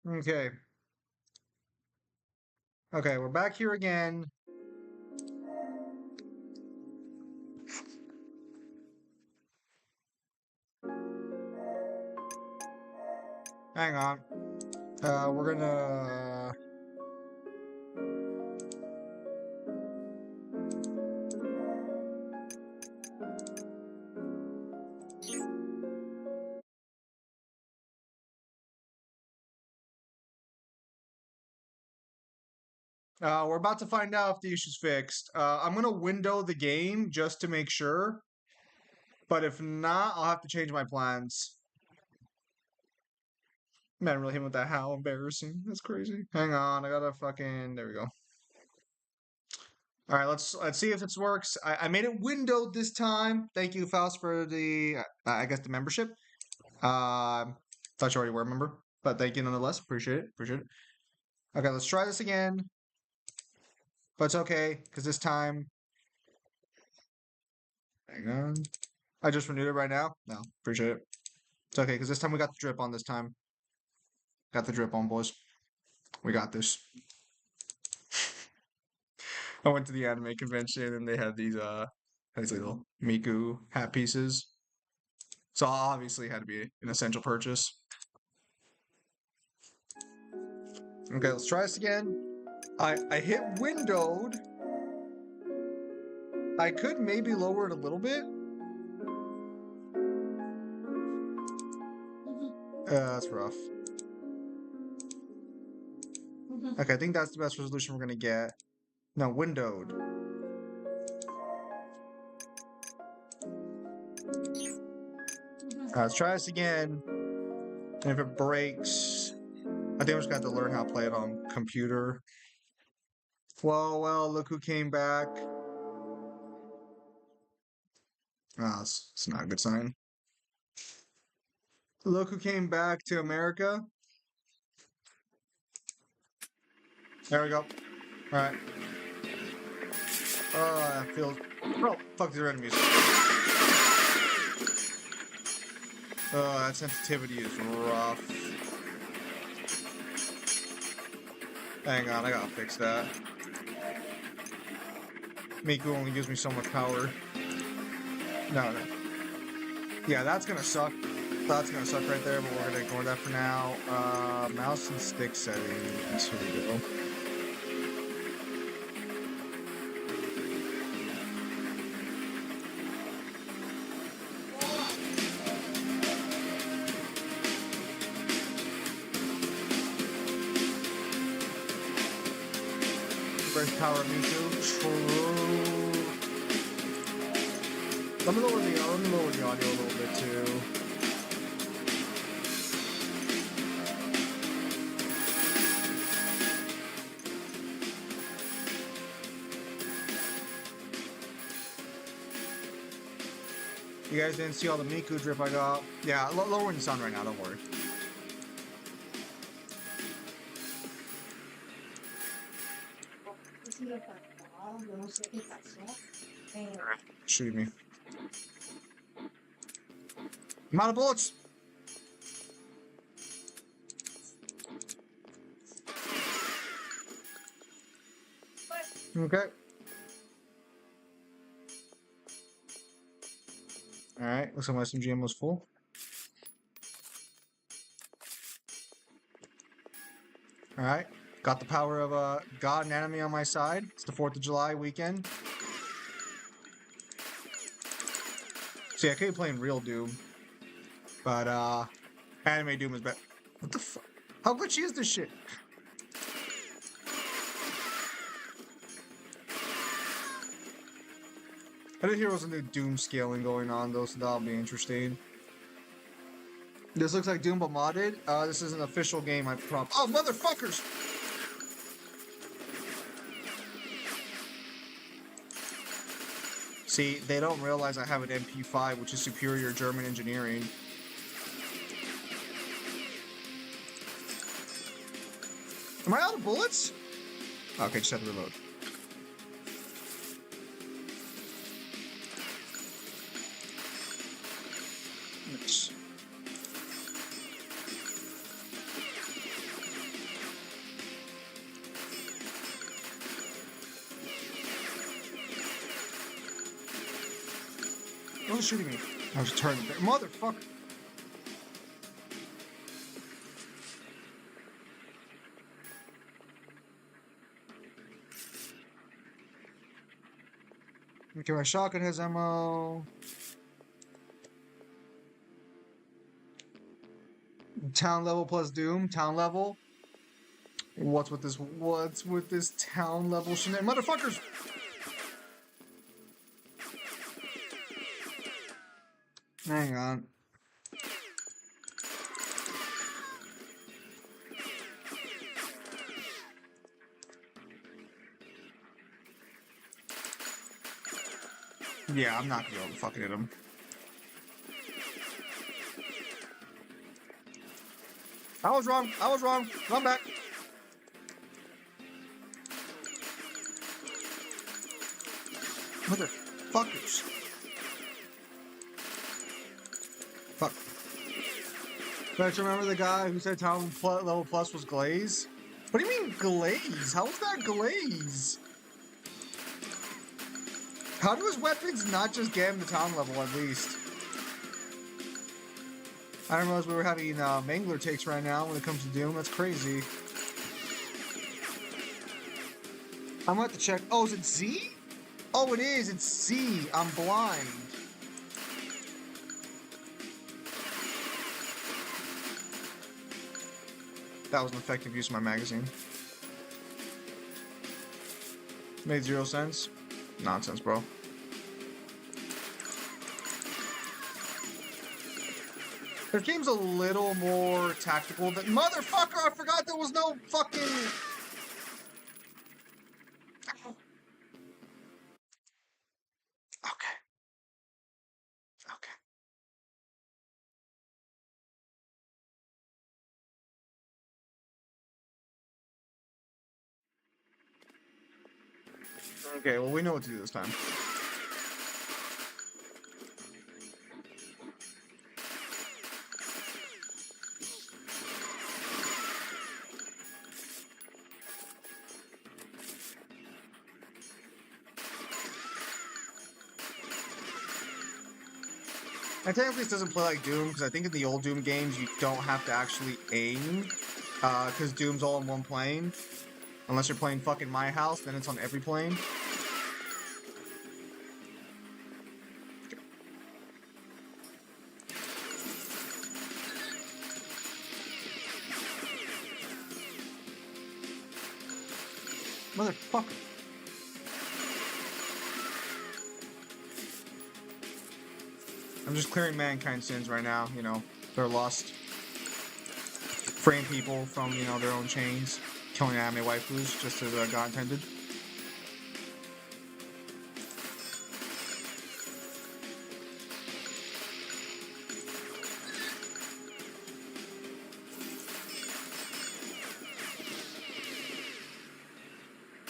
Okay. Okay, we're back here again. Hang on. We're gonna... we're about to find out if the issue's fixed. I'm gonna window the game just to make sure. But if not, I'll have to change my plans. Man, really hit with that. How embarrassing. That's crazy. Hang on, I gotta fucking... There we go. All right, let's see if this works. I made it windowed this time. Thank you, Faust, for the I guess the membership. Thought you already were a member, but thank you nonetheless. Appreciate it. Appreciate it. Okay, let's try this again. But it's okay because this time, hang on. I just renewed it right now. No, appreciate it. It's okay because this time we got the drip on. This time, got the drip on, boys. We got this. I went to the anime convention and they had these little Miku hat pieces. So obviously it had to be an essential purchase. Okay, let's try this again. I hit windowed. I could maybe lower it a little bit. That's rough. Okay, I think that's the best resolution we're gonna get. No, windowed. Let's try this again. And if it breaks, I think I'm just gonna have to learn how to play it on computer. Well, look who came back. Ah, it's not a good sign. Look who came back to America. There we go. Alright. I feel... Oh, fuck, these are enemies. Oh, that sensitivity is rough. Hang on, I gotta fix that. Miku only gives me so much power. No. Yeah, that's gonna suck. That's gonna suck right there, but we're gonna ignore that for now. Mouse and stick settings. Here we go. Break power of Miku. True. Let me lower the audio a little bit too. You guys didn't see all the Miku drip I got. Yeah, lowering the sound right now, don't worry. Shoot me. I'm out of bullets! Okay. Alright, looks like my SMG ammo's full. Alright, got the power of God and enemy on my side. It's the 4th of July weekend. See, I could be playing real Doom. But, anime Doom is better. What the fuck? How glitchy is this shit? I didn't hear there was a new Doom scaling going on though, so that'll be interesting. This looks like Doom but modded. This is an official game, I promise. Oh, motherfuckers! See, they don't realize I have an MP5, which is superior German engineering. Am I out of bullets? Okay, just have to reload. Nice. was shooting me? I was turning. Motherfucker. Okay, my shotgun has ammo. Town level plus Doom. Town level. What's with this? What's with this town level shenanigans? Motherfuckers! Hang on. Yeah, I'm not gonna be able to fucking hit him. I was wrong. I was wrong. Run back. Motherfuckers. Fuck. Don't you remember the guy who said town level plus was glaze? What do you mean glaze? How is that glaze? How do his weapons not just get him to town level at least? I didn't realize we were having Mangler takes right now when it comes to Doom. That's crazy. I'm gonna have to check. Oh, is it Z? Oh, it is. It's C. I'm blind. That was an effective use of my magazine. Made 0 sense. Nonsense, bro. This game's a little more tactical than... Motherfucker, I forgot there was no fucking... Okay. Okay. Okay, well, we know what to do this time. And technically this doesn't play like Doom, because I think in the old Doom games you don't have to actually aim, because Doom's all in one plane. Unless you're playing fucking My House, then it's on every plane. Motherfucker. I'm just clearing mankind's sins right now, you know, their lust. Freeing people from, you know, their own chains. Killing anime waifus, just as God intended.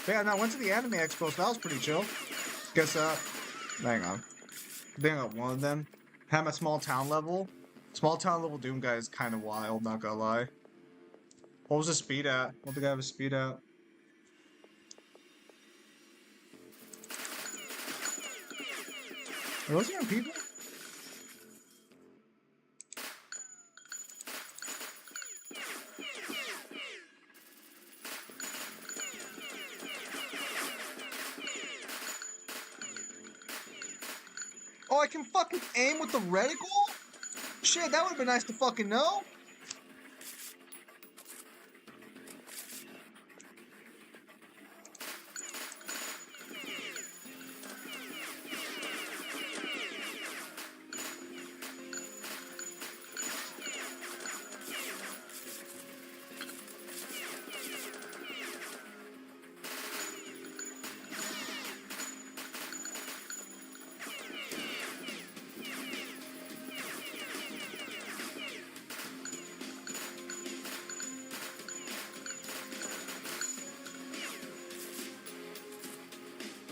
Yeah, no, I went to the Anime Expo, so that was pretty chill. Guess, hang on. I think I got one of them. Had my small town level. Small town level Doom guy is kind of wild, not gonna lie. What was the speed at? What did the guy have his speed at? There wasn't even people? Oh, I can fucking aim with the reticle? Shit, that would've been nice to fucking know.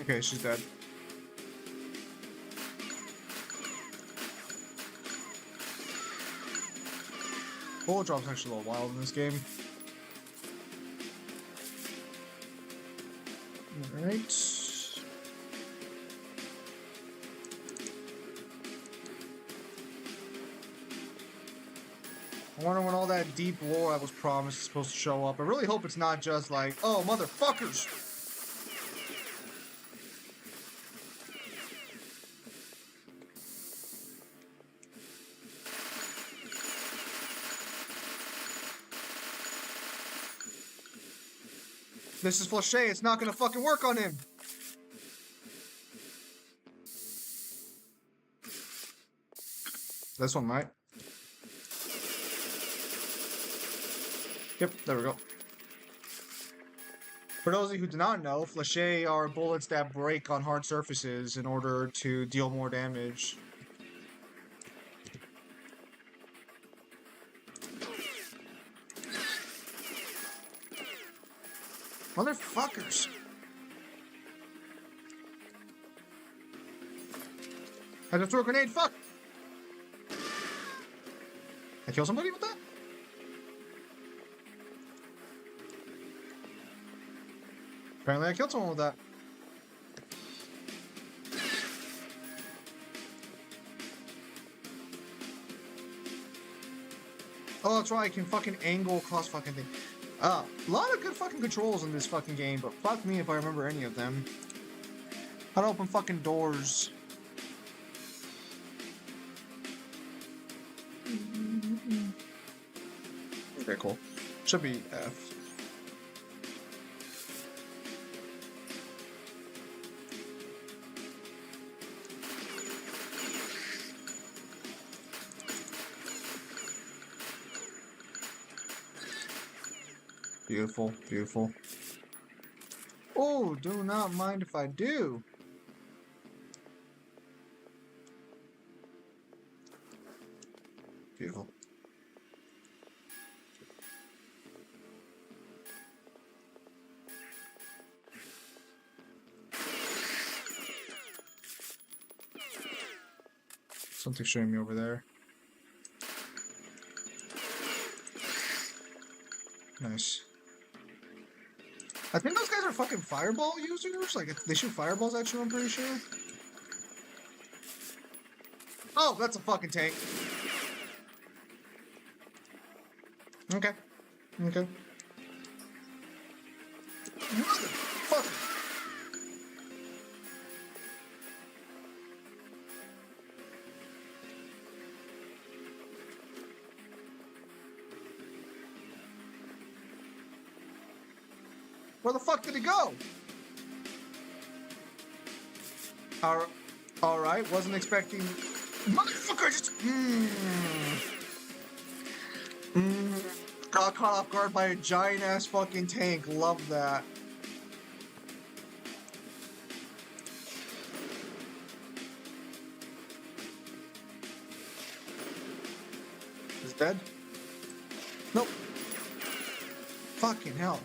Okay, she's dead. Bullet drop's actually a little wild in this game. Alright. I wonder when all that deep lore I was promised is supposed to show up. I really hope it's not just like, oh, motherfuckers! This is Flachet, it's not gonna fucking work on him! This one might. Yep, there we go. For those of you who do not know, Flachet are bullets that break on hard surfaces in order to deal more damage. Motherfuckers! I just threw a grenade, fuck! I kill somebody with that? Apparently I killed someone with that. Oh, that's right, I can fucking angle across fucking thing. A lot of good fucking controls in this fucking game, but fuck me if I remember any of them. How to open fucking doors. Okay, cool. Should be F. Beautiful, beautiful. Oh, do not mind if I do. Beautiful. Something's showing me over there. Nice. I think those guys are fucking fireball users. Like, they shoot fireballs at you, I'm pretty sure. Oh, that's a fucking tank. Okay. Okay. Motherfucker. Where the fuck did he go? Alright, wasn't expecting... Motherfucker, just... Got caught off guard by a giant-ass fucking tank. Love that. Is dead? Nope. Fucking hell.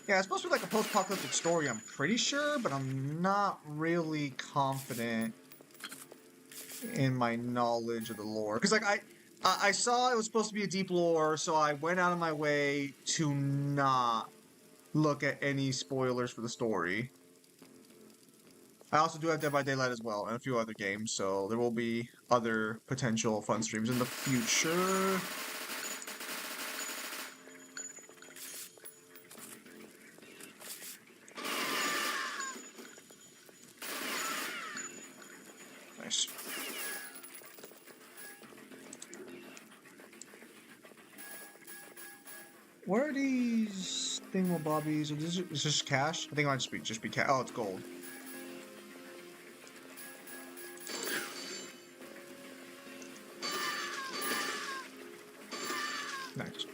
Yeah, it's supposed to be like a post-apocalyptic story, I'm pretty sure, but I'm not really confident in my knowledge of the lore. Because, like, I saw it was supposed to be a deep lore, so I went out of my way to not look at any spoilers for the story. I also do have Dead by Daylight as well, and a few other games, so there will be other potential fun streams in the future. Nice. What are these thingamabobbies? Is this cash? I think it might just be cash. Oh, it's gold. Nice.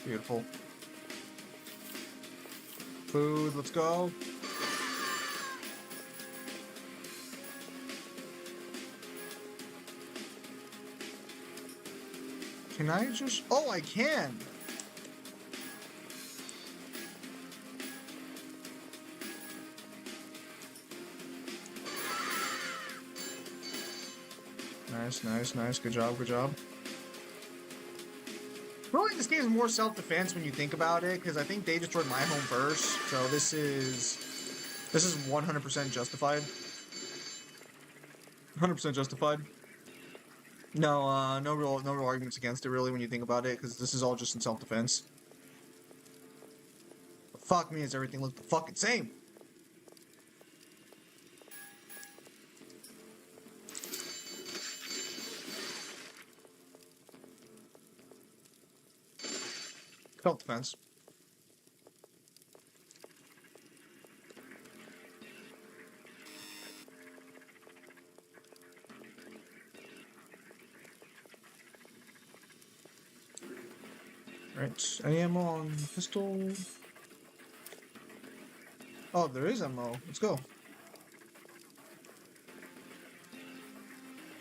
Beautiful. Food, let's go. Can I just... Oh, I can! Nice, nice, nice. Good job, good job. Really, this game is more self-defense when you think about it, because I think they destroyed my home first, so this is 100% justified. 100% justified. No, no real arguments against it really when you think about it, because this is all just in self-defense. Fuck me, does everything look the fucking same? Self-defense. Right, any ammo on pistol? Oh, there is ammo. Let's go.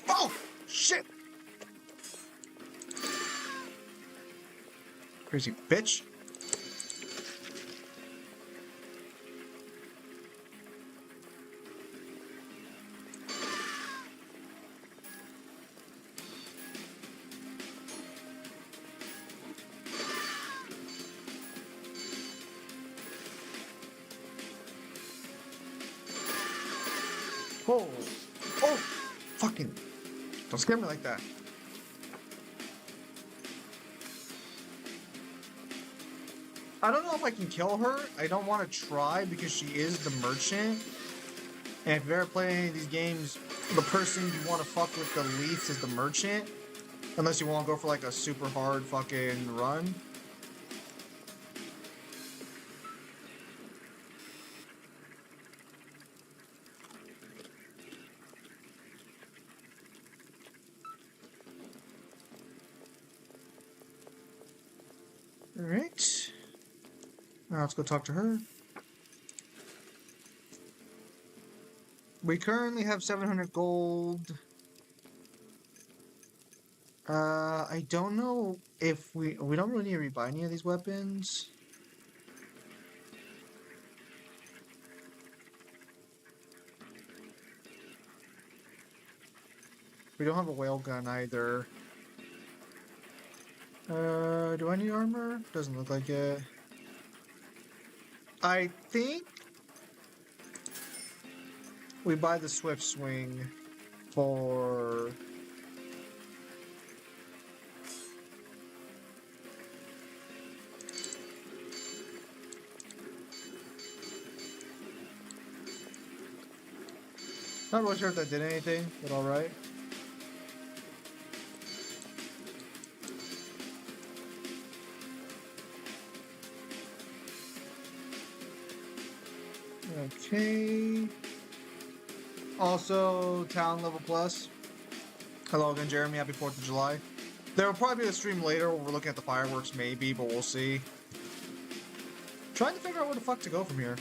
Oh, shit! Crazy bitch. Oh, oh, fucking, don't scare me like that. I don't know if I can kill her. I don't want to try because she is the merchant. And if you've ever played any of these games, the person you want to fuck with the least is the merchant. Unless you want to go for like a super hard fucking run. Alright. Now let's go talk to her. We currently have 700 gold. I don't know if we don't really need to rebuy any of these weapons. We don't have a whale gun either. Do I need armor? Doesn't look like it. I think we buy the Swift Swing for... Not really sure if that did anything, but alright. Okay. Also, town level plus. Hello again, Jeremy. Happy 4th of July. There will probably be a stream later where we're looking at the fireworks, maybe, but we'll see. Trying to figure out where the fuck to go from here.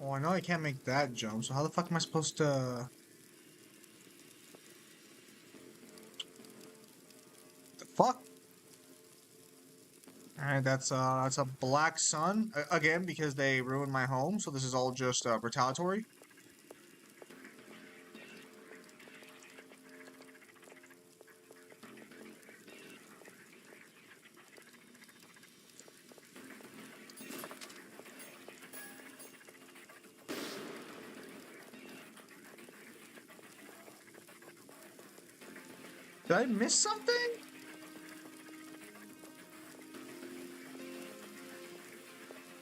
Oh, I know I can't make that jump, so how the fuck am I supposed to... The fuck? Alright, that's a black sun. Again, because they ruined my home, so this is all just retaliatory. Did I miss something?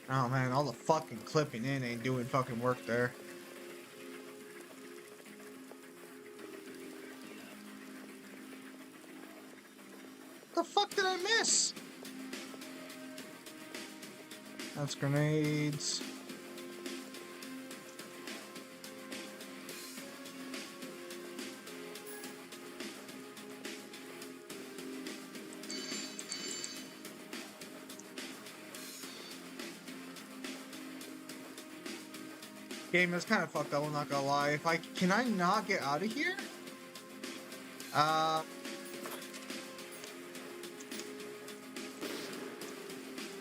Oh man, all the fucking clipping in ain't doing fucking work there. The fuck did I miss? That's grenades. Game is kind of fucked up, I'm not gonna lie. Can I not get out of here? Uh,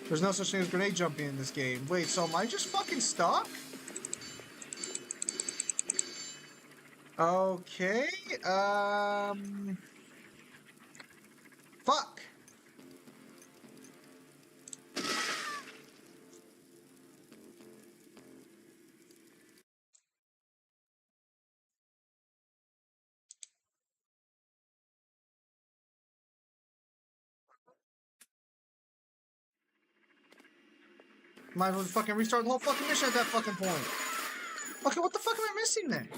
there's no such thing as grenade jumping in this game. Wait, so am I just fucking stuck? Okay, fuck. Might as well fucking restart the whole fucking mission at that fucking point. Okay, what the fuck am I missing then?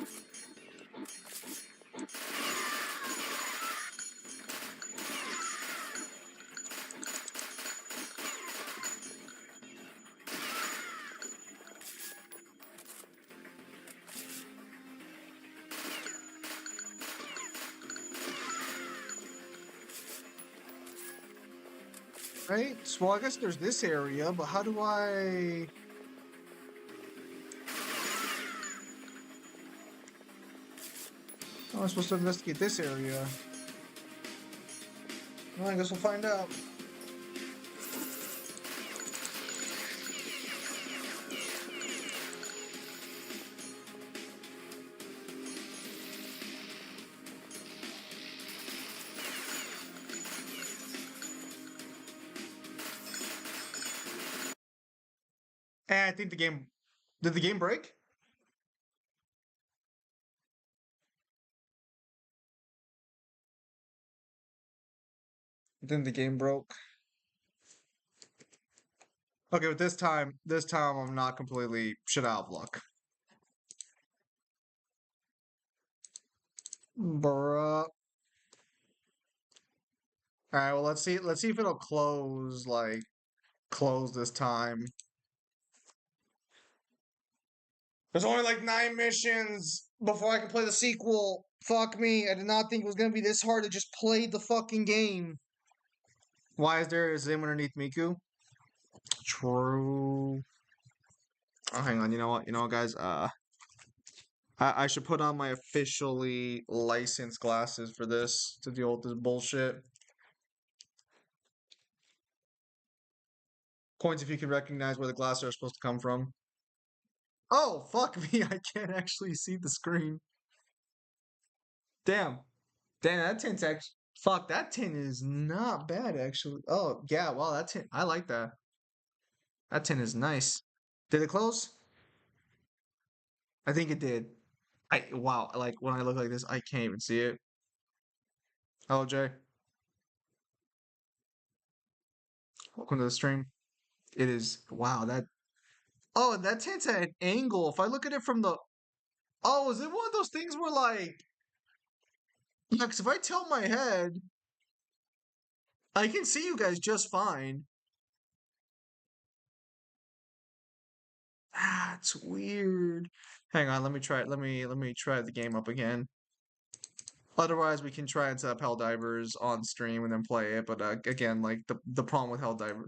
Right? Well, I guess there's this area, but how do I... How am I supposed to investigate this area? Well, I guess we'll find out. And I think the game... Did the game break? I think the game broke. Okay, but this time I'm not completely shit out of luck. Bruh. Alright, well let's see if it'll close, like, close this time. There's only like 9 missions before I can play the sequel. Fuck me, I did not think it was gonna be this hard to just play the fucking game. Why is there a Zim underneath Miku? True. Oh, hang on, you know what? You know what, guys? I should put on my officially licensed glasses for this to deal with this bullshit. Points if you can recognize where the glasses are supposed to come from. Oh, fuck me, I can't actually see the screen. Damn. Damn, that tint's actually... Fuck, that tint is not bad, actually. Oh, yeah, wow, that tint... I like that. That tint is nice. Did it close? I think it did. Wow, like, when I look like this, I can't even see it. Hello, Jay. Welcome to the stream. It is... Wow, that... Oh, that tint's at an angle. If I look at it from the... Oh, is it one of those things where, like... Yeah, because if I tilt my head, I can see you guys just fine. That's weird. Hang on, let me try it. Let me try the game up again. Otherwise, we can try and set up Helldivers on stream and then play it. But again, like the problem with Helldiver,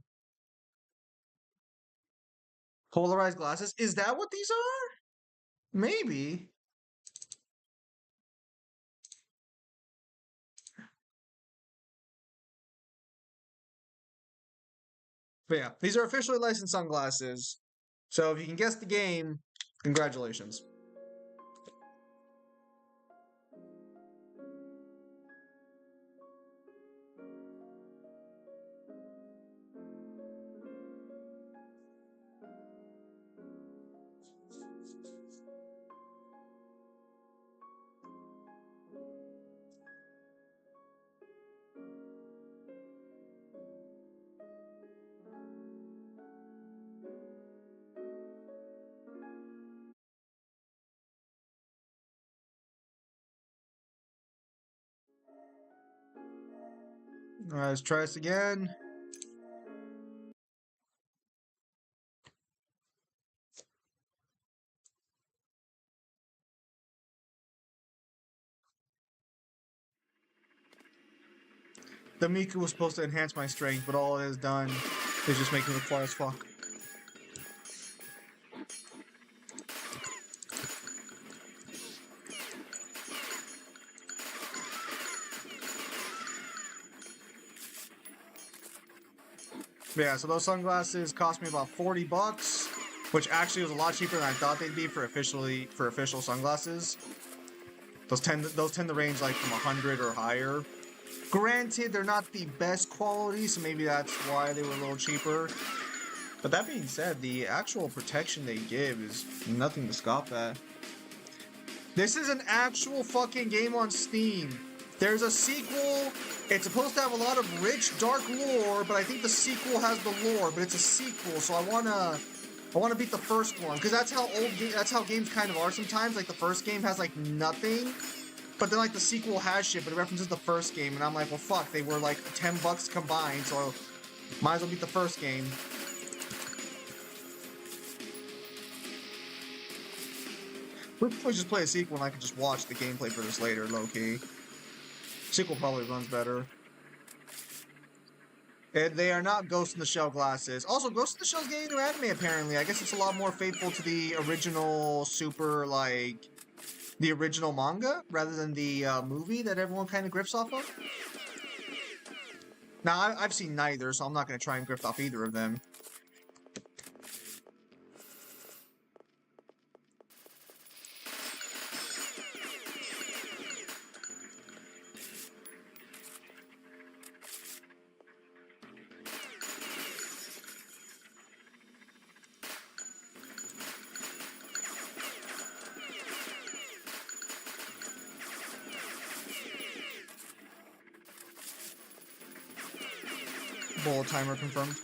polarized glasses. Is that what these are? Maybe. But yeah, these are officially licensed sunglasses. So if you can guess the game, congratulations. All right, let's try this again. The Miku was supposed to enhance my strength, but all it has done is just make me look far as fuck. Yeah, so those sunglasses cost me about 40 bucks, which actually was a lot cheaper than I thought they'd be for official sunglasses. Those tend to range like from 100 or higher. Granted, they're not the best quality, so maybe that's why they were a little cheaper. But that being said, the actual protection they give is nothing to scoff at. This is an actual fucking game on Steam. There's a sequel. It's supposed to have a lot of rich, dark lore, but I think the sequel has the lore, but it's a sequel, so I wanna beat the first one, because that's how games kind of are sometimes. Like the first game has like nothing, but then like the sequel has shit, but it references the first game, and I'm like, well fuck, they were like 10 bucks combined, so might as well beat the first game. We'll probably just play a sequel and I can just watch the gameplay for this later, low-key. Sequel probably runs better. They are not Ghost in the Shell glasses. Also, Ghost in the Shell's getting a new anime, apparently. I guess it's a lot more faithful to the original the original manga, rather than the movie that everyone kind of grifts off of. Now, I've seen neither, so I'm not going to try and grift off either of them. Bullet timer confirmed.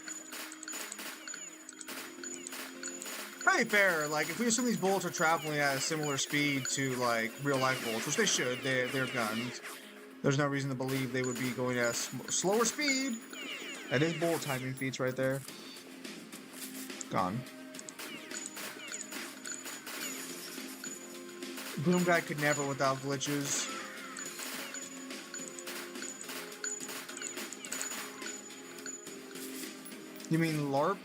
Pretty fair. Like, if we assume these bullets are traveling at a similar speed to, like, real-life bullets, which they should, they're guns. There's no reason to believe they would be going at a slower speed. That is bullet timing feats right there. Gone. Boom Guy could never without glitches. You mean LARP?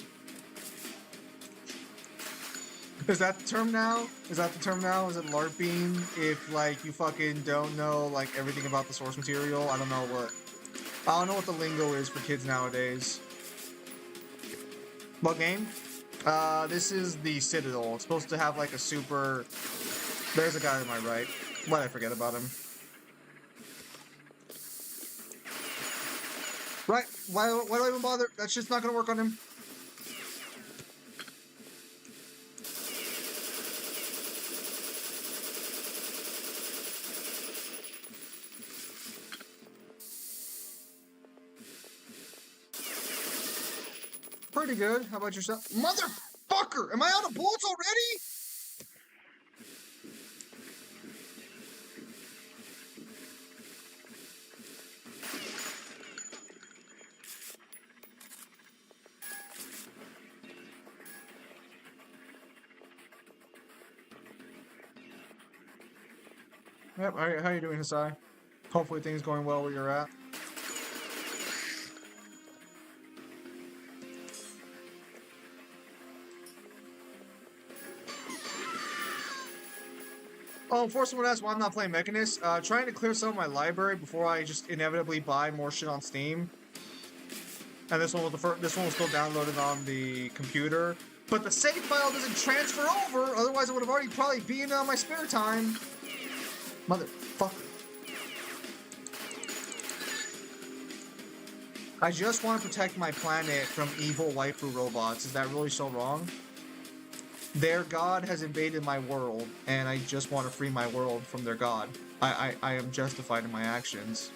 Is that the term now? Is that the term now? Is it LARPing? If, like, you fucking don't know, like, everything about the source material? I don't know what the lingo is for kids nowadays. What game? This is the Citadel. It's supposed to have, like, a super... There's a guy to my right. Why'd I forget about him? Right, why do I even bother? That's just not gonna work on him. Pretty good. How about yourself? Motherfucker! Am I out of bullets already? Yep, how you doing, Hisai? Hopefully things going well where you're at. Oh, before someone asks why I'm not playing Mechanist, trying to clear some of my library before I just inevitably buy more shit on Steam. And this one was still downloaded on the computer. But the save file doesn't transfer over, otherwise it would have already probably been on my spare time. Motherfucker. I just want to protect my planet from evil waifu robots. Is that really so wrong? Their god has invaded my world, and I just want to free my world from their god. I am justified in my actions.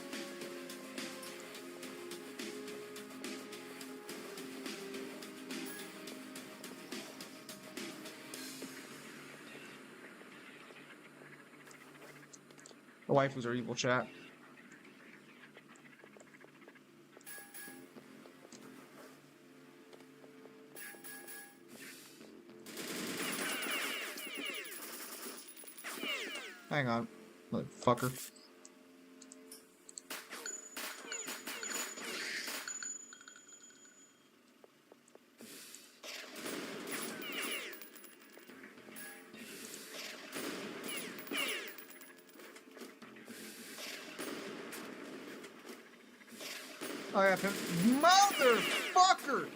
The waifus are evil, chat. Hang on, motherfucker. Oh yeah, pimp. Motherfucker!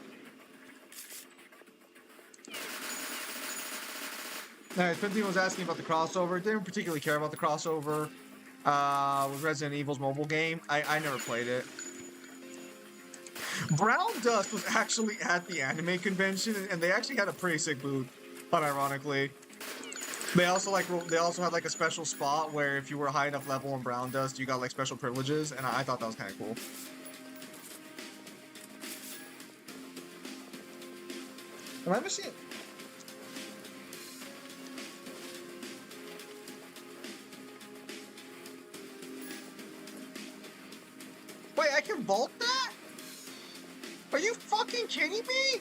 Alright, Pimpy was asking about the crossover. Didn't particularly care about the crossover. With Resident Evil's mobile game. I never played it. Brown Dust was actually at the anime convention, and they actually had a pretty sick booth, unironically. They also they also had like a special spot where if you were high enough level in Brown Dust, you got like special privileges, and I thought that was kind of cool. Have I ever seen it? Wait, I can vault that? Are you fucking kidding me?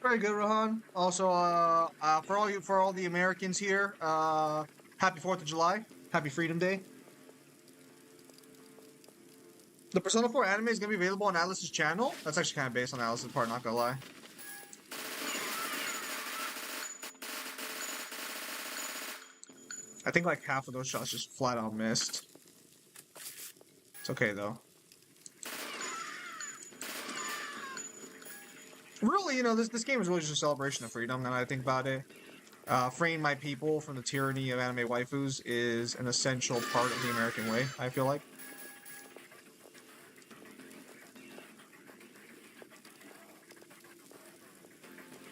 Very good, Rohan. Also, for all the Americans here, happy 4th of July. Happy Freedom Day. The Persona 4 anime is gonna be available on Atlas's channel. That's actually kind of based on Atlas's part, not gonna lie. I think like half of those shots just flat out missed. It's okay though. Really, you know, this game is really just a celebration of freedom, now that I think about it. Freeing my people from the tyranny of anime waifus is an essential part of the American way, I feel like.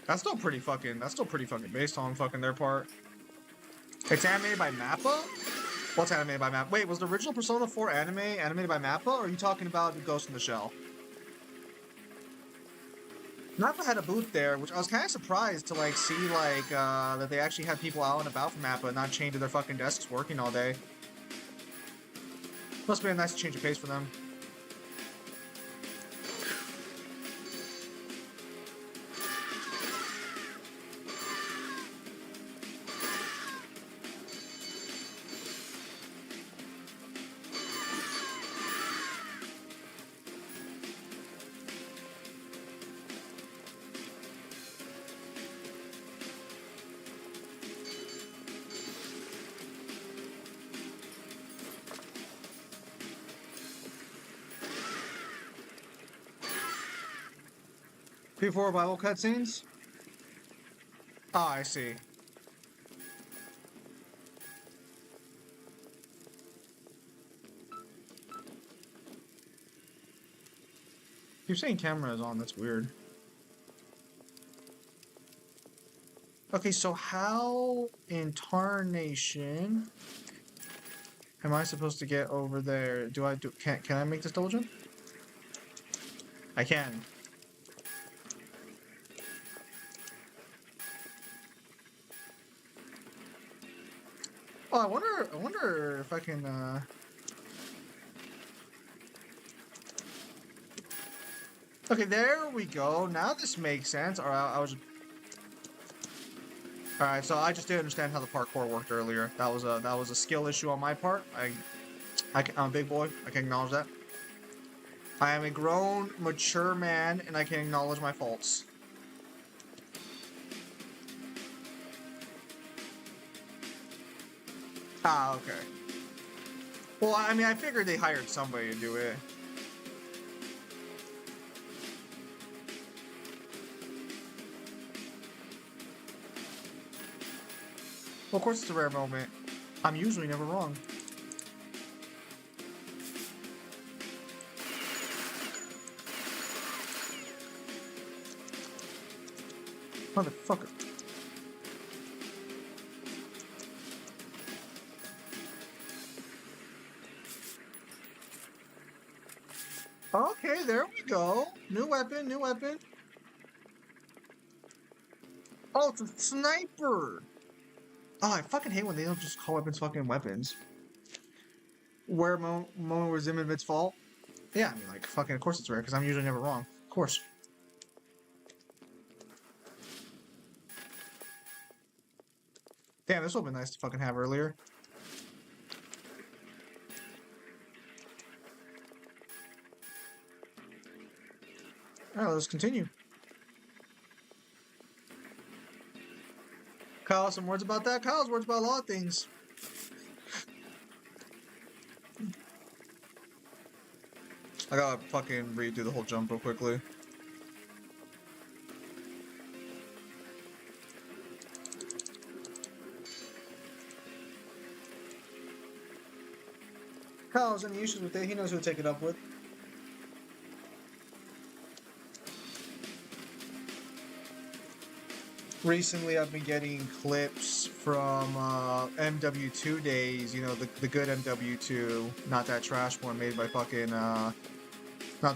That's still pretty fucking based on fucking their part. It's animated by Mappa? What's animated by Mappa? Wait, was the original Persona 4 anime animated by Mappa, or are you talking about Ghost in the Shell? Mappa had a booth there, which I was kind of surprised to like see like that they actually had people out and about from Mappa, not chained to their fucking desks working all day. Must have been a nice change of pace for them. P4 Bible cutscenes? Oh, I see. You're saying camera is on, that's weird. Okay, so how in tarnation am I supposed to get over there? Can I make this double jump? I can. Oh, I wonder if I can Okay, there we go. Now this makes sense. Alright, Alright, so I just didn't understand how the parkour worked earlier. That was a skill issue on my part. I'm a big boy. I can acknowledge that. I am a grown, mature man, and I can acknowledge my faults. Ah, okay. Well, I mean, I figured they hired somebody to do it. Well, of course it's a rare moment. I'm usually never wrong. Motherfucker. Okay, there we go. New weapon, new weapon. Oh, it's a sniper! Oh, I fucking hate when they don't just call weapons fucking weapons. Where moment was Zimmerman's fault? Yeah, I mean, like, fucking, of course it's rare, because I'm usually never wrong. Of course. Damn, this would've been nice to fucking have earlier. Alright, let's continue. Kyle, some words about that? Kyle's words about a lot of things. I gotta fucking redo the whole jump real quickly. Kyle has any issues with it, he knows who to take it up with. Recently, I've been getting clips from MW2 days, you know, the good MW2, not that trash one made by fucking, not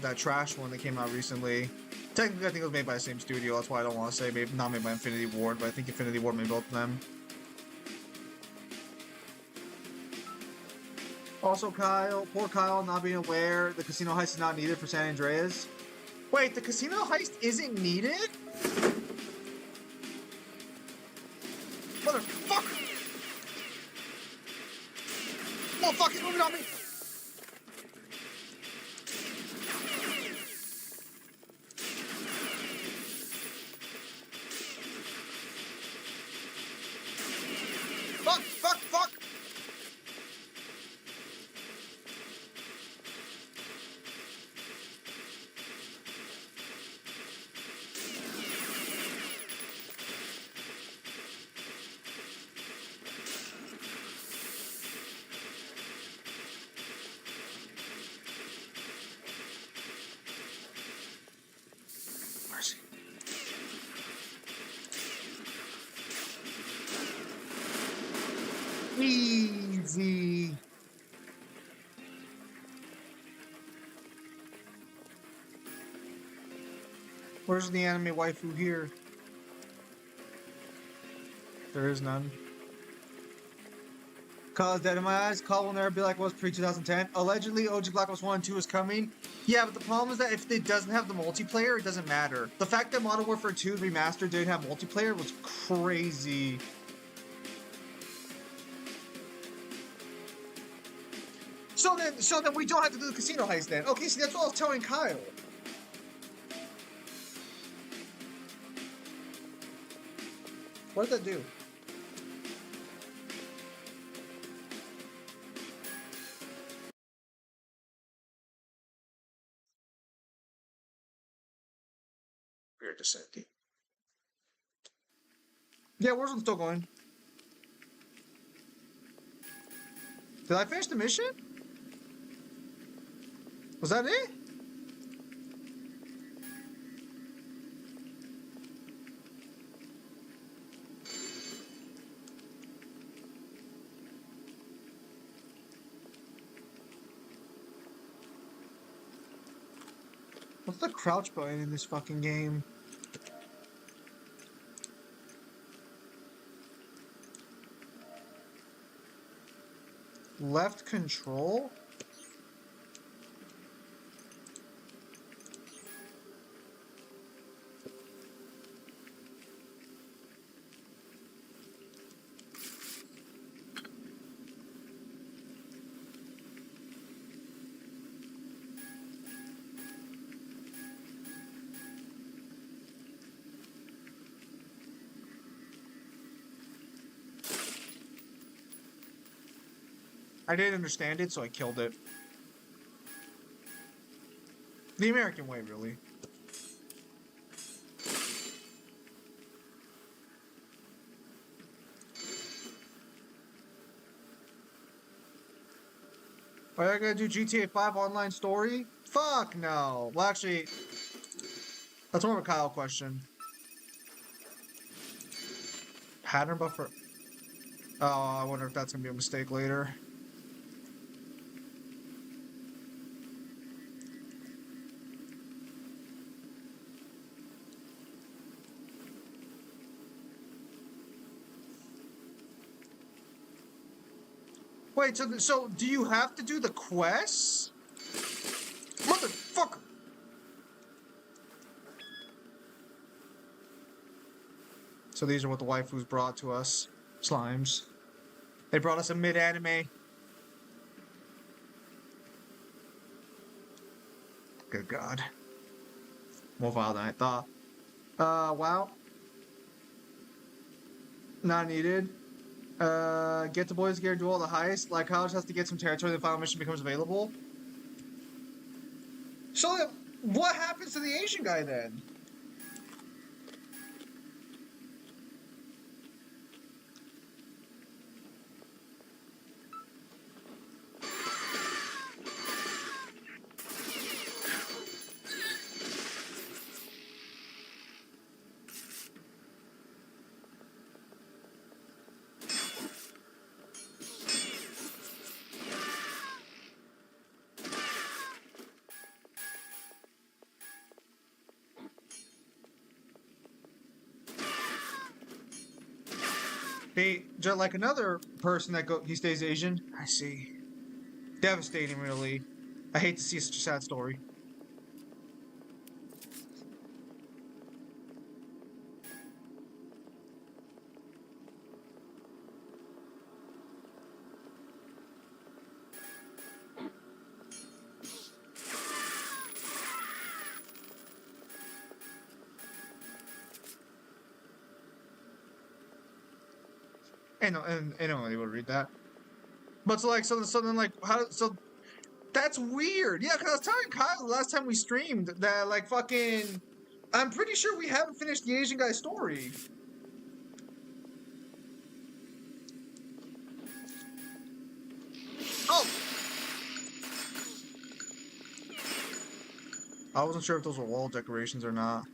that trash one that came out recently. Technically, I think it was made by the same studio, that's why I don't want to say, maybe not made by Infinity Ward, but I think Infinity Ward made both of them. Also, Kyle, poor Kyle not being aware the casino heist is not needed for San Andreas. Wait, the casino heist isn't needed? Motherfucker! Motherfucker's moving on me! Fuck! Fuck! Fuck! Mercy. Easy. Where's the anime waifu here? There is none. Call is dead in my eyes. Call will never be like it was pre-2010. Allegedly, OG Black Ops 1 and 2 is coming. Yeah, but the problem is that if it doesn't have the multiplayer, it doesn't matter. The fact that Modern Warfare 2 Remastered didn't have multiplayer was crazy. So then we don't have to do the casino heist then. Okay, see, that's what I was telling Kyle. What did that do? Weird descent. Yeah, Warzone's still going. Did I finish the mission? Was that it? What's the crouch button in this fucking game? Left control? I didn't understand it, so I killed it. The American way, really. Are you gonna do GTA 5 online story? Fuck no. Well, actually, that's more of a Kyle question. Pattern buffer. Oh, I wonder if that's gonna be a mistake later. Wait, so do you have to do the quests? Motherfucker! So these are what the waifus brought to us. Slimes. They brought us a mid-anime. Good God. More file than I thought. Wow. Not needed. Get the boys gear, do all the heist. Like, college has to get some territory, the final mission becomes available. So, what happens to the Asian guy then? Just like another person he stays Asian. I see. Devastating, really. I hate to see such a sad story. And anyone able to read that. But so like so then like how so that's weird. Yeah, because I was telling Kyle the last time we streamed that like fucking I'm pretty sure we haven't finished the Asian guy's story. Oh! I wasn't sure if those were wall decorations or not.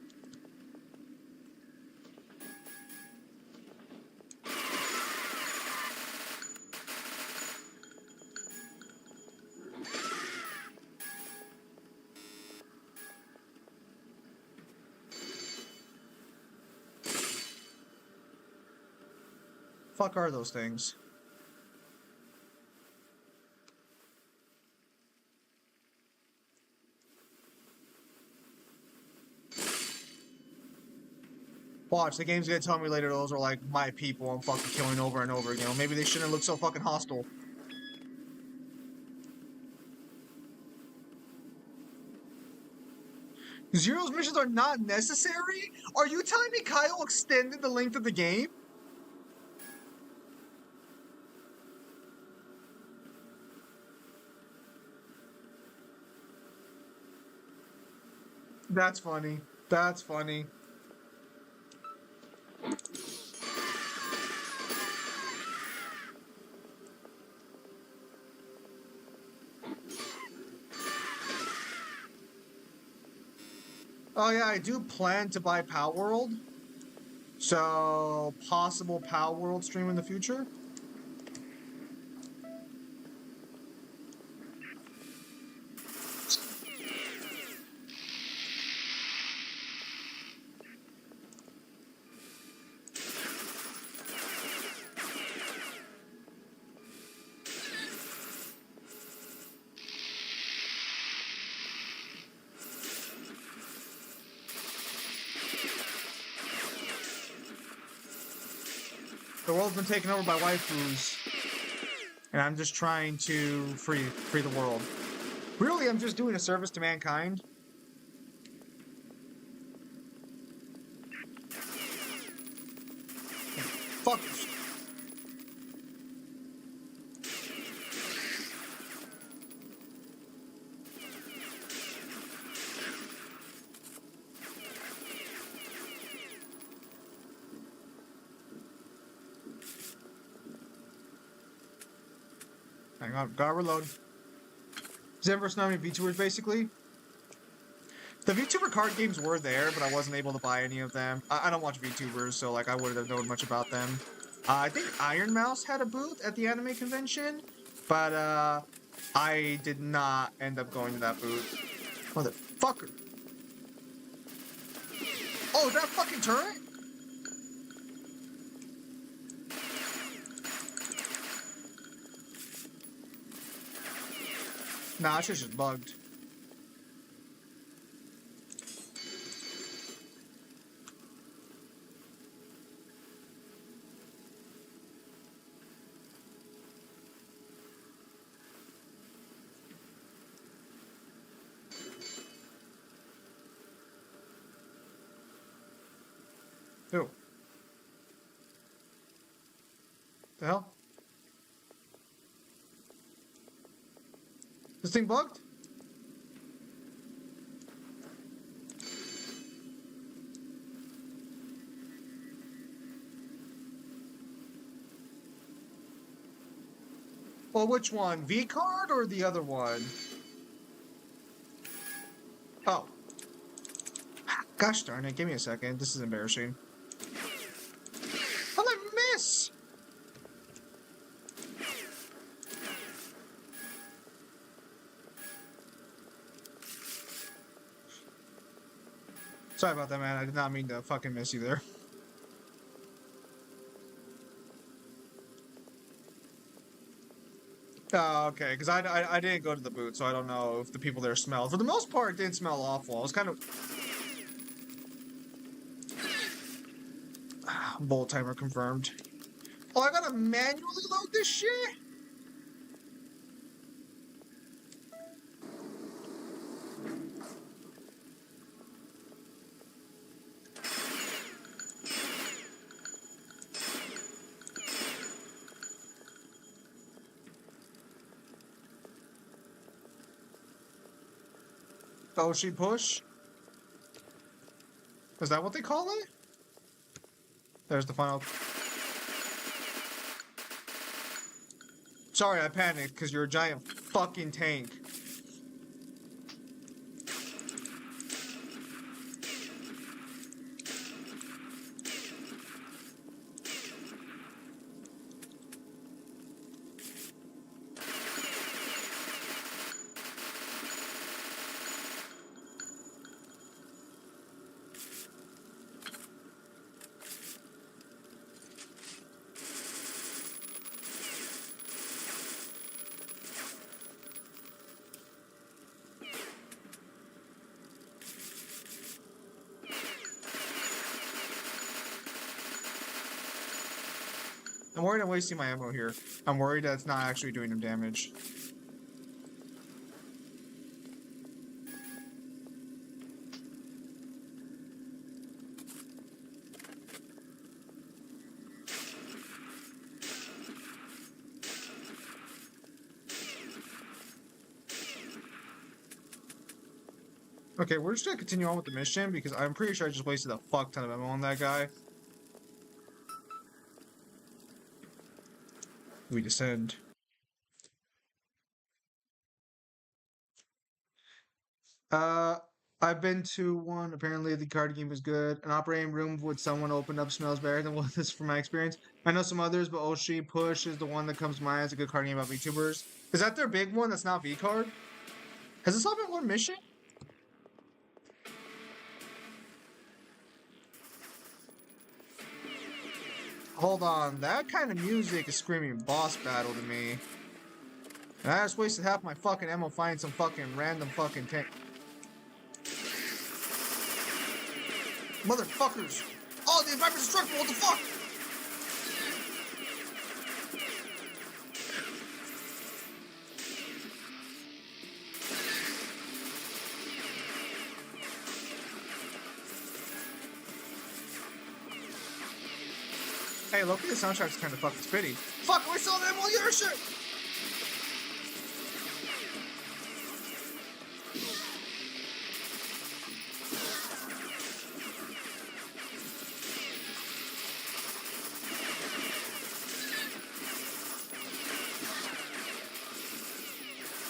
Fuck are those things? Watch, the game's gonna tell me later those are like my people I'm fucking killing over and over again. Well, maybe they shouldn't look so fucking hostile. Zero's missions are not necessary? Are you telling me Kyle extended the length of the game? That's funny. That's funny. Oh yeah, I do plan to buy Power World. So, possible Power World stream in the future? The world's been taken over by waifus, and I'm just trying to free the world. Really, I'm just doing a service to mankind. Fuck. Hang on, gotta reload. Zen vs. Nami VTubers, basically. The VTuber card games were there, but I wasn't able to buy any of them. I don't watch VTubers, so like I wouldn't have known much about them. I think Iron Mouse had a booth at the anime convention, but I did not end up going to that booth. Motherfucker. Oh, is that fucking turret? Nah, shit's just bugged. Ew. The hell? This thing bugged? Well, which one? V card or the other one? Oh. Gosh darn it. Give me a second. This is embarrassing. How'd I miss? Sorry about that, man. I did not mean to fucking miss you there. Oh, okay. Because I didn't go to the booth, so I don't know if the people there smelled. For the most part, it didn't smell awful. I was kind of... Bolt timer confirmed. Oh, I gotta manually load this shit? Oh, she push? Is that what they call it? There's the final... Sorry, I panicked, because you're a giant fucking tank. I'm worried I'm wasting my ammo here. I'm worried that it's not actually doing him damage. Okay, we're just gonna continue on with the mission because I'm pretty sure I just wasted a fuck ton of ammo on that guy. We descend. Uh, I've been to one. Apparently, the card game is good. An operating room with someone opened up smells better than what this from my experience. I know some others, but Oshi Push is the one that comes to mind as a good card game about VTubers. Is that their big one that's not V card? Has this all been one mission? Hold on, that kind of music is screaming boss battle to me. And I just wasted half my fucking ammo finding some fucking random fucking tank. Motherfuckers! Oh, the environment's destructible, what the fuck? Hey, look, the soundtrack's kind of fucking spitty. Fuck, we're still in all your shit!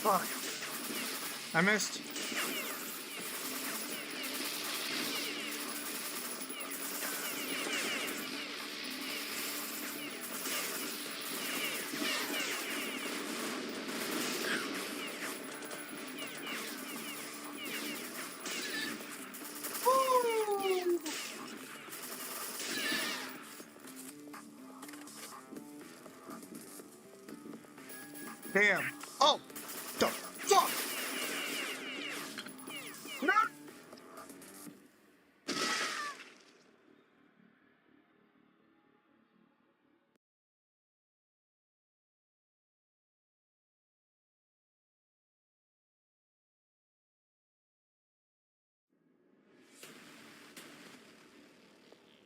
Fuck. I missed. Woo! Damn. Oh! The fuck! No!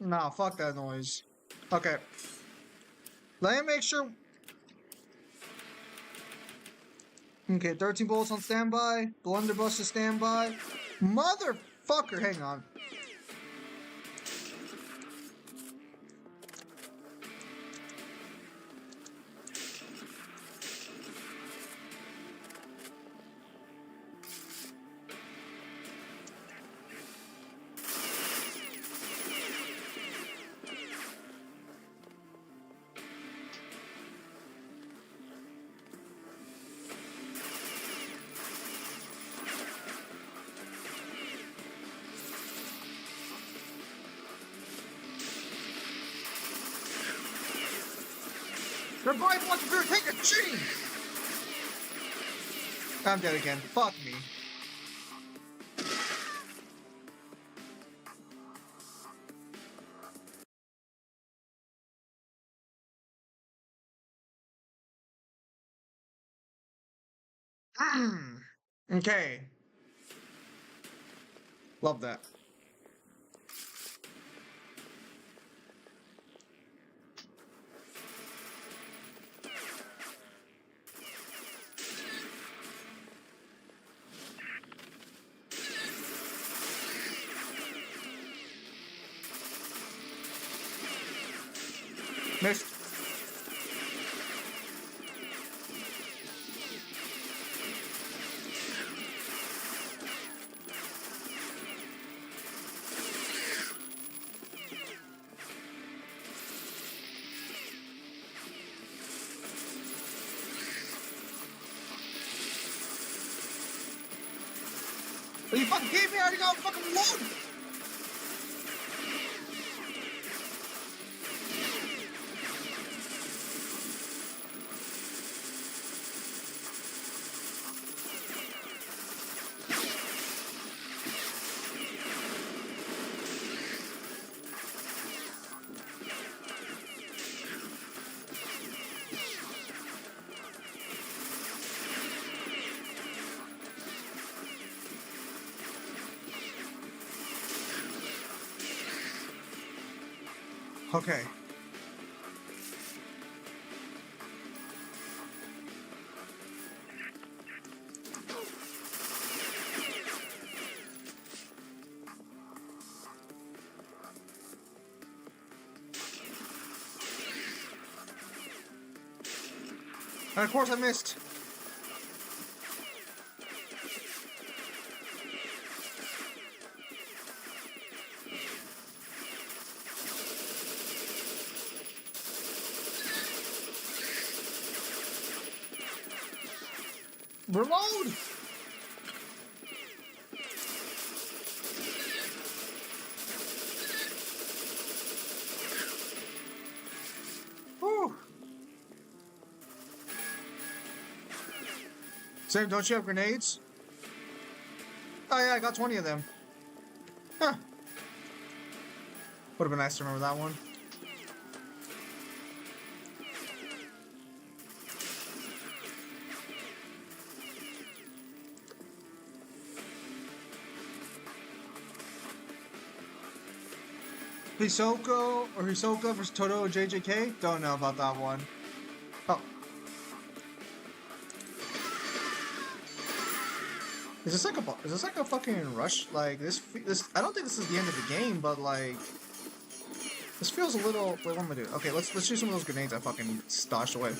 Nah, fuck that noise. Okay. Let me make sure. Okay, 13 bullets on standby. Blunderbuss is standby. Motherfucker, hang on. Revive fucking beer, take a cheat! I'm dead again. Fuck me. Okay. Love that. Missed. Are you fucking kidding me? I already got fucking loaded! Okay. And of course I missed. Reload! Whew. Sam, don't you have grenades? Oh yeah, I got 20 of them. Huh. Would have been nice to remember that one. Hisoka versus Toto and JJK? Don't know about that one. Oh. Is this like a fucking rush? Like this I don't think this is the end of the game, but like this feels a little. Wait, what am I doing? Okay, let's shoot some of those grenades I fucking stashed away.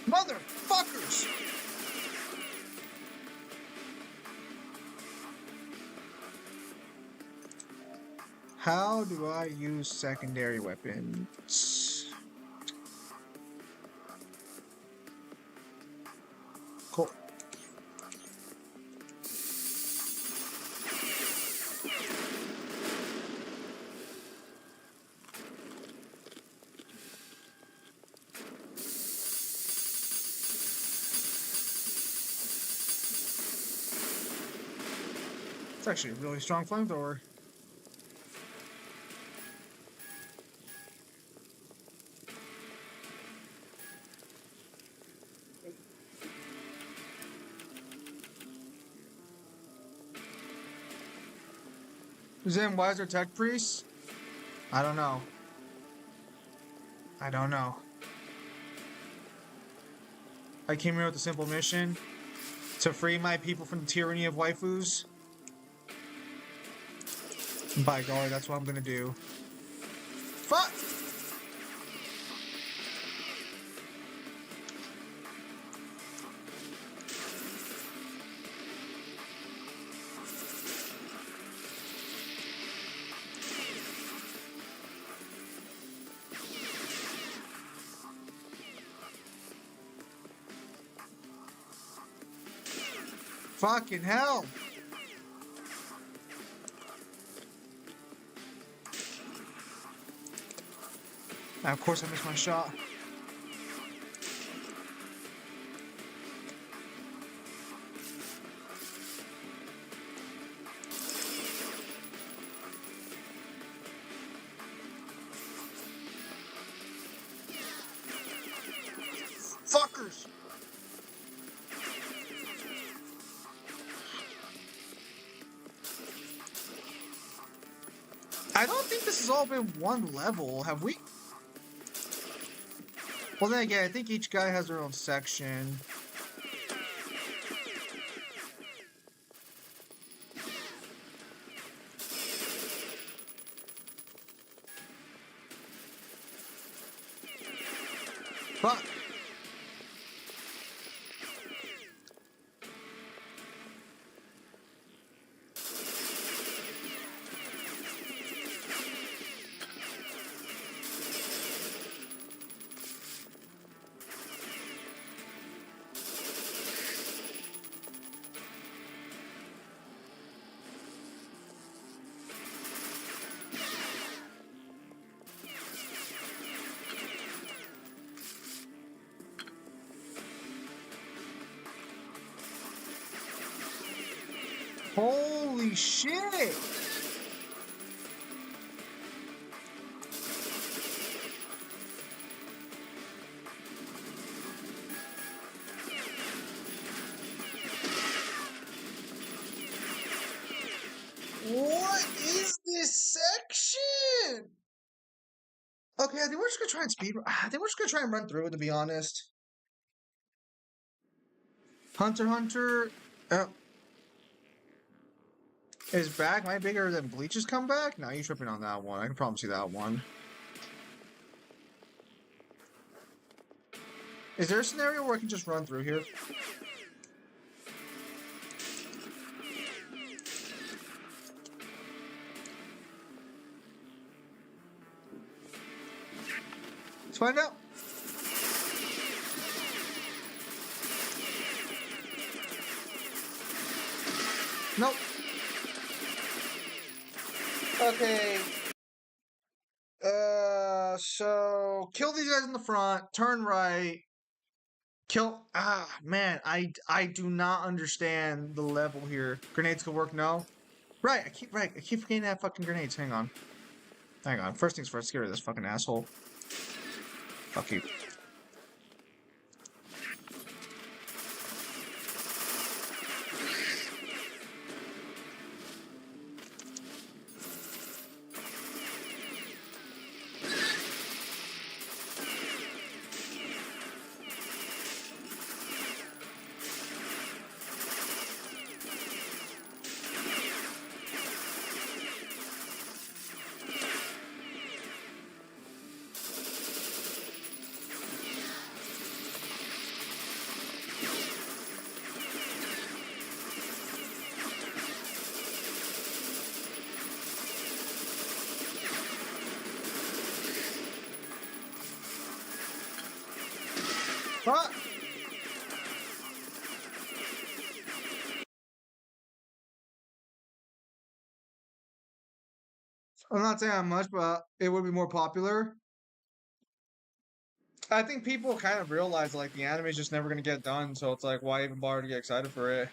Motherfuckers! How do I use secondary weapons? Cool. It's actually a really strong flamethrower. Zen, why is there tech priests? I don't know. I don't know. I came here with a simple mission to free my people from the tyranny of waifus. By golly, that's what I'm gonna do. Fuck! Fucking hell! Now, of course I missed my shot. Fuckers! I don't think this has all been one level, have we? Well, then again, I think each guy has their own section. Fuck! Holy shit! What is this section? Okay, I think we're just gonna try and speed. I think we're just gonna try and run through it, to be honest. Hunter x Hunter is back. Am I bigger than Bleach's comeback? No, you tripping on that one. I can probably see that one. Is there a scenario where I can just run through here? Let's find out. Nope. Okay. So kill these guys in the front, turn right, kill. Man, I do not understand the level here. Grenades could work, no? Right, I keep forgetting to have fucking grenades. Hang on. First things first, get rid of this fucking asshole. Fuck you. Fuck! I'm not saying how much, but it would be more popular. I think people kind of realize like the anime is just never gonna get done, so it's like why even bother to get excited for it?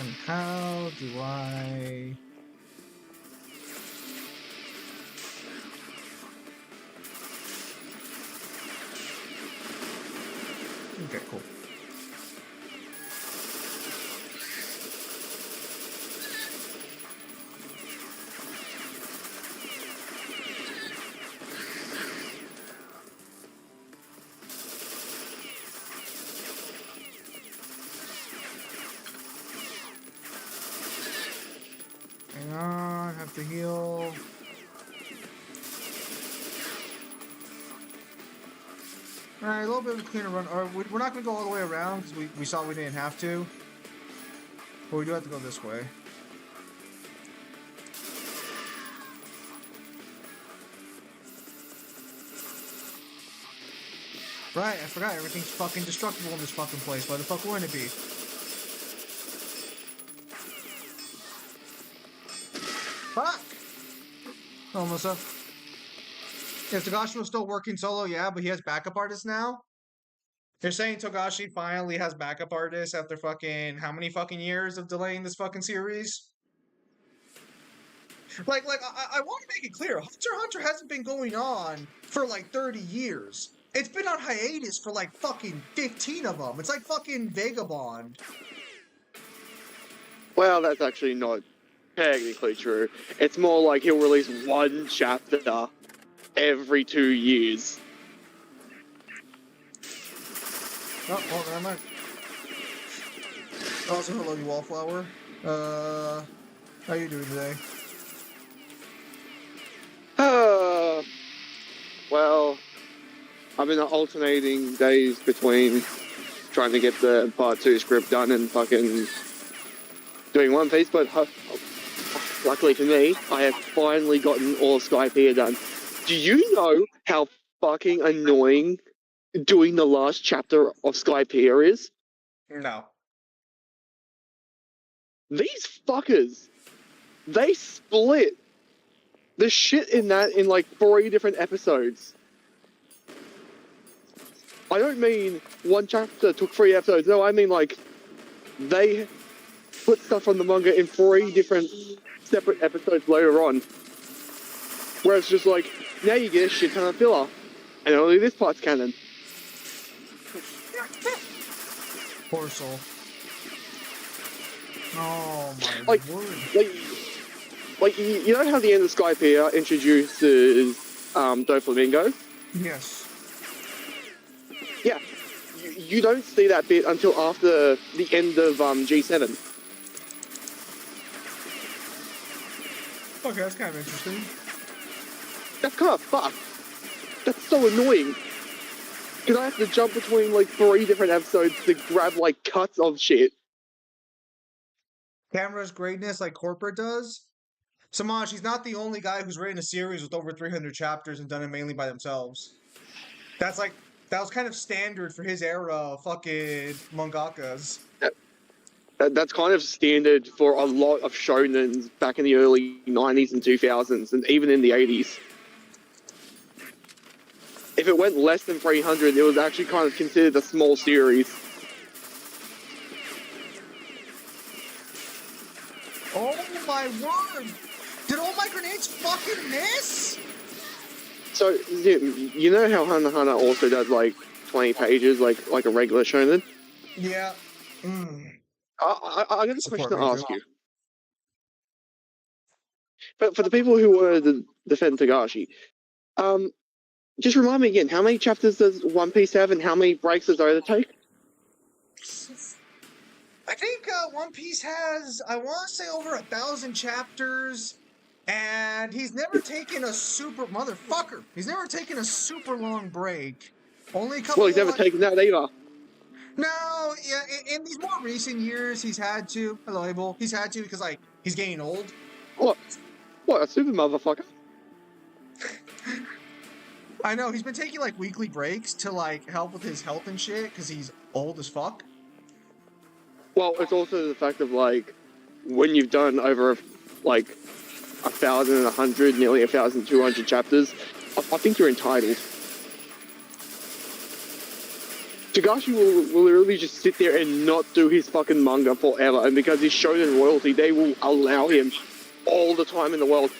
And how do I... Okay, cool. Hang on, have to heal. Alright, a little bit of a cleaner run. Or we're not going to go all the way around because we saw we didn't have to. But we do have to go this way. Right, I forgot. Everything's fucking destructible in this fucking place. Why the fuck wouldn't it be? Fuck! Oh, Melissa. If Togashi was still working solo, yeah, but he has backup artists now? You're saying Togashi finally has backup artists after fucking how many fucking years of delaying this fucking series? I want to make it clear, Hunter x Hunter hasn't been going on for like 30 years. It's been on hiatus for like fucking 15 of them. It's like fucking Vagabond. Well, that's actually not technically true. It's more like he'll release one chapter every 2 years. Oh, well, never mind. Also, hello, you wallflower. How you doing today? Well, I've been alternating days between trying to get the part 2 script done and fucking doing One Piece, but luckily for me, I have finally gotten all of Skypiea done. Do you know how fucking annoying doing the last chapter of Skypiea is? No. These fuckers, they split the shit in that in like 3 different episodes. I don't mean one chapter took 3 episodes. No, I mean like they put stuff from the manga in 3 different separate episodes later on. Where it's just like, now you get a shit ton of filler. And only this part's canon. Poor soul. Oh my Like, word. Like, you know how the end of Skypiea introduces Doflamingo? Yes. Yeah. You don't see that bit until after the end of G7. Okay, that's kind of interesting. That's kind of fucked. That's so annoying. Because I have to jump between like 3 different episodes to grab like cuts of shit. Camera's greatness like corporate does. Samaj, he's not the only guy who's written a series with over 300 chapters and done it mainly by themselves. That was kind of standard for his era of fucking mangakas. That's kind of standard for a lot of shonens back in the early 90s and 2000s, and even in the 80s. If it went less than 300, it was actually kind of considered a small series. Oh my word! Did all my grenades fucking miss? So, you know how Hunter x Hunter also does like 20 pages, like a regular shonen? Yeah. I got a question to me ask too. you. But for the people who want to defend Togashi, just remind me again, how many chapters does One Piece have and how many breaks does Oda take? I think One Piece has, I want to say, over 1,000 chapters, and he's never taken a super motherfucker. He's never taken a super long break. Only a couple. Well, he's never taken that either. No, yeah, in these more recent years, he's had to. Hello, Abel. He's had to because like he's getting old. What? What, a super motherfucker? I know he's been taking like weekly breaks to like help with his health and shit because he's old as fuck. Well, it's also the fact of like when you've done over like 1,100, nearly 1,200 chapters, I think you're entitled. Togashi will literally just sit there and not do his fucking manga forever, and because he's shonen royalty, they will allow him all the time in the world,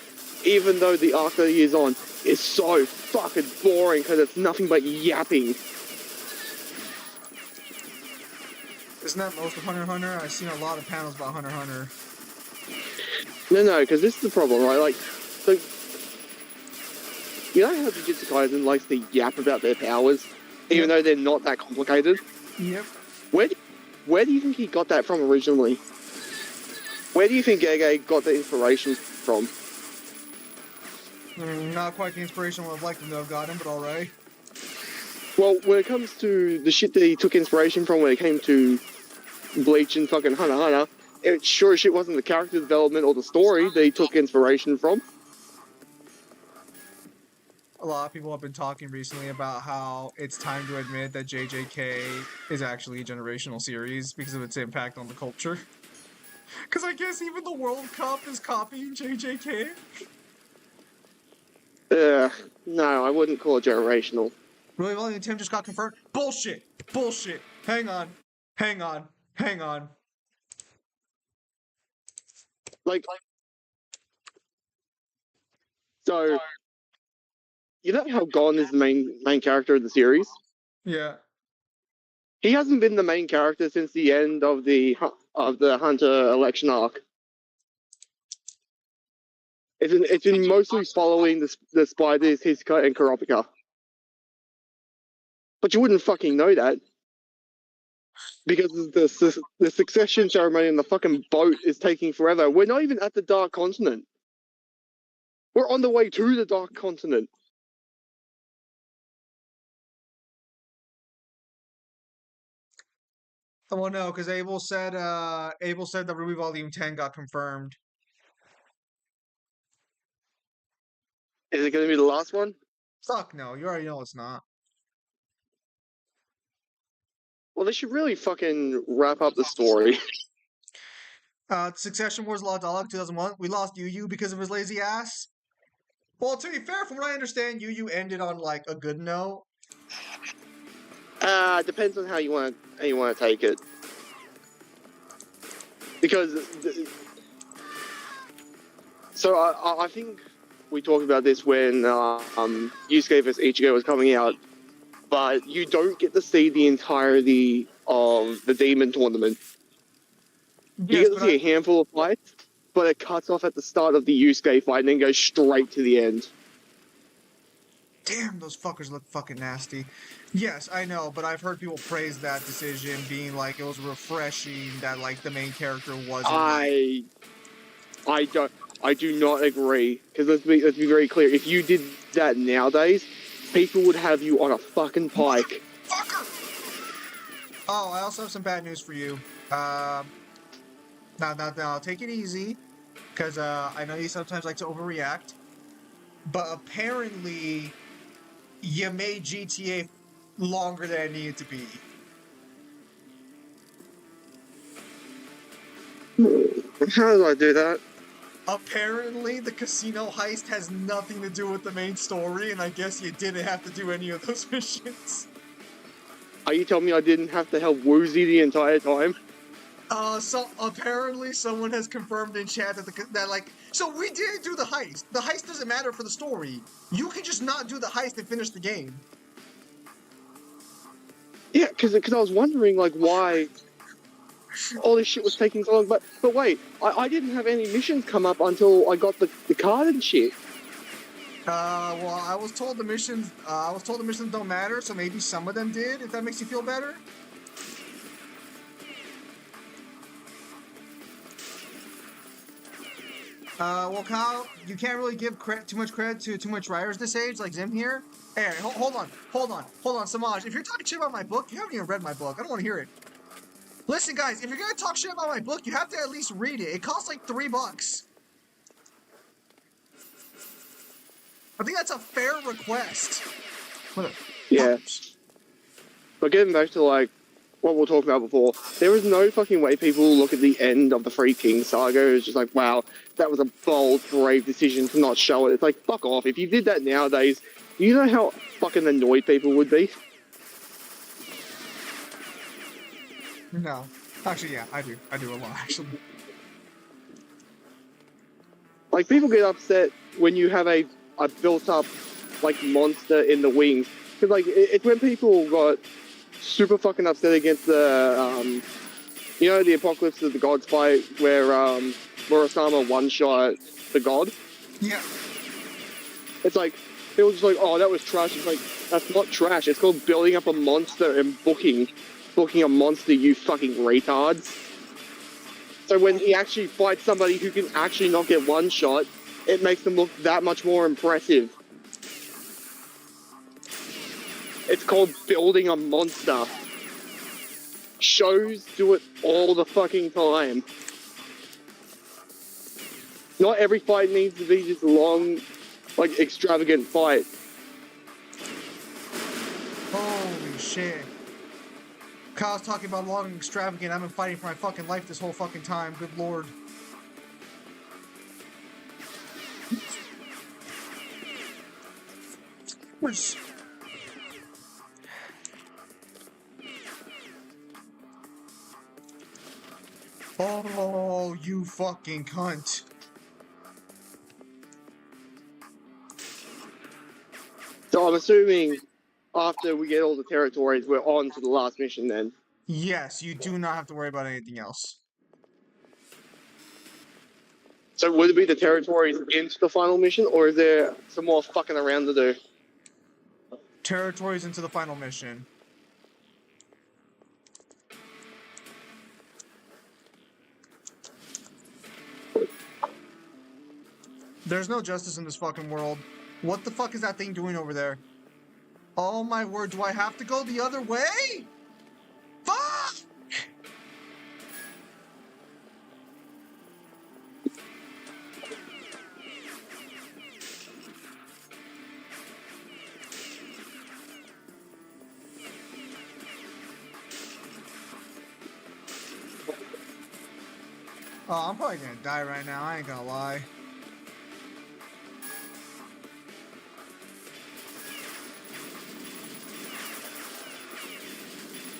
even though the arc that he is on is so fucking boring because it's nothing but yapping. Isn't that most of Hunter x Hunter? I've seen a lot of panels about Hunter x Hunter. No, because this is the problem, right? Like, so, you know how Jujutsu Kaisen likes to yap about their powers, even though they're not that complicated? Yep. Where do you think he got that from originally? Where do you think Gege got the inspiration from? Not quite the inspiration I would have liked him to have gotten, but alright. Well, when it comes to the shit that he took inspiration from when it came to Bleach and fucking Hunter x Hunter, it sure as shit wasn't the character development or the story that he took inspiration from. A lot of people have been talking recently about how it's time to admit that JJK is actually a generational series because of its impact on the culture. Because I guess even the World Cup is copying JJK. No, I wouldn't call it generational. Really, Volume 10 just got confirmed? Bullshit! Bullshit! Hang on. Hang on. Hang on. So, you know how Gon is the main character of the series? Yeah. He hasn't been the main character since the end of the Hunter election arc. It's been mostly following the spiders, Hisoka, and Kurapika. But you wouldn't fucking know that. Because the succession ceremony on the fucking boat is taking forever. We're not even at the Dark Continent. We're on the way to the Dark Continent. Well, no, because Abel said that Ruby Volume 10 got confirmed. Is it going to be the last one? Fuck no, you already know it's not. Well, they should really fucking wrap up the story. Succession Wars Law Dialogue 2001. We lost Yu Yu because of his lazy ass. Well, to be fair, from what I understand, Yu Yu ended on like a good note. Depends on how you want to take it. Because so I think we talked about this when Yusuke vs Ichigo was coming out, but you don't get to see the entirety of the Demon Tournament. You Yes, get to see a handful of fights, but it cuts off at the start of the Yusuke fight and then goes straight to the end. Damn, those fuckers look fucking nasty. Yes, I know, but I've heard people praise that decision, being like it was refreshing that like the main character wasn't. I do not agree, because let's be very clear. If you did that nowadays, people would have you on a fucking pike. Fucker! Oh, I also have some bad news for you. Now, take it easy, because I know you sometimes like to overreact, but apparently you made GTA longer than it needed to be. How did I do that? Apparently, the casino heist has nothing to do with the main story, and I guess you didn't have to do any of those missions. Are you telling me I didn't have to help Woozy the entire time? So apparently someone has confirmed in chat so we didn't do the heist. The heist doesn't matter for the story. You can just not do the heist and finish the game. Yeah, because I was wondering, like, why all this shit was taking so long. But wait, I didn't have any missions come up until I got the card and shit. Well, I was told the missions don't matter, so maybe some of them did, if that makes you feel better. Well, Kyle, you can't really give too much credit to too much writers this age, like Zim here. Hey, hold on, Samaj. If you're talking shit about my book, you haven't even read my book. I don't want to hear it. Listen, guys, if you're gonna talk shit about my book, you have to at least read it. It costs like $3. I think that's a fair request. Yeah. But getting back to, like, what we were talking about before, there is no fucking way people look at the end of the Three Kings saga it's just like, wow, that was a bold, brave decision to not show it. It's like, fuck off. If you did that nowadays, you know how fucking annoyed people would be? No. Actually, yeah, I do. I do a lot, actually. Like, people get upset when you have a built-up, like, monster in the wings. Because, like, it's when people got super fucking upset against the, you know, the Apocalypse of the Gods fight where, Murasama one-shot the god? Yeah. It's like, people just like, oh, that was trash. It's like, that's not trash. It's called building up a monster and booking a monster, you fucking retards. So when he actually fights somebody who can actually not get one shot, it makes them look that much more impressive. It's called building a monster. Shows do it all the fucking time. Not every fight needs to be this long, like, extravagant fight. Holy shit. Kyle's talking about long and extravagant. I've been fighting for my fucking life this whole fucking time. Good lord. Where's... Oh, you fucking cunt. So I'm assuming after we get all the territories, we're on to the last mission then. Yes, you do not have to worry about anything else. So would it be the territories into the final mission, or is there some more fucking around to do? Territories into the final mission. There's no justice in this fucking world. What the fuck is that thing doing over there? Oh my word, do I have to go the other way? Fuck! Oh, I'm probably gonna die right now, I ain't gonna lie.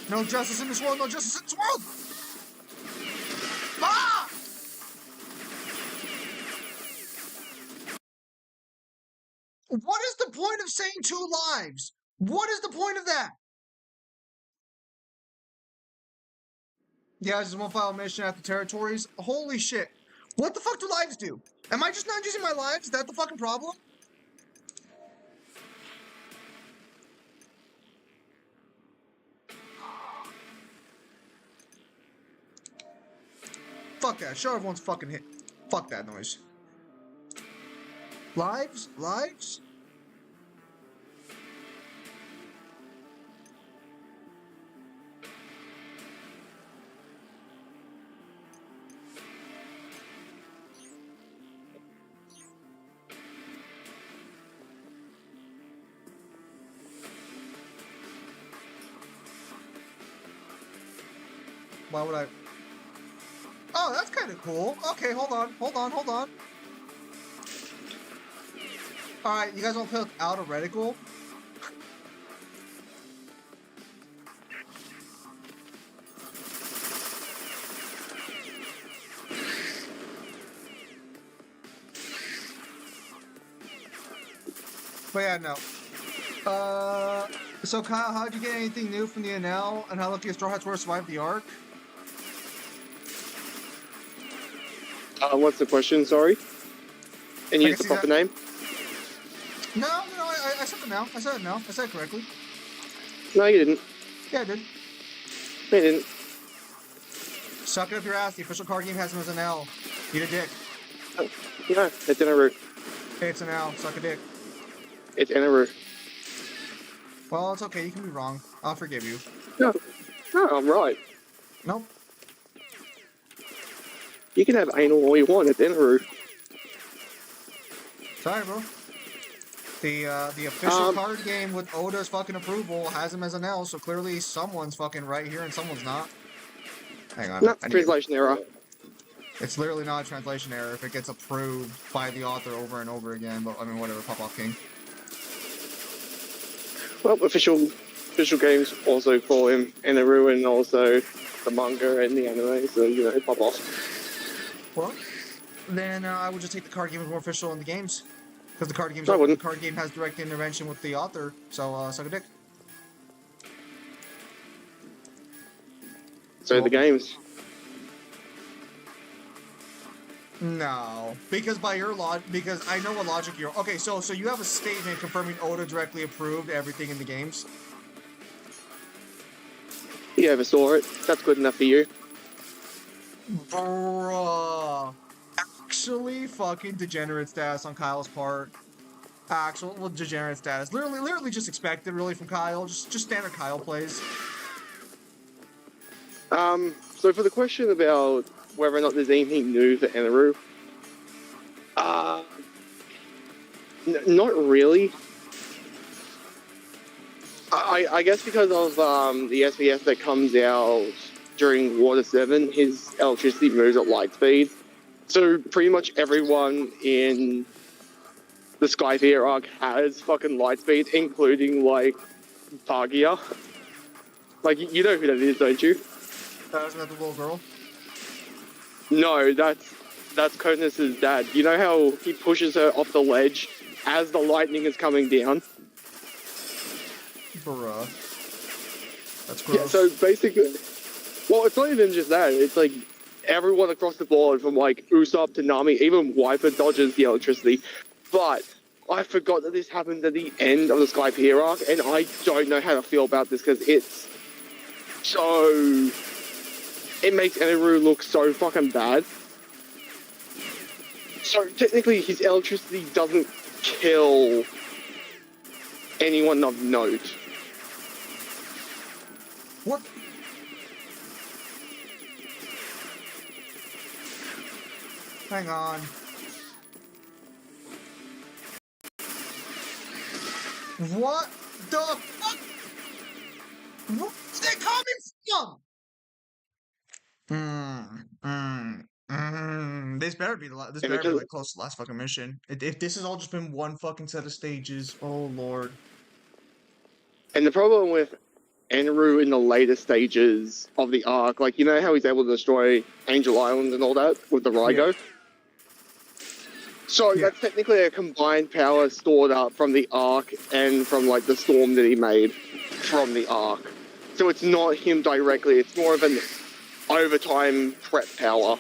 No justice in this world, no justice in this world! Ah! What is the point of saying 2 lives? What is the point of that? Yeah, just one final mission at the territories. Holy shit. What the fuck do lives do? Am I just not using my lives? Is that the fucking problem? Fuck that. Show everyone's fucking hit. Fuck that noise. Lives? Lives? Why would I... Oh, that's kind of cool. Okay, hold on. Alright, you guys want to play without a reticle? But yeah, no. So Kyle, how'd you get anything new from the NL, and how lucky Straw Hats were to survive the arc? What's the question? Sorry. And use the proper name. No, I said it now. I said it now. I said it correctly. No, you didn't. Yeah, I did. No, you didn't. Suck it up your ass. The official card game has him as an L. Eat a dick. Oh, no, it's in a root. It's an L. Suck a dick. It's in a root. Well, it's okay. You can be wrong. I'll forgive you. No, I'm right. Nope. You can have anal all you want. It's in a root. Sorry, bro. The official card game with Oda's fucking approval has him as an L, so clearly someone's fucking right here and someone's not. Hang on. Not translation error. It's literally not a translation error if it gets approved by the author over and over again, but I mean, whatever, Pop Off King. Well, official games also call him Eneru, and also the manga and the anime, so pop off. Well, then I would just take the card game as more official in the games, because No, I the wouldn't. card game has direct intervention with the author. So suck a dick. So the Well, games. no, because because I know what logic you're. Okay, so you have a statement confirming Oda directly approved everything in the games. You oversaw it. That's good enough for you. Bruh. Actually, fucking degenerate status on Kyle's part. Actual degenerate status. Literally just expected really from Kyle. Just standard Kyle plays. So for the question about whether or not there's anything new for Eneru, not really. I guess because of the SBS that comes out during Water 7, his electricity moves at light speed. So pretty much everyone in the Skyfear arc has fucking light speed, including like Targia. Like you know who that is, don't you? Isn't that the little girl? No, that's Conis's dad. You know how he pushes her off the ledge as the lightning is coming down? Bruh. That's gross. Yeah, so basically, well, it's not even just that. It's like everyone across the board, from like Usopp to Nami, even Wiper dodges the electricity. But I forgot that this happens at the end of the Skypiea arc, and I don't know how to feel about this because it's so... It makes Eneru look so fucking bad. So technically his electricity doesn't kill anyone of note. What? Hang on. What the fuck? Where's that coming from? This better be this And better be because, like close to the last fucking mission. If this has all just been one fucking set of stages, oh lord. and the problem with Eneru in the later stages of the arc, like you know how he's able to destroy Angel Island and all that with the Rygo? Yeah. So that's technically a combined power stored up from the arc and from like the storm that he made from the arc. So it's not him directly, it's more of an overtime prep power.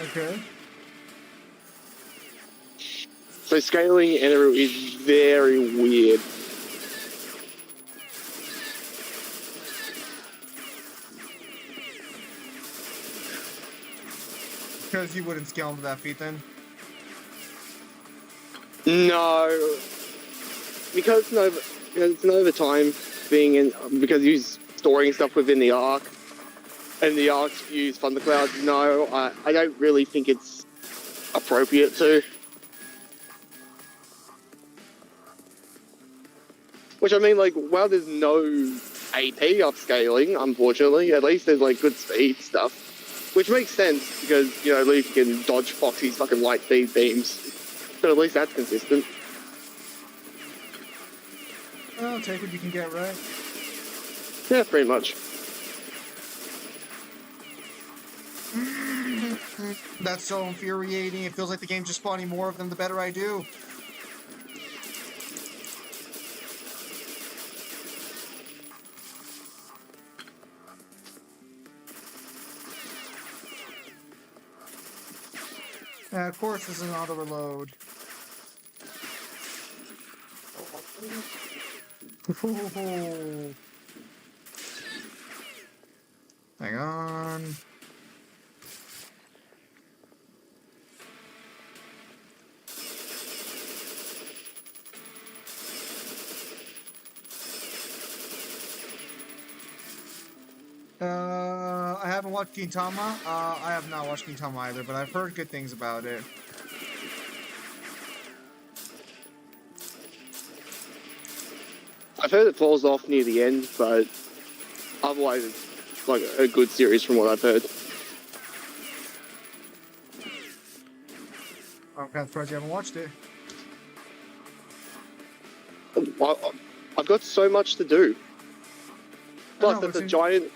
Okay. So scaling Eneru is very weird. Because you wouldn't scale him to that feat then? No, because it's an overtime being in, because he's storing stuff within the arc, and the arcs use thunderclouds. No, I don't really think it's appropriate to. Which I mean, like, while there's no AP upscaling, unfortunately, at least there's like good speed stuff, which makes sense because at least you can dodge Foxy's fucking light speed beams. But at least that's consistent. Well, take what you can get, right? Yeah, pretty much. That's so infuriating. It feels like the game's just spawning more of them the better I do. Of course, this is an auto reload. Hang on. I haven't watched Gintama. I have not watched Gintama either, but I've heard good things about it. I've heard it falls off near the end, but otherwise it's like a good series from what I've heard. I'm kind of surprised you haven't watched it. I've got so much to do. I Plus, know, but that's it's a giant.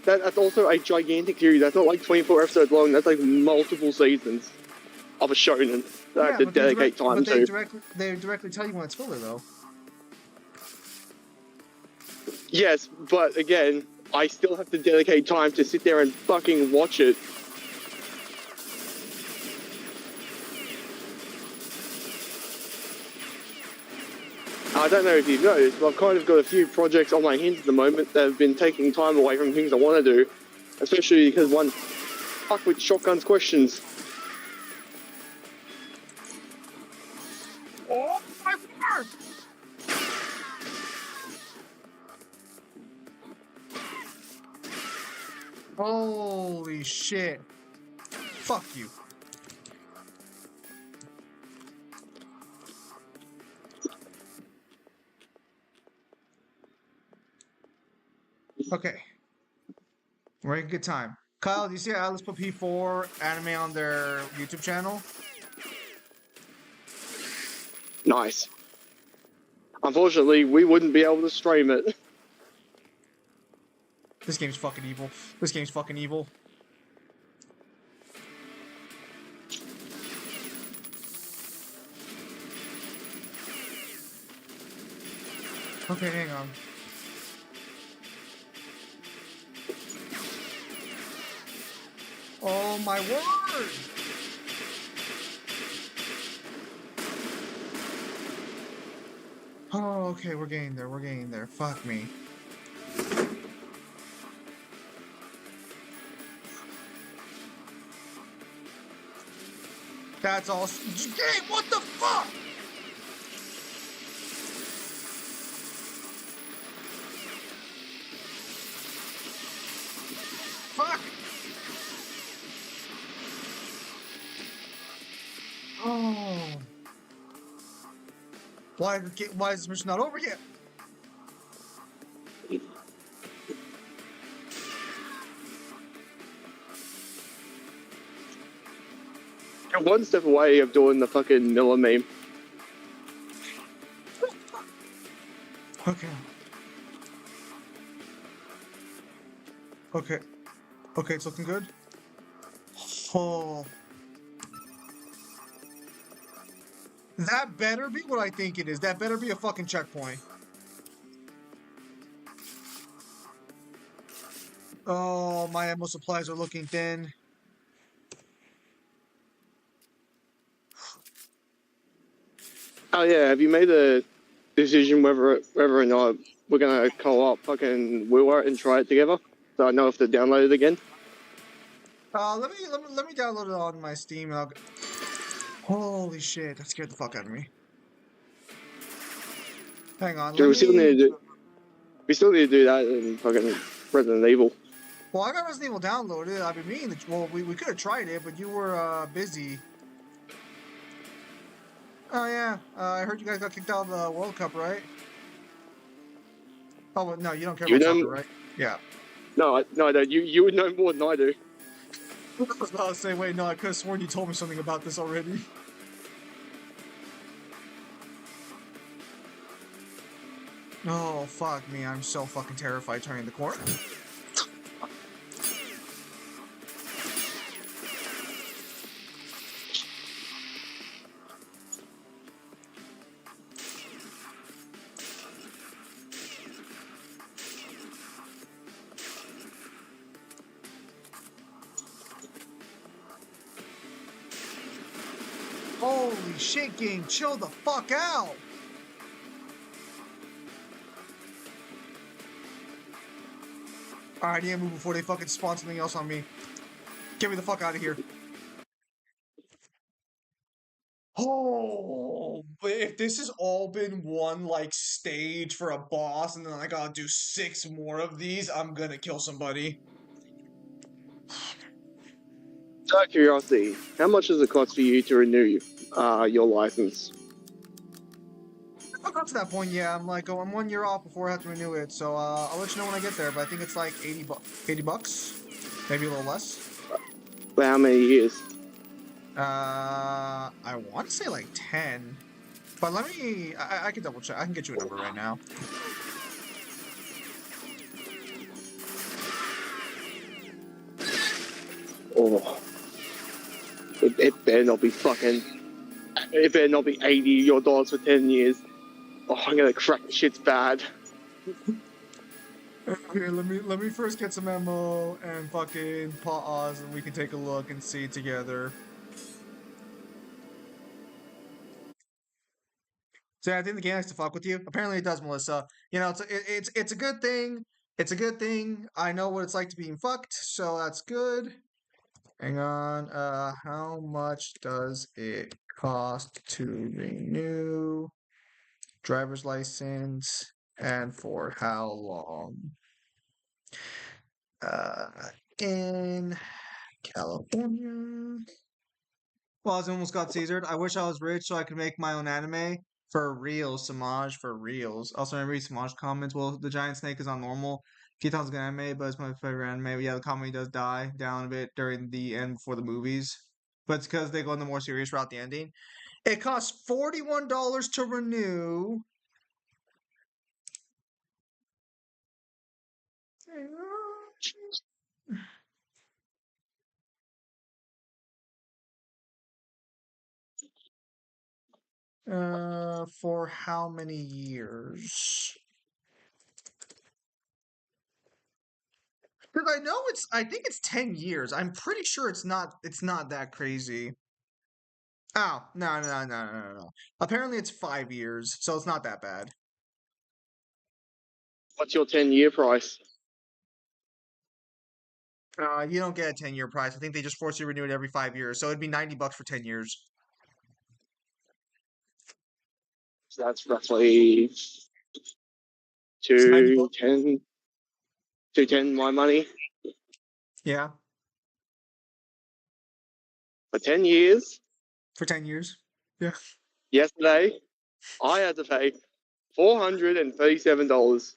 That's also a gigantic series. That's not like 24 episodes long. That's like multiple seasons of a shonen that I have yeah, to dedicate time to. they directly tell you when it's filler though. Yes, but again, I still have to dedicate time to sit there and fucking watch it. I don't know if you've noticed, but I've kind of got a few projects on my hands at the moment that have been taking time away from things I want to do, especially because one fuck with shotguns questions. Oh my word! Holy shit! Fuck you. Okay. We're in good time. Kyle, do you see Atlas put P4 anime on their YouTube channel? Nice. Unfortunately, we wouldn't be able to stream it. This game's fucking evil. This game's fucking evil. Okay, hang on. Oh my word! Oh, okay, we're getting there, we're getting there. Fuck me. That's all. Game, what the fuck? Fuck! Oh. Why is this mission not over yet? You're one step away of doing the fucking Miller meme. Okay. Okay. Okay, it's looking good. Oh. That better be what I think it is. That better be a fucking checkpoint. Oh, my ammo supplies are looking thin. Oh yeah, have you made a decision whether or not we're gonna co-op fucking Will Art and try it together? So I know if to download it again. Let me download it on my Steam and I'll. Holy shit! That scared the fuck out of me. Hang on, We still need to do that in fucking Resident Evil. Well, I got Resident Evil downloaded. I've been meaning to. Well, we could have tried it, but you were busy. Oh yeah, I heard you guys got kicked out of the World Cup, right? Oh well, no, you don't care You about know, soccer, right? Yeah. no, I don't. You would know more than I do. I was about to say, wait, no, I could have sworn you told me something about this already. Oh, fuck me, I'm so fucking terrified turning the corner. Holy shit, game, chill the fuck out! Alright, I need to move before they fucking spawn something else on me. Get me the fuck out of here. Oh, but if this has all been one, like, stage for a boss, and then I gotta do 6 more of these, I'm gonna kill somebody. Out of curiosity, how much does it cost for you to renew your license? I'll come to that point, yeah. I'm like, oh, I'm 1 year off before I have to renew it, so I'll let you know when I get there. But I think it's like 80 bucks, maybe a little less. For how many years? I want to say like 10, but let me. I can double check. I can get you a number right now. Oh, it better not be fucking. It better not be $80 for 10 years. Oh, I'm gonna crack the shit's bad. Here, let me first get some ammo and fucking pause, and we can take a look and see together. So yeah, I think the game likes to fuck with you. Apparently, it does, Melissa. You know, it's a good thing. It's a good thing. I know what it's like to being fucked, so that's good. Hang on. How much does it cost to renew driver's license, and for how long? Uh, in California. Well, I almost got Caesared. I wish I was rich so I could make my own anime. For reals, Samaj, for reals. Also, remember Samaj comments, well, the giant snake is on normal. Kitan's good anime, but it's my favorite anime. But yeah, the comedy does die down a bit during the end before the movies. But it's because they go in the more serious route at the ending. It costs $41 to renew. For how many years? Because I know I think it's 10 years. I'm pretty sure it's not that crazy. Oh, no. Apparently it's 5 years, so it's not that bad. What's your 10-year price? You don't get a 10-year price. I think they just force you to renew it every 5 years. So it'd be $90 for 10 years. So that's roughly It's 90 bucks. 210 my money Yeah, for 10 years. for 10 years. Yeah. Yesterday, I had to pay $437.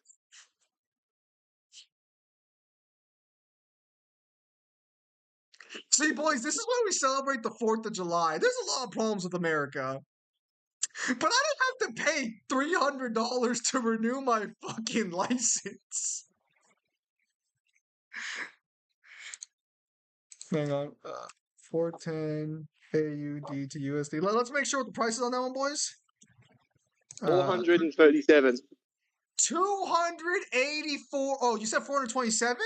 See, boys, this is why we celebrate the 4th of July. There's a lot of problems with America. But I don't have to pay $300 to renew my fucking license. Hang on. 410 AUD to USD. Let's make sure what the price is on that one, boys. 437. 284. Oh, you said 427?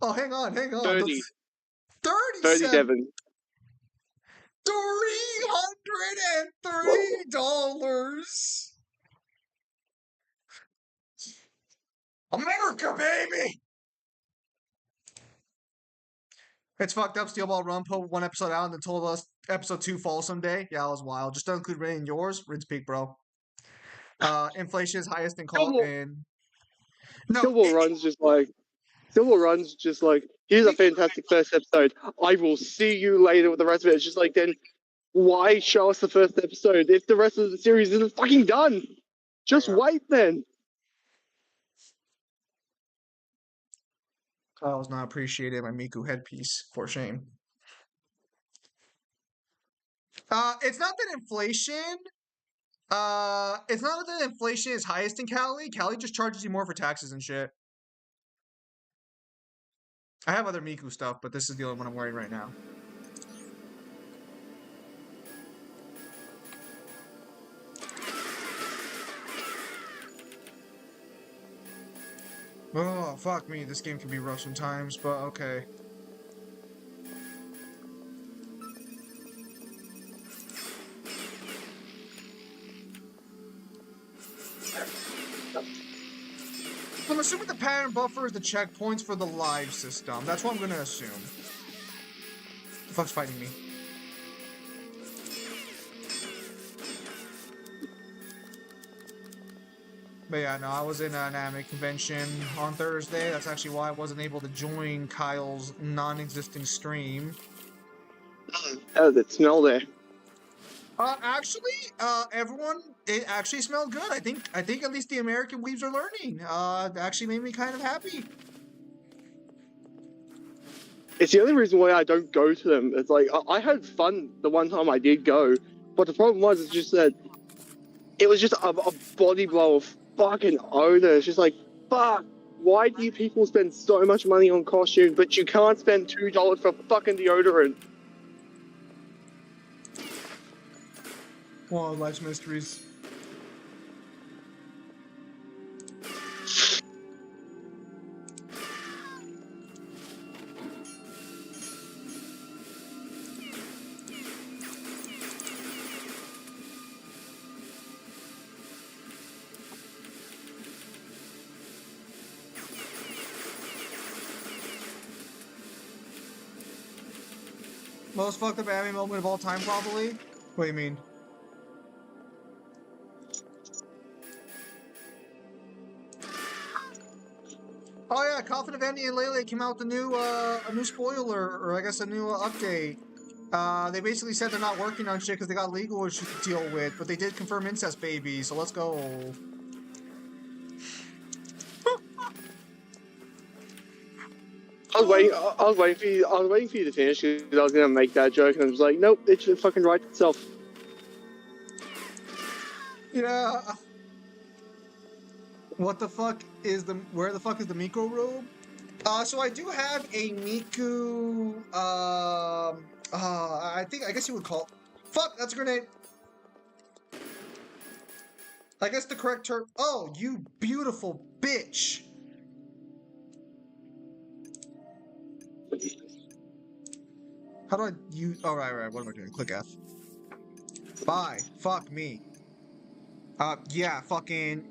Oh, hang on. 30. That's 37. 37. $303. America, baby! It's fucked up. Steel Ball Run put one episode out and then told us episode 2 fall someday. Yeah, that was wild. Just don't include Ray in yours. Rinse peak, bro. Inflation is highest in call in. No, Civil Run's just like, here's a fantastic first episode. I will see you later with the rest of it. It's just like, then why show us the first episode if the rest of the series isn't fucking done? Just wait then. I was not appreciated my Miku headpiece, for shame. It's not that inflation. It's not that inflation is highest in Cali. Cali just charges you more for taxes and shit. I have other Miku stuff, but this is the only one I'm wearing right now. Oh, fuck me. This game can be rough sometimes, but okay. I'm assuming the pattern buffer is the checkpoints for the live system. That's what I'm gonna assume. The fuck's fighting me? But yeah, no, I was in an anime convention on Thursday. That's actually why I wasn't able to join Kyle's non-existing stream. How does it smell there? Actually, everyone, it actually smelled good. I think at least the American weebs are learning. It actually made me kind of happy. It's the only reason why I don't go to them. It's like, I had fun the one time I did go, but the problem was, it's just that it was just a body blow of fucking odor. It's just like, fuck, Why do you people spend so much money on costumes, but you can't spend $2 for fucking deodorant? One of life's mysteries. Most fucked up anime moment of all time, probably? What do you mean? Oh yeah, Coffin of Andy and Lele came out with a new spoiler, or I guess a new update. They basically said they're not working on shit because they got legal issues to deal with, but they did confirm incest babies, so let's go. I was waiting for you to finish because I was gonna make that joke, and I was like, nope, it should fucking write itself. Yeah. What the fuck is where the fuck is the Miko robe? So I do have a Miku, I guess you would call, fuck, that's a grenade. I guess the correct term, oh, you beautiful bitch. How do I use, oh, right, what am I doing? Click F. Bye, fuck me. Yeah, fucking.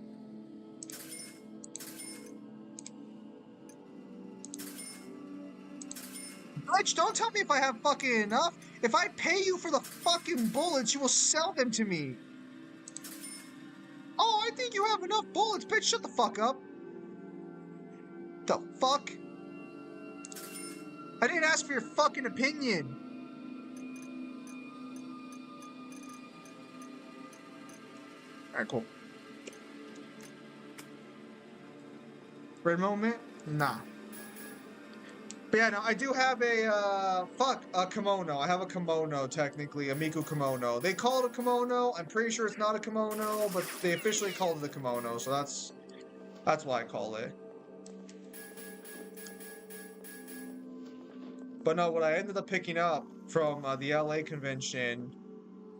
Bitch, don't tell me if I have fucking enough. If I pay you for the fucking bullets, you will sell them to me. Oh, I think you have enough bullets, bitch. Shut the fuck up. The fuck? I didn't ask for your fucking opinion. Alright, cool. Red moment? Nah. But yeah, no, I do have a kimono. I have a kimono, technically, a Miku kimono. They call it a kimono. I'm pretty sure it's not a kimono, but they officially called it a kimono, so that's why I call it. But no, what I ended up picking up from the LA convention,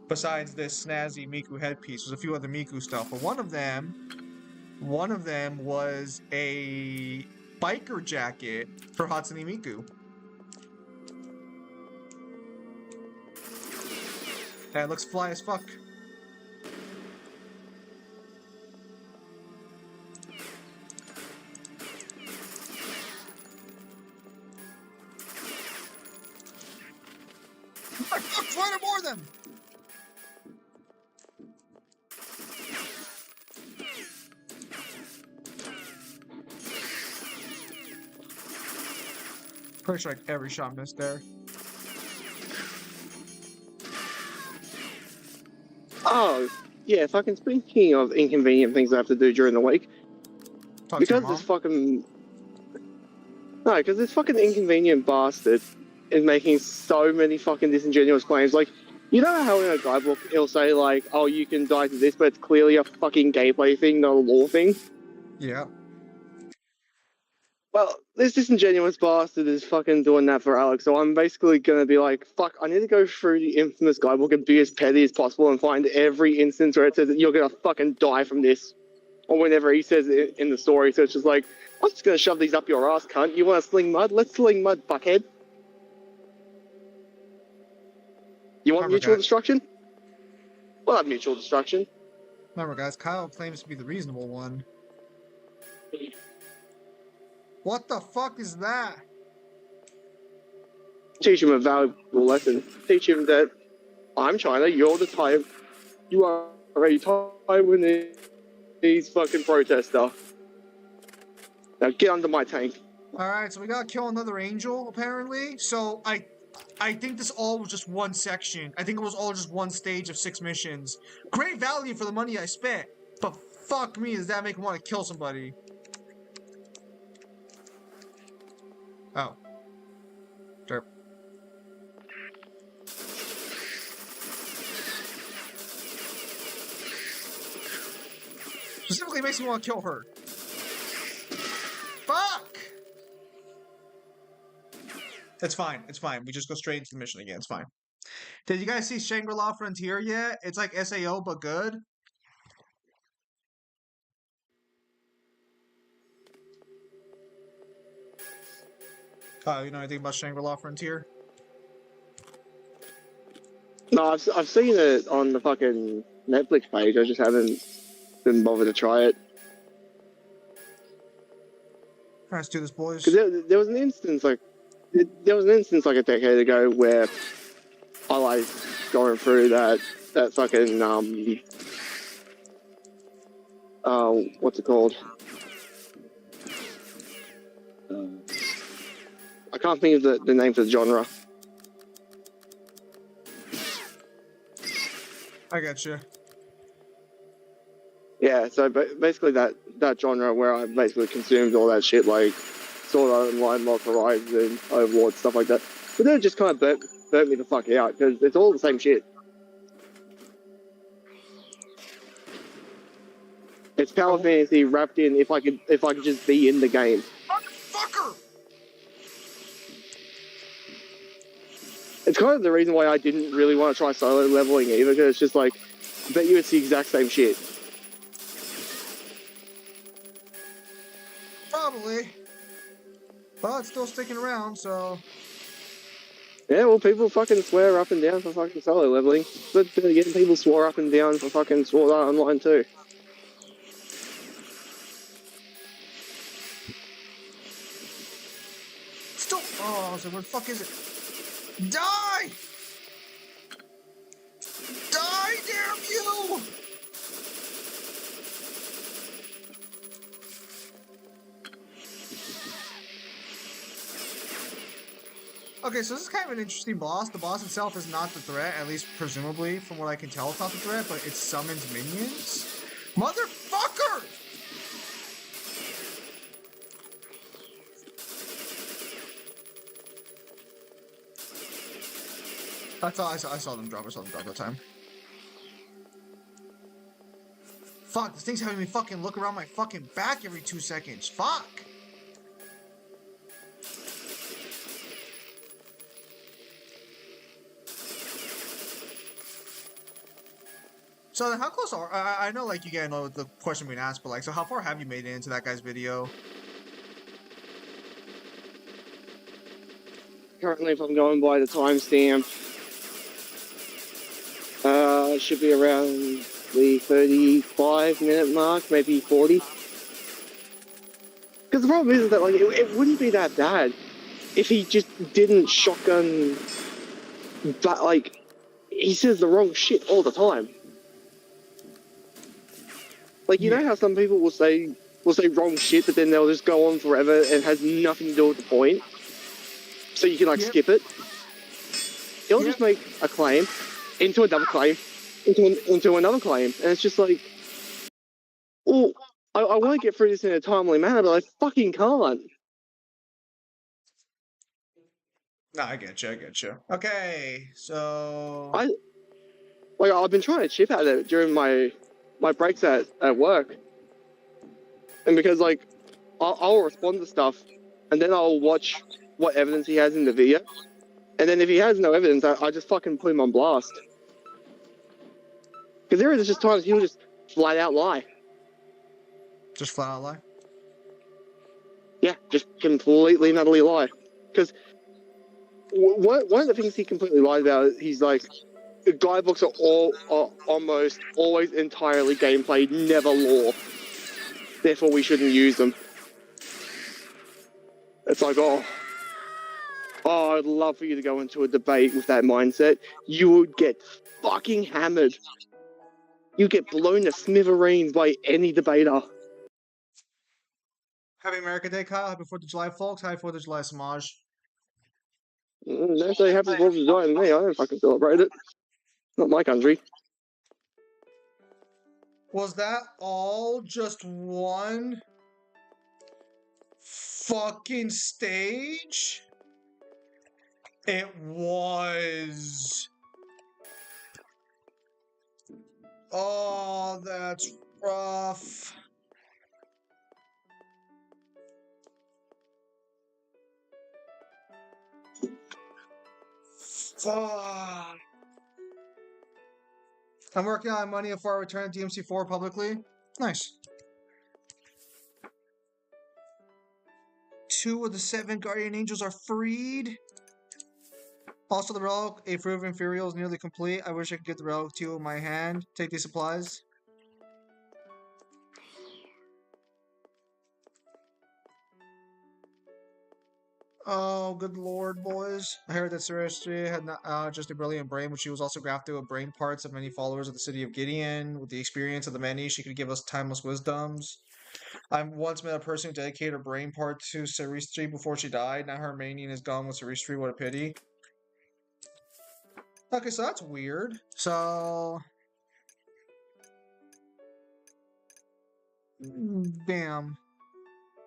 besides this snazzy Miku headpiece, was a few other Miku stuff. But one of them was a biker jacket for Hatsune Miku. And it looks fly as fuck. I fucked 20 more of them! Pretty sure like every shot missed there. Oh, yeah, fucking speaking of inconvenient things I have to do during the week, Talk to your because mom. this fucking... No, because this fucking inconvenient bastard is making so many fucking disingenuous claims. Like, you know how in a guidebook it'll say, like, oh, you can die to this, but it's clearly a fucking gameplay thing, not a lore thing? Yeah. Well, this disingenuous bastard is fucking doing that for Alex, so I'm basically gonna be like, fuck, I need to go through the infamous guidebook and be as petty as possible and find every instance where it says that you're gonna fucking die from this. Or whenever he says it in the story, so it's just like, I'm just gonna shove these up your ass, cunt. You wanna sling mud? Let's sling mud, fuckhead. You want mutual destruction? We'll have mutual destruction. Remember, guys, Kyle claims to be the reasonable one. What the fuck is that? Teach him a valuable lesson. Teach him that I'm China, you're the Thai. You are a Taiwanese fucking protester. Now get under my tank. Alright, so we gotta kill another angel, apparently. So, I think this all was just one section. I think it was all just one stage of 6 missions. Great value for the money I spent. But fuck me, does that make me want to kill somebody? Oh. Derp. Specifically makes me want to kill her. It's fine. It's fine. We just go straight into the mission again. It's fine. Did you guys see Shangri-La Frontier yet? It's like SAO but good. Kyle, you know anything about Shangri-La Frontier? No, I've seen it on the fucking Netflix page. I just haven't been bothered to try it. Let's do this, boys. Because there was an instance like a decade ago where I like going through that fucking what's it called? I can't think of the name for the genre. I got you. Yeah, so basically that genre where I basically consumed all that shit like Sword Art Online, Lost Horizon, Overlord, stuff like that. But then it just kind of burnt me the fuck out because it's all the same shit. It's power fantasy wrapped in if I could just be in the game. Fucker! It's kind of the reason why I didn't really want to try solo leveling either, because it's just like, I bet you it's the exact same shit. Probably. But it's still sticking around, so... Yeah, well, people fucking swear up and down for fucking solo leveling. But then again, people swore up and down for fucking Sword Art Online too. Still... Oh, I was like, where the fuck is it? Die! Die, damn you! Okay, so this is kind of an interesting boss. The boss itself is not the threat, at least presumably, from what I can tell, it's not the threat, but it summons minions. Motherfucker! I saw them drop. I saw them drop that time. Fuck, this thing's having me fucking look around my fucking back every 2 seconds. Fuck! So then how close are... I know, like, you guys know the question being asked, but, like, so how far have you made it into that guy's video? Currently, if I'm going by the timestamp, it should be around the 35-minute mark, maybe 40. Because the problem is that, like, it wouldn't be that bad if he just didn't shotgun, but, like, he says the wrong shit all the time. Like, you know how some people will say wrong shit, but then they'll just go on forever and it has nothing to do with the point? So you can, like, skip it? He'll just make a claim into another claim, into another claim, and it's just like, well, I want to get through this in a timely manner, but I fucking can't. No, I get you. Okay, so... I've been trying to chip at it during my breaks at work. And because, like, I'll respond to stuff, and then I'll watch what evidence he has in the video. And then if he has no evidence, I just fucking put him on blast. Because there is just times he'll just flat out lie. Just flat out lie? Yeah, just completely and utterly lie. Because one of the things he completely lied about, he's like, the guidebooks are almost always entirely gameplay, never lore. Therefore, we shouldn't use them. It's like, oh, I'd love for you to go into a debate with that mindset. You would get fucking hammered. You get blown to smithereens by any debater. Happy America Day, Kyle. Happy 4th of July, folks. Happy 4th of July, Samaj. Don't say happy 4th of July to me. I don't fucking celebrate it. Not my country. Was that all just one fucking stage? It was. Oh, that's rough. Fuck. I'm working on money before I return DMC4 publicly. Nice. 2 of the 7 guardian angels are freed. Also, the relic, a fruit of inferior, is nearly complete. I wish I could get the relic to you in my hand. Take these supplies. Oh, good lord, boys. I heard that Sarastri had not just a brilliant brain, but she was also grafted with brain parts of many followers of the city of Gideon. With the experience of the many, she could give us timeless wisdoms. I once met a person who dedicated her brain part to Saristri before she died. Now her mania is gone with Saristri. What a pity. Okay, so that's weird. So... damn.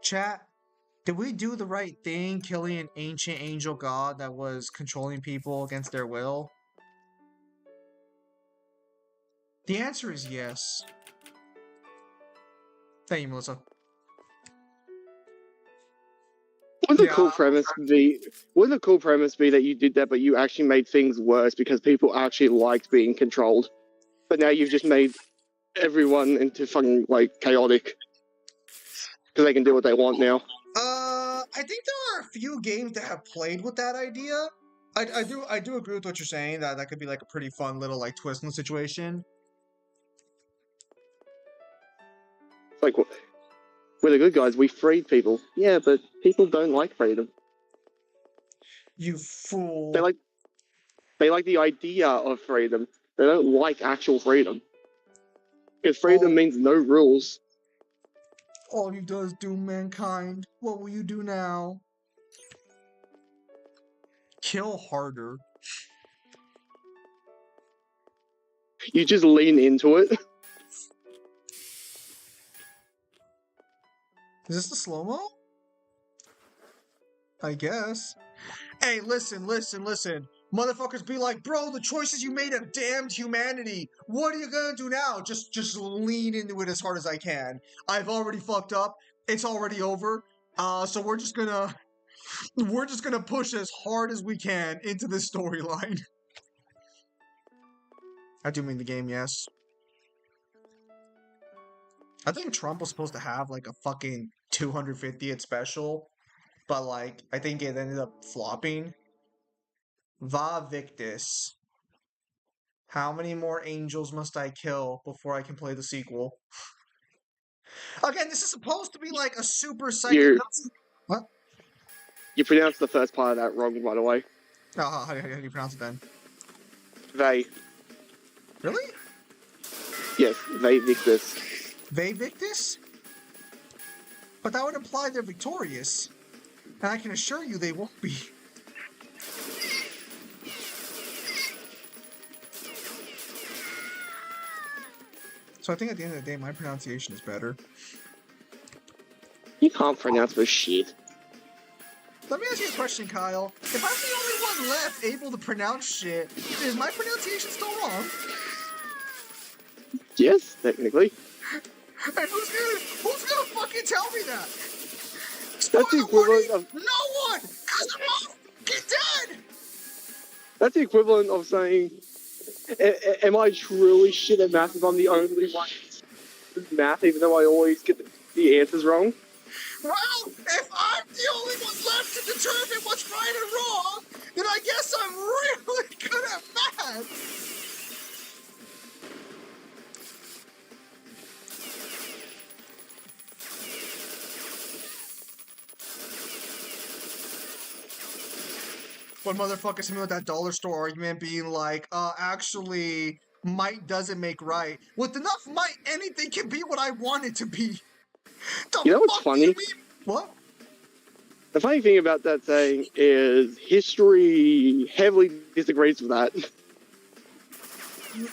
Chat, did we do the right thing killing an ancient angel god that was controlling people against their will? The answer is yes. Thank you, Melissa. Wouldn't the cool premise be that you did that, but you actually made things worse because people actually liked being controlled? But now you've just made everyone into fucking like chaotic because they can do what they want now. I think there are a few games that have played with that idea. I do agree with what you're saying, that could be like a pretty fun little like twist in the situation. It's like, we're the good guys. We freed people. Yeah, but people don't like freedom. You fool. They like the idea of freedom. They don't like actual freedom. Because freedom means no rules. All you do is doom mankind. What will you do now? Kill harder. You just lean into it. Is this the slow-mo? I guess. Hey, listen. Motherfuckers be like, bro, the choices you made have damned humanity. What are you gonna do now? Just lean into it as hard as I can. I've already fucked up. It's already over. So we're just gonna push as hard as we can into this storyline. I do mean the game, yes. I think Trump was supposed to have like a fucking 250th special, but like I think it ended up flopping. Va Victus. How many more angels must I kill before I can play the sequel? Again, this is supposed to be like a super psychic. What? You pronounced the first part of that wrong, by the way. Oh, how do you pronounce it then? They. Really? Yes, they Victus. They Victus? But that would imply they're victorious. And I can assure you they won't be. So I think at the end of the day, my pronunciation is better. You can't pronounce for shit. Let me ask you a question, Kyle. If I'm the only one left able to pronounce shit, is my pronunciation still wrong? Yes, technically. And who's gonna fucking tell me that? That's the equivalent of... No one! Cause I'm all fucking dead! That's the equivalent of saying, am I truly shit at math if I'm the only one in math, even though I always get the answers wrong? Well, if I'm the only one left to determine what's right and wrong, then I guess I'm really good at math! When motherfuckers hit me with that dollar store argument being like, actually, might doesn't make right. With enough might, anything can be what I want it to be. You know what's funny? What? The funny thing about that saying is history heavily disagrees with that.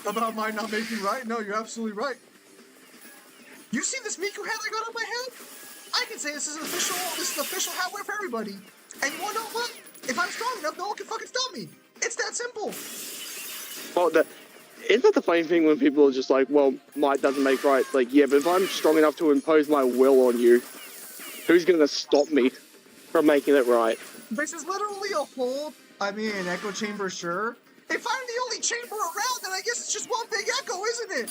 About mine not making right? No, you're absolutely right. You see this Miku hat I got on my head? I can say this is an official hat wear for everybody. And you wanna know what? If I'm strong enough, no one can fucking stop me. It's that simple. Well, isn't that the funny thing when people are just like, well, might doesn't make right? It's like, yeah, but if I'm strong enough to impose my will on you, who's going to stop me from making it right? This is literally a hold I mean, an echo chamber, sure. If I'm the only chamber around, then I guess it's just one big echo, isn't it?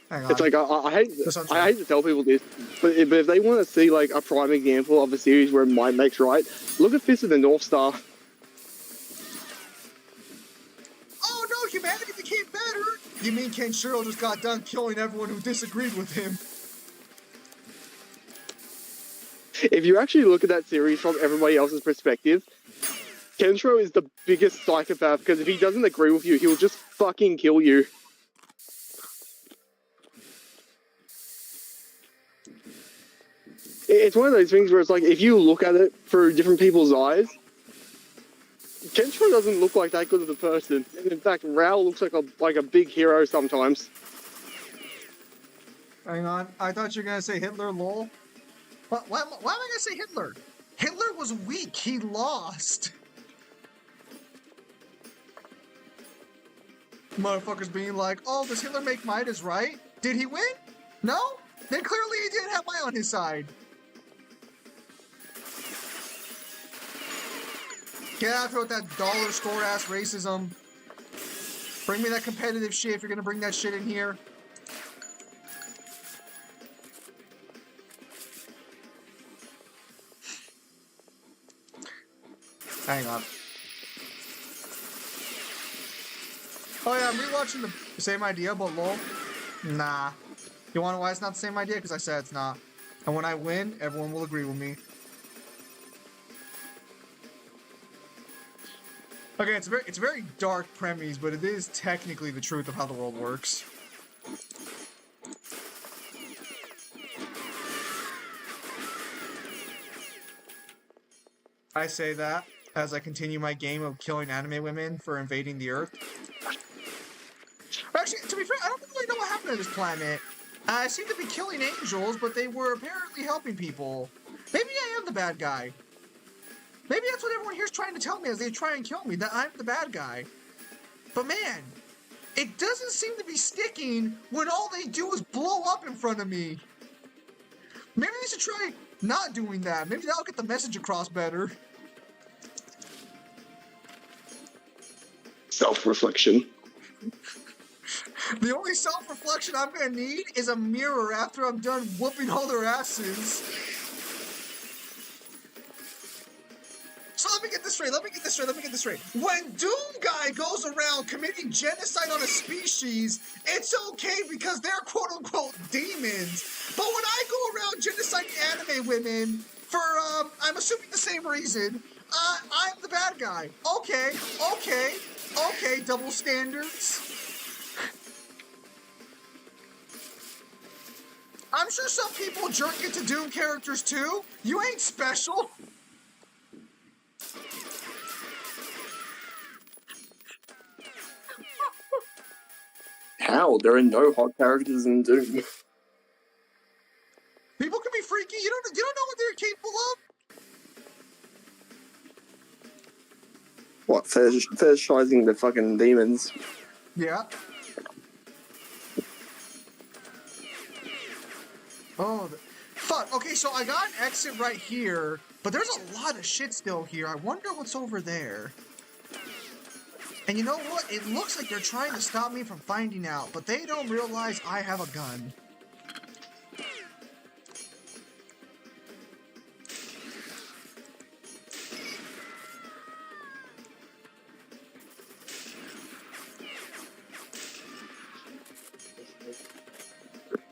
Hang It's on. like I hate This one's I right. hate to tell people this, but if they want to see like a prime example of a series where might makes right, look at Fist of the North Star. Oh no, humanity became better! You mean Kenshiro just got done killing everyone who disagreed with him? If you actually look at that series from everybody else's perspective, Kenshiro is the biggest psychopath because if he doesn't agree with you, he'll just fucking kill you. It's one of those things where it's like if you look at it through different people's eyes, Kenshiro doesn't look like that good of a person. And in fact, Rao looks like a big hero sometimes. Hang on. I thought you were gonna say Hitler, lol. Why am I gonna say Hitler? Hitler was weak. He lost. Motherfuckers being like, oh, does Hitler make Midas right? Did he win? No? Then clearly he didn't have Mai on his side. Get out here with that dollar store ass racism. Bring me that competitive shit if you're gonna bring that shit in here. Hang on. Oh yeah, I'm rewatching the same idea, but lol. Nah. You wanna know why it's not the same idea? Because I said it's not. And when I win, everyone will agree with me. Okay, it's a very dark premise, but it is technically the truth of how the world works. I say that as I continue my game of killing anime women for invading the Earth. Actually, to be fair, I don't really know what happened to this planet. I seem to be killing angels, but they were apparently helping people. Maybe I am the bad guy. Maybe that's what everyone here's trying to tell me as they try and kill me, that I'm the bad guy. But man, it doesn't seem to be sticking when all they do is blow up in front of me. Maybe they should try not doing that. Maybe that'll get the message across better. Self-reflection. The only self-reflection I'm gonna need is a mirror after I'm done whooping all their asses. So let me get this straight. When Doom Guy goes around committing genocide on a species, it's okay because they're quote-unquote demons. But when I go around genociding anime women for, I'm assuming the same reason, I'm the bad guy. Okay, double standards. I'm sure some people jerk into Doom characters too. You ain't special. How? There are no hot characters in Doom. People can be freaky. You don't know what they're capable of. What, fetishizing the fucking demons? Yeah. Oh, fuck. Okay, so I got an exit right here, but there's a lot of shit still here. I wonder what's over there. And you know what? It looks like they're trying to stop me from finding out, but they don't realize I have a gun.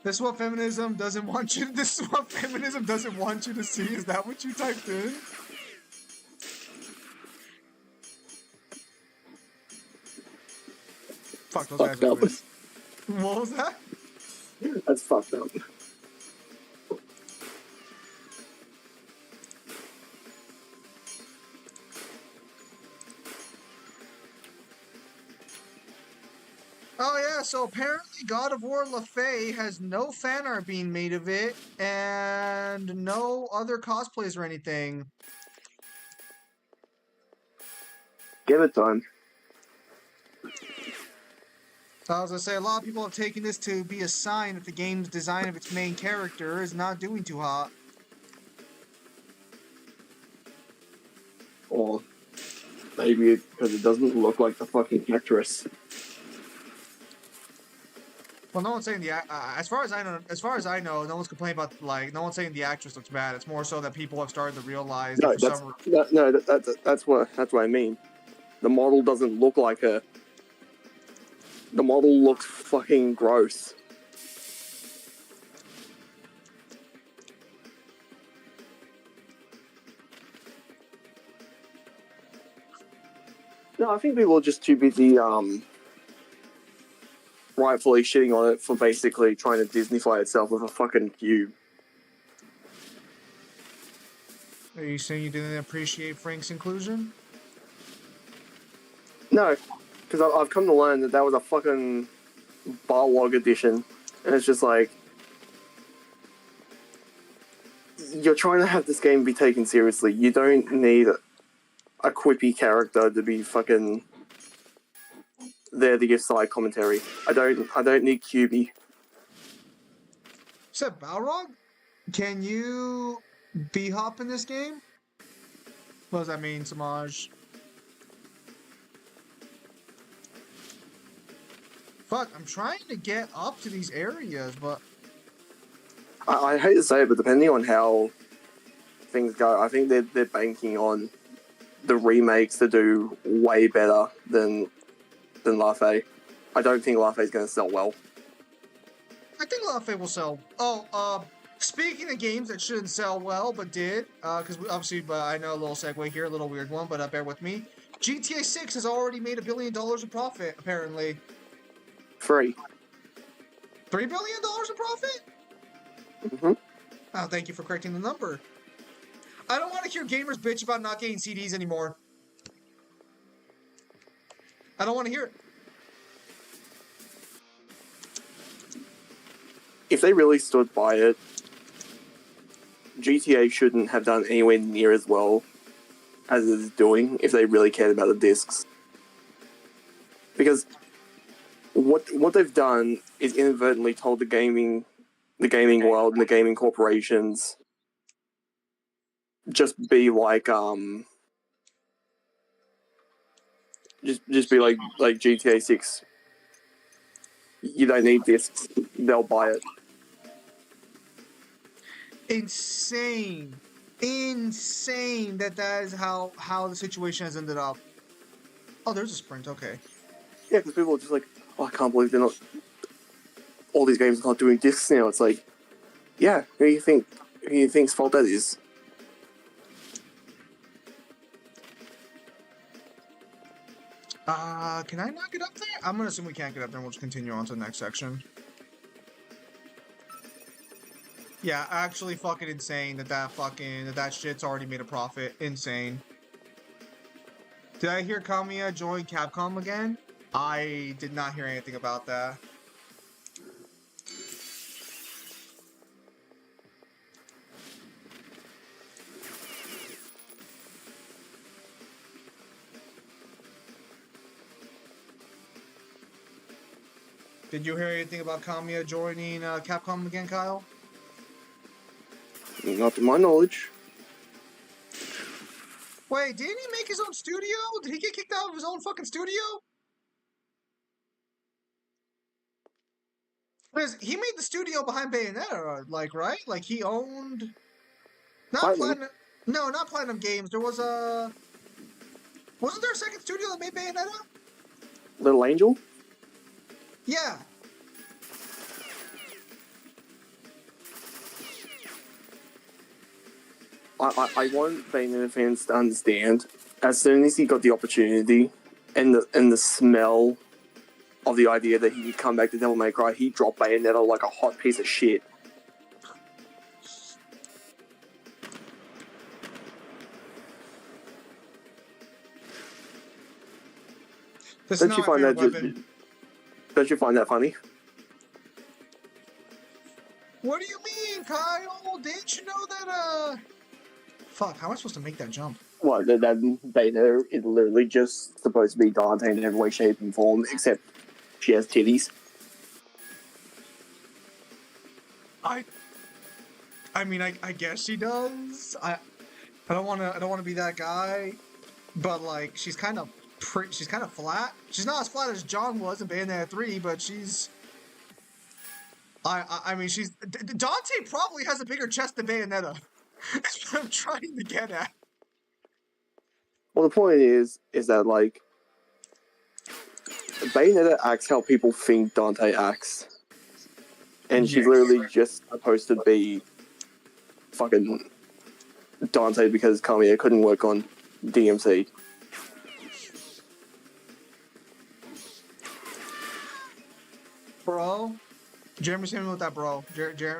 This is what feminism doesn't want you. This is what feminism doesn't want you to see. Is that what you typed in? Fuck, those guys are twins. What was that? That's fucked up. Oh yeah, so apparently God of War LaFay has no fan art being made of it, and no other cosplays or anything. Give it time. I was gonna say a lot of people have taken this to be a sign that the game's design of its main character is not doing too hot. Or maybe because it doesn't look like the fucking actress. Well, no one's saying as far as I know, no one's complaining about no one's saying the actress looks bad. It's more so that people have started to realize that No, for some that's what I mean. The model doesn't look like her. The model looks fucking gross. No, I think people are just too busy rightfully shitting on it for basically trying to Disneyfy itself with a fucking cube. Are you saying you didn't appreciate Frank's inclusion? No, because I've come to learn that was a fucking Barlog edition, and it's just like you're trying to have this game be taken seriously. You don't need a quippy character to be fucking there to give side commentary. I don't need QB. Said Balrog? Can you B-hop in this game? What does that mean, Samaj? Fuck, I'm trying to get up to these areas, but I hate to say it, but depending on how things go, I think they're banking on the remakes to do way better than Lafay. I don't think Lafay's going to sell well. I think Lafay will sell. Oh, speaking of games that shouldn't sell well, but did, because obviously, I know a little segue here, a little weird one, but bear with me. GTA 6 has already made $1 billion of profit, apparently. Free. $3 billion in profit? Mm-hmm. Oh, thank you for correcting the number. I don't want to hear gamers bitch about not getting CDs anymore. I don't want to hear it. If they really stood by it, GTA shouldn't have done anywhere near as well as it is doing if they really cared about the discs. Because what they've done is inadvertently told the gaming world and the gaming corporations just be like just be like GTA 6. You don't need discs. They'll buy it. Insane that is how the situation has ended up. Oh, there's a sprint. Okay. Yeah, because people are just like, oh, I can't believe they're not. All these games are not doing discs now. It's like, yeah, who do you think's fault that is? Can I not get up there? I'm gonna assume we can't get up there, and we'll just continue on to the next section. Yeah, actually fucking insane that shit's already made a profit. Insane. Did I hear Kamiya join Capcom again? I did not hear anything about that. Did you hear anything about Kamiya joining Capcom again, Kyle? Not to my knowledge. Wait, didn't he make his own studio? Did he get kicked out of his own fucking studio? Because he made the studio behind Bayonetta, right? Like he owned... Not Platinum... No, not Platinum Games. There was a... Wasn't there a second studio that made Bayonetta? Little Angel? Yeah. I want Bayonetta fans to understand, as soon as he got the opportunity and the smell of the idea that he could come back to Devil May Cry, he dropped Bayonetta like a hot piece of shit. Don't you find that funny? What do you mean, Kyle? Didn't you know that, Fuck, how am I supposed to make that jump? Well, that Bayonetta is literally just supposed to be Dante in every way, shape, and form, except she has titties. I mean, I guess she does. I don't want to be that guy, but like she's kind of flat. She's not as flat as John was in Bayonetta 3, but I mean Dante probably has a bigger chest than Bayonetta. That's what I'm trying to get at. Well, the point is that like Bayonetta acts how people think Dante acts, and she's Yes. literally just supposed to be fucking Dante because Kamiya couldn't work on DMC. Bro, Jeremy's hitting me with that, bro.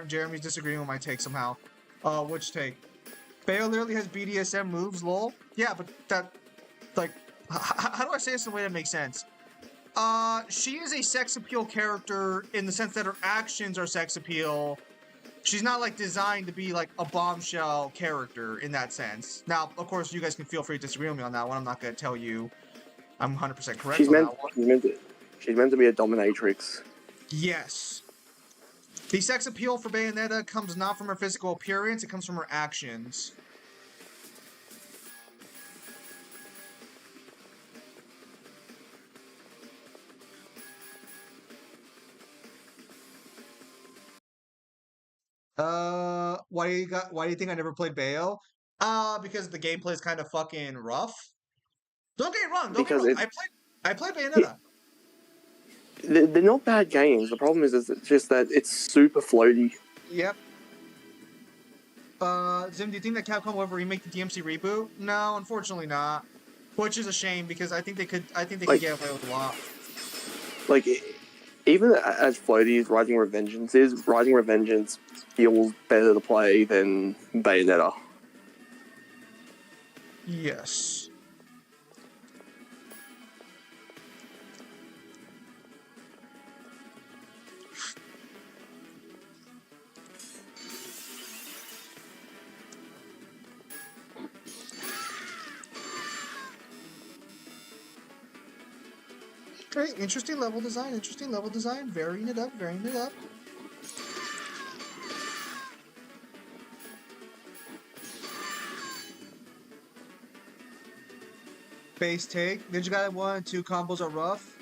Jeremy's disagreeing with my take somehow. Which take? Bayo literally has BDSM moves, lol. Yeah, but that, like, how do I say this in a way that makes sense? She is a sex appeal character in the sense that her actions are sex appeal. She's not like designed to be like a bombshell character in that sense. Now, of course, you guys can feel free to disagree with me on that one. I'm not going to tell you I'm 100% correct She's on meant that one. she's meant to be a dominatrix. Yes. The sex appeal for Bayonetta comes not from her physical appearance, it comes from her actions. Why do you think I never played Bayo? Because the gameplay is kind of fucking rough. Don't get me wrong, don't get me Because wrong. it, I played Bayonetta. they're not bad games. The problem is it's just that it's super floaty. Yep. Zim, do you think that Capcom will ever remake the DMC reboot? No, unfortunately not. Which is a shame because I think they could get away with a lot. Like, even as floaty as Rising Revengeance is, Rising Revengeance feels better to play than Bayonetta. Yes. Okay, interesting level design, varying it up. Base take. Ninja Gaiden 1 and 2 combos are rough.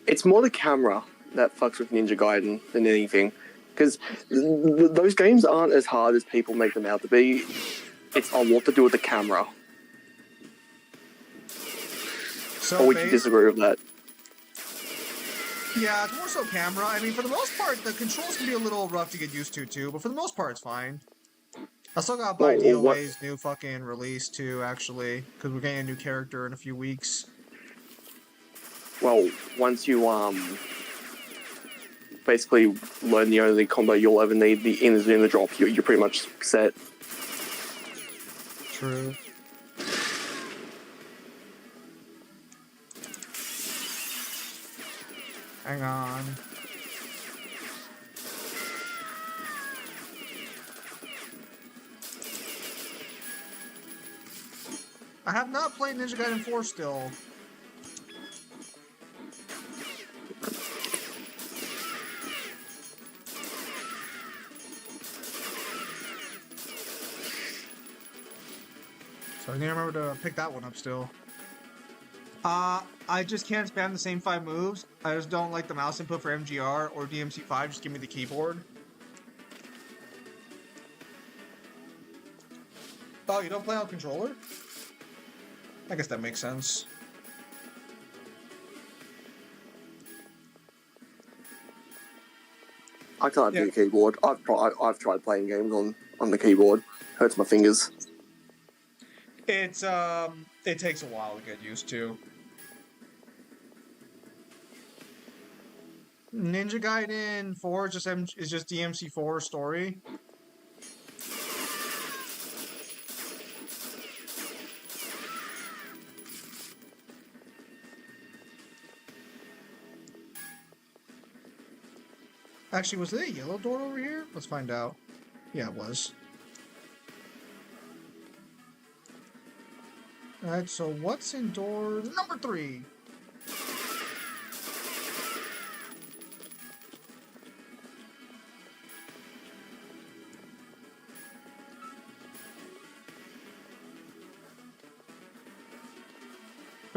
It's more the camera that fucks with Ninja Gaiden than anything. Because those games aren't as hard as people make them out to be. It's a lot to do with the camera. So or would you disagree with that? Yeah, it's more so camera. I mean, for the most part, the controls can be a little rough to get used to, too. But for the most part, it's fine. I still gotta buy DOA's new fucking release, too, actually. Because we're getting a new character in a few weeks. Well, once you, basically learn the only combo you'll ever need, the Inazuma drop, you're pretty much set. True. Hang on. I have not played Ninja Gaiden 4 still. So I need to remember to pick that one up still. I just can't spam the same 5 moves. I just don't like the mouse input for MGR or DMC5. Just give me the keyboard. Oh, you don't play on controller? I guess that makes sense. I can't do keyboard. I've tried playing games on the keyboard. Hurts my fingers. It's it takes a while to get used to. Ninja Gaiden 4 is just DMC4 story. Actually, was there a yellow door over here? Let's find out. Yeah, it was. Alright, so what's in door number 3?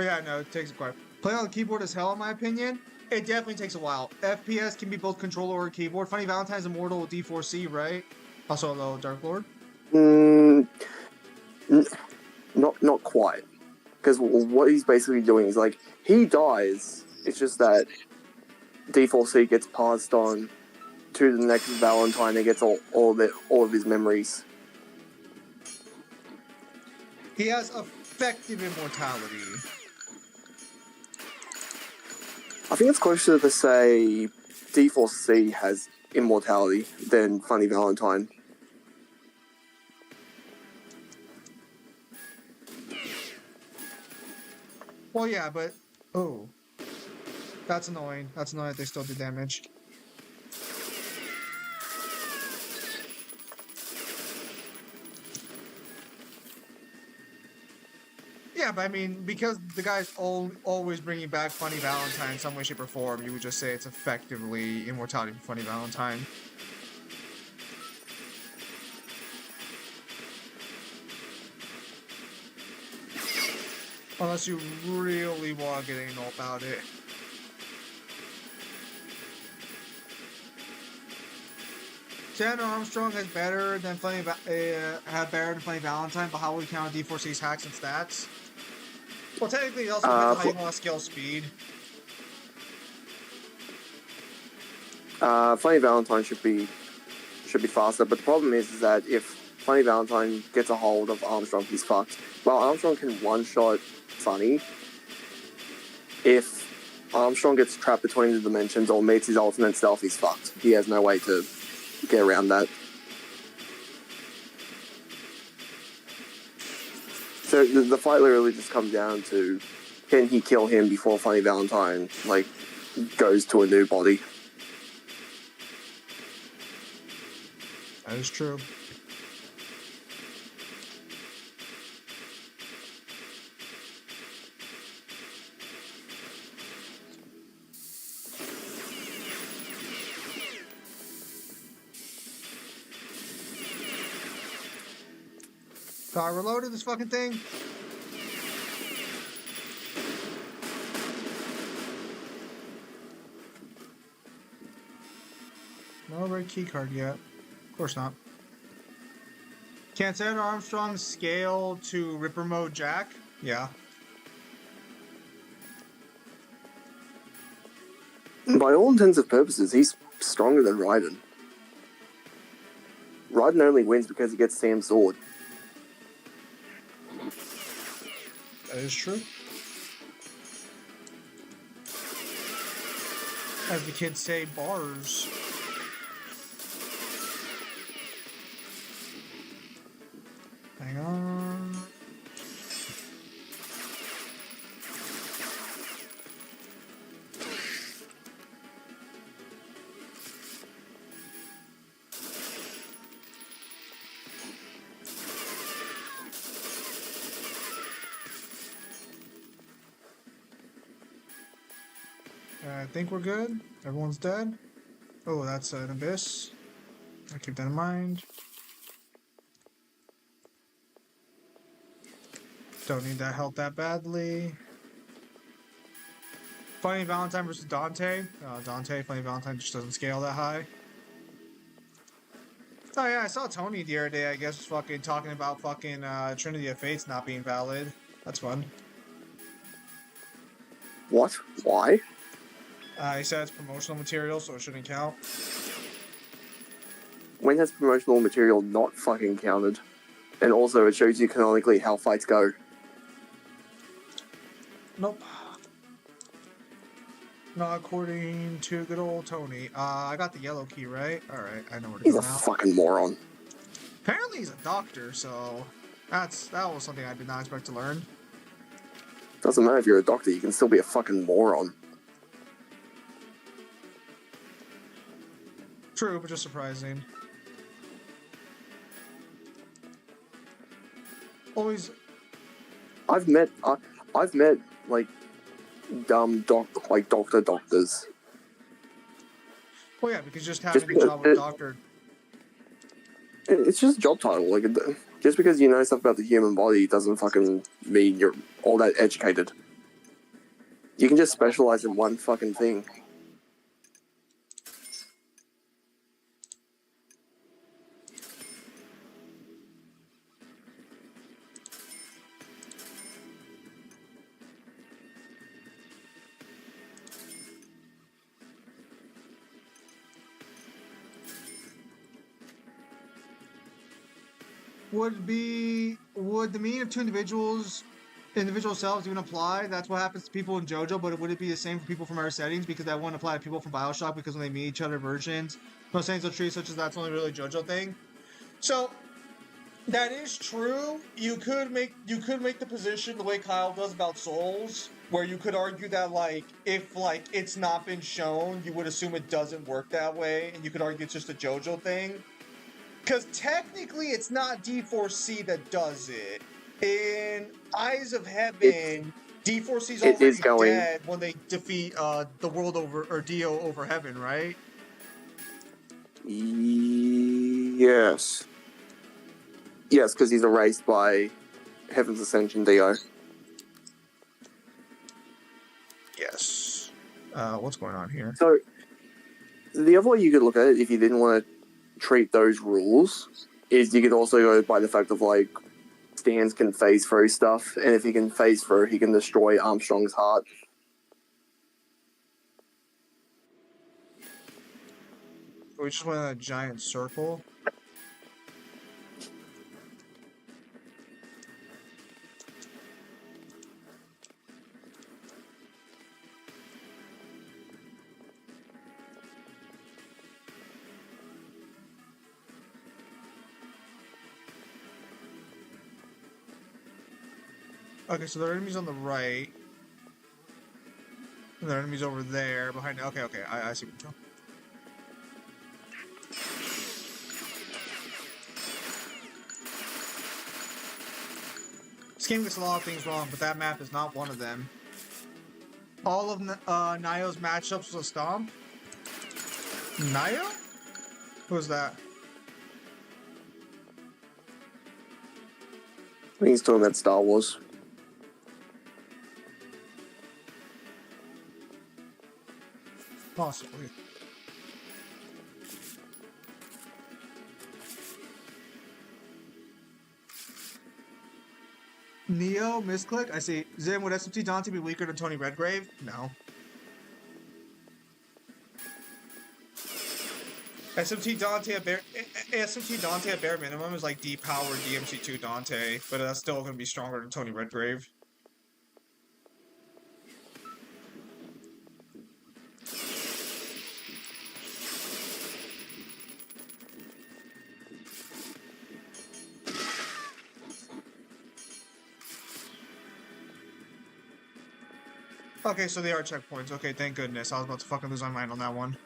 But yeah, no, it takes quite. Playing on the keyboard is hell, in my opinion. It definitely takes a while. FPS can be both controller or keyboard. Funny Valentine's Immortal with D4C, right? Also, hello, Dark Lord. Mm, not quite. Because what he's basically doing is like he dies. It's just that D4C gets passed on to the next Valentine and gets all of his memories. He has effective immortality. I think it's closer to say D4C has immortality than Funny Valentine. Well, yeah, but oh, that's annoying. That's annoying that they still do damage. Yeah, but I mean, because the guy's always bringing back Funny Valentine in some way, shape, or form, you would just say it's effectively immortality for Funny Valentine. Unless you really want to get anal about it. Sandra Armstrong has better than Funny Valentine, but how will we count D4C's hacks and stats? Well, technically, it also depends on how you want to scale speed. Funny Valentine should be faster, but the problem is that if Funny Valentine gets a hold of Armstrong, he's fucked. Well, Armstrong can one-shot Funny. If Armstrong gets trapped between the dimensions or meets his ultimate self, he's fucked. He has no way to get around that. So the fight literally just comes down to, can he kill him before Funny Valentine goes to a new body? That is true. So I reloaded this fucking thing. No red key card yet. Of course not. Can Sandra Armstrong scale to Ripper Mode Jack? Yeah. By all intents and purposes, he's stronger than Raiden. Raiden only wins because he gets Sam's sword. That is true. As the kids say, bars. Hang on. I think we're good. Everyone's dead. Oh, that's an abyss. I'll keep that in mind. Don't need that help that badly. Funny Valentine versus Dante. Funny Valentine just doesn't scale that high. Oh yeah, I saw Tony the other day, I guess, fucking talking about fucking Trinity of Fates not being valid. That's fun. What? Why? He said it's promotional material, so it shouldn't count. When has promotional material not fucking counted? And also, it shows you canonically how fights go. Nope. Not according to good old Tony. I got the yellow key, right? Alright, I know where to He's go a now. fucking moron. Apparently he's a doctor, so that was something I did not expect to learn. Doesn't matter if you're a doctor, you can still be a fucking moron. True, but just surprising. Always. I've met like dumb doctors. Well, yeah, because just having a because job with doctor. It's just a job title. Like, just because you know stuff about the human body doesn't fucking mean you're all that educated. You can just specialize in one fucking thing. Would the meaning of two individual selves even apply? That's what happens to people in JoJo, but would it be the same for people from our settings? Because that wouldn't apply to people from Bioshock because when they meet each other versions, no saying so true, such as that's only really a JoJo thing. So that is true. You could make the position the way Kyle does about souls, where you could argue that like if like it's not been shown, you would assume it doesn't work that way, and you could argue it's just a JoJo thing. Because technically, it's not D4C that does it. In Eyes of Heaven, D4C's It is already going. dead when they defeat the world over or Dio over Heaven, right? Yes. Yes, because he's erased by Heaven's Ascension Dio. Yes. What's going on here? So, the other way you could look at it, if you didn't want to treat those rules, is you could also go by the fact of, like, Stans can phase through stuff, and if he can phase through, he can destroy Armstrong's heart. We just went in a giant circle. Okay, so there are enemies on the right. And there are enemies over there behind. Okay, I see what you're talking. This game gets a lot of things wrong, but that map is not one of them. All of Nio's matchups was a stomp. Nio? Who was that? I think he's talking about Star Wars. Possibly. Neo, misclick? I see. Zim, would SMT Dante be weaker than Tony Redgrave? No. SMT Dante at bare minimum is like depowered DMC2 Dante, but that's still going to be stronger than Tony Redgrave. Okay, so they are checkpoints. Okay, thank goodness. I was about to fucking lose my mind on that one.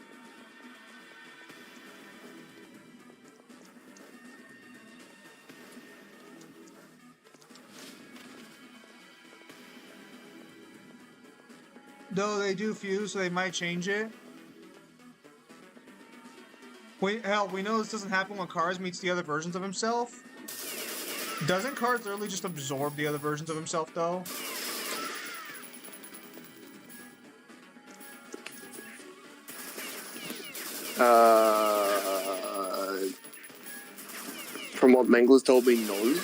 Though they do fuse, so they might change it. Wait, hell, we know this doesn't happen when Cars meets the other versions of himself. Doesn't Cars literally just absorb the other versions of himself, though? From what Mangler's told me, no.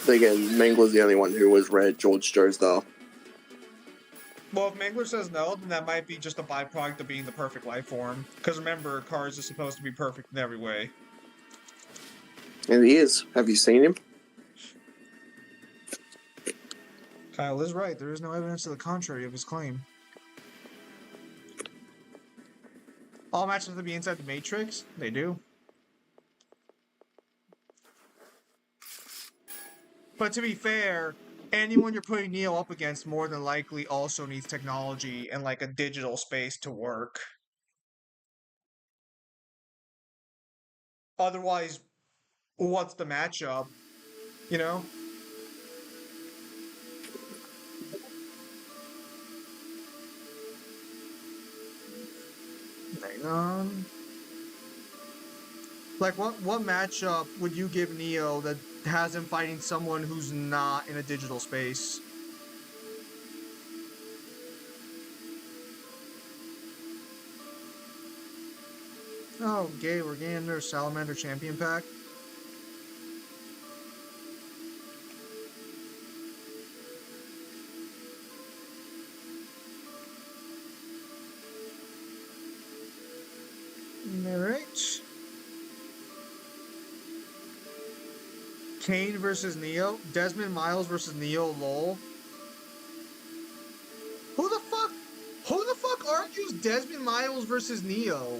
But again, Mangler's the only one who was read George Joestar. Well, if Mangler says no, then that might be just a byproduct of being the perfect life form. Because remember, Cars is supposed to be perfect in every way. And he is. Have you seen him? Kyle is right. There is no evidence to the contrary of his claim. All matches have to be inside the Matrix? They do. But to be fair, anyone you're putting Neo up against more than likely also needs technology and like a digital space to work. Otherwise, what's the matchup? You know? Hang on. Like, what matchup would you give Neo that has him fighting someone who's not in a digital space? Oh, gay, we're getting their Salamander Champion Pack. Alright. Kane versus Neo. Desmond Miles versus Neo, lol. Who the fuck? Who the fuck argues Desmond Miles versus Neo?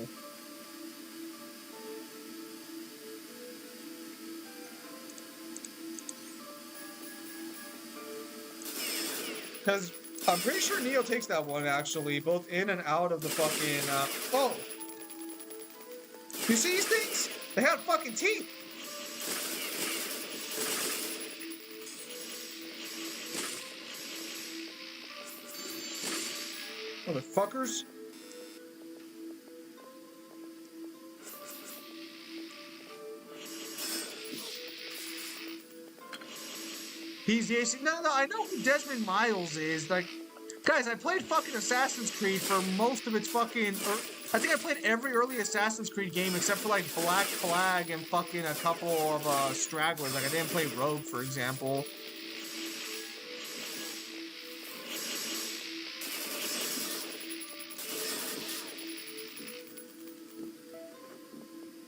Because I'm pretty sure Neo takes that one, actually, both in and out of the fucking, oh! You see these things? They have fucking teeth! Motherfuckers. He's no, I know who Desmond Miles is. Like, guys, I played fucking Assassin's Creed for most of its fucking. I think I played every early Assassin's Creed game except for like Black Flag and fucking a couple of stragglers. Like, I didn't play Rogue, for example.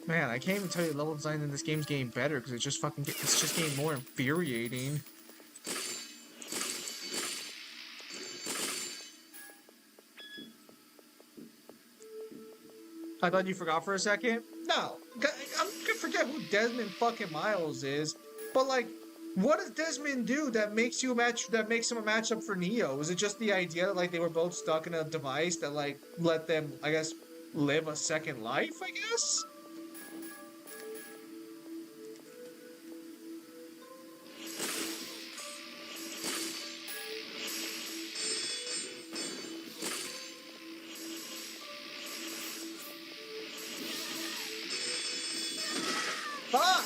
Man, I can't even tell you the level design in this game's getting better because it's just getting more infuriating. I thought you forgot for a second. No, I'm gonna forget who Desmond fucking Miles is. But like, what does Desmond do that makes him a matchup for Neo? Is it just the idea that like they were both stuck in a device that like let them, I guess, live a second life? I guess. Ah!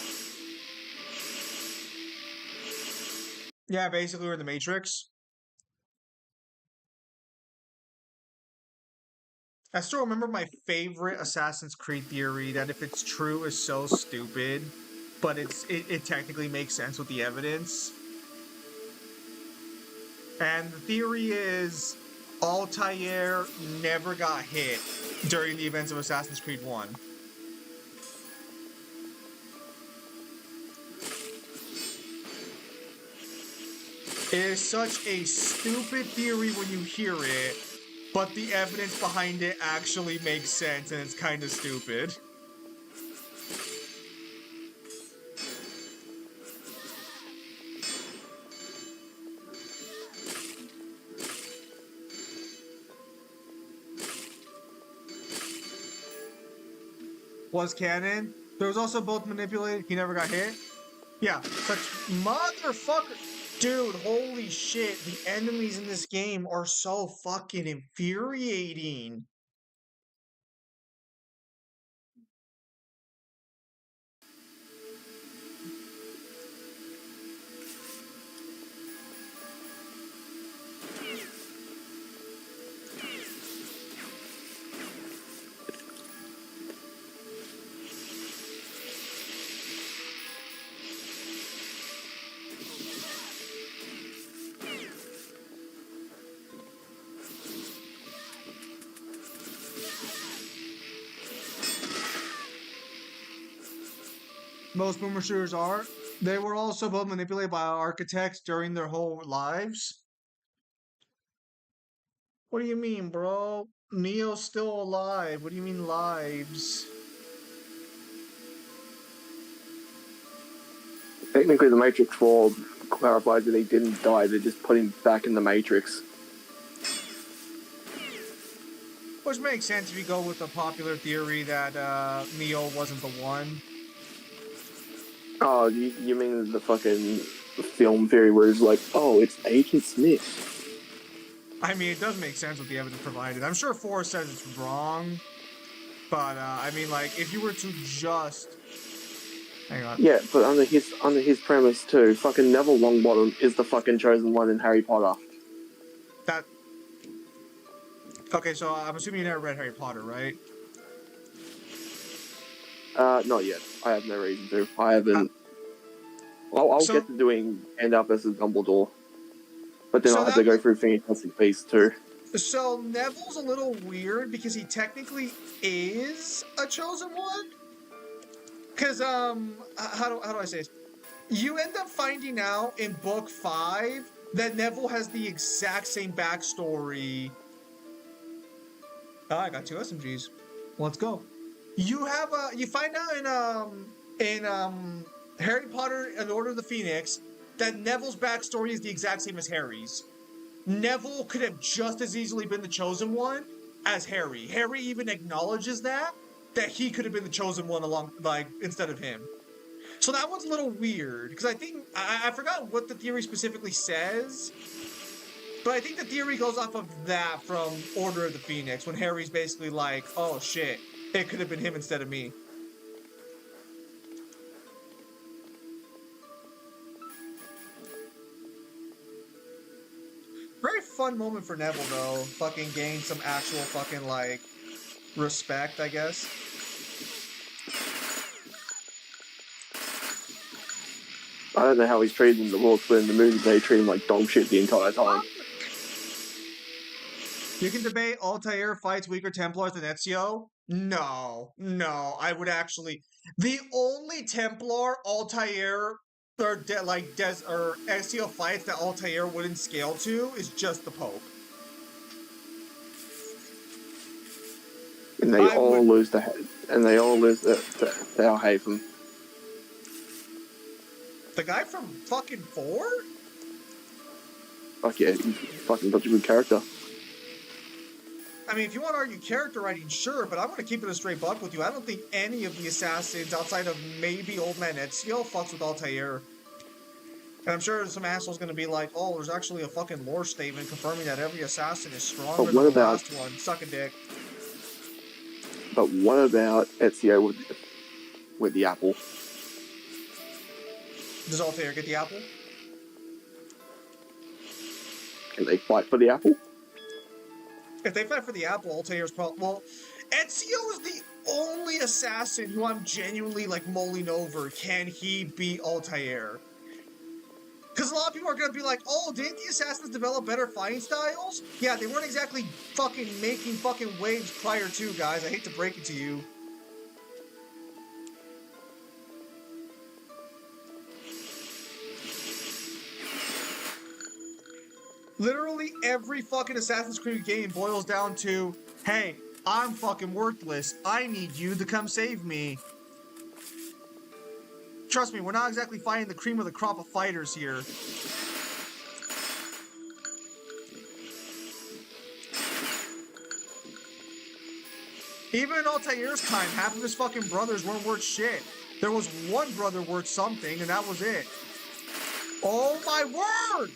Yeah, basically we're in the Matrix. I still remember my favorite Assassin's Creed theory that if it's true is so stupid, but it technically makes sense with the evidence. And the theory is Altair never got hit during the events of Assassin's Creed 1. It is such a stupid theory when you hear it, but the evidence behind it actually makes sense and it's kind of stupid. Was canon. There was also both manipulated. He never got hit. Yeah, such motherfucker. Dude, holy shit. The enemies in this game are so fucking infuriating. Most boomer shooters are. They were also both manipulated by architects during their whole lives. What do you mean, bro? Neo's still alive. What do you mean lives? Technically, the Matrix 4 clarifies that he didn't die. They just put him back in the Matrix. Which makes sense if you go with the popular theory that Neo wasn't the one. Oh, you mean the fucking film theory where it's like, oh, it's Agent Smith. I mean, it does make sense with the evidence provided. I'm sure Forrest says it's wrong, but I mean, like, if you were to just hang on, Yeah, but under his premise too, fucking Neville Longbottom is the fucking chosen one in Harry Potter. that okay. So I'm assuming you never read Harry Potter, right? Not yet. I have no reason to. I haven't. I'll So- get to doing Gandalf versus Dumbledore, but then So I'll have that to go was- through Fantastic Beasts too. So Neville's a little weird because he technically is a chosen one. Cause how do I say this? You end up finding out in book 5 that Neville has the exact same backstory. I got 2 SMGs. Let's go. You find out in Harry Potter and the Order of the Phoenix that Neville's backstory is the exact same as Harry's. Neville could have just as easily been the chosen one as Harry. Harry even acknowledges that he could have been the chosen one instead of him. So that one's a little weird because I think I forgot what the theory specifically says, but I think the theory goes off of that from Order of the Phoenix when Harry's basically like, "Oh shit, it could have been him instead of me." Very fun moment for Neville though. Fucking gain some actual fucking like respect, I guess. I don't know how he's treated in the books, but in the movie they treat him like dog shit the entire time. You can debate Altair fights weaker Templars than Ezio. No, I would actually. The only Templar Altair or Ezio fights that Altair wouldn't scale to is just the Pope. And they all lose the head, and they all lose the Haven. The guy from fucking 4? Fuck yeah, he's fucking such a good character. I mean, if you want to argue character writing, sure, but I'm going to keep it a straight buck with you. I don't think any of the assassins, outside of maybe Old Man Ezio, fucks with Altair. And I'm sure some asshole's going to be like, oh, there's actually a fucking lore statement confirming that every assassin is stronger than the last one. Suck a dick. But what about Ezio with the apple? Does Altair get the apple? Can they fight for the apple? If they fight for the apple, Altair's probably... Well, Ezio is the only assassin who I'm genuinely, like, mulling over. Can he beat Altair? Because a lot of people are going to be like, oh, didn't the assassins develop better fighting styles? Yeah, they weren't exactly fucking making fucking waves prior to, guys. I hate to break it to you. Literally every fucking Assassin's Creed game boils down to, hey, I'm fucking worthless. I need you to come save me. Trust me, we're not exactly fighting the cream of the crop of fighters here. Even in Altair's time, half of his fucking brothers weren't worth shit. There was one brother worth something, and that was it. Oh my word!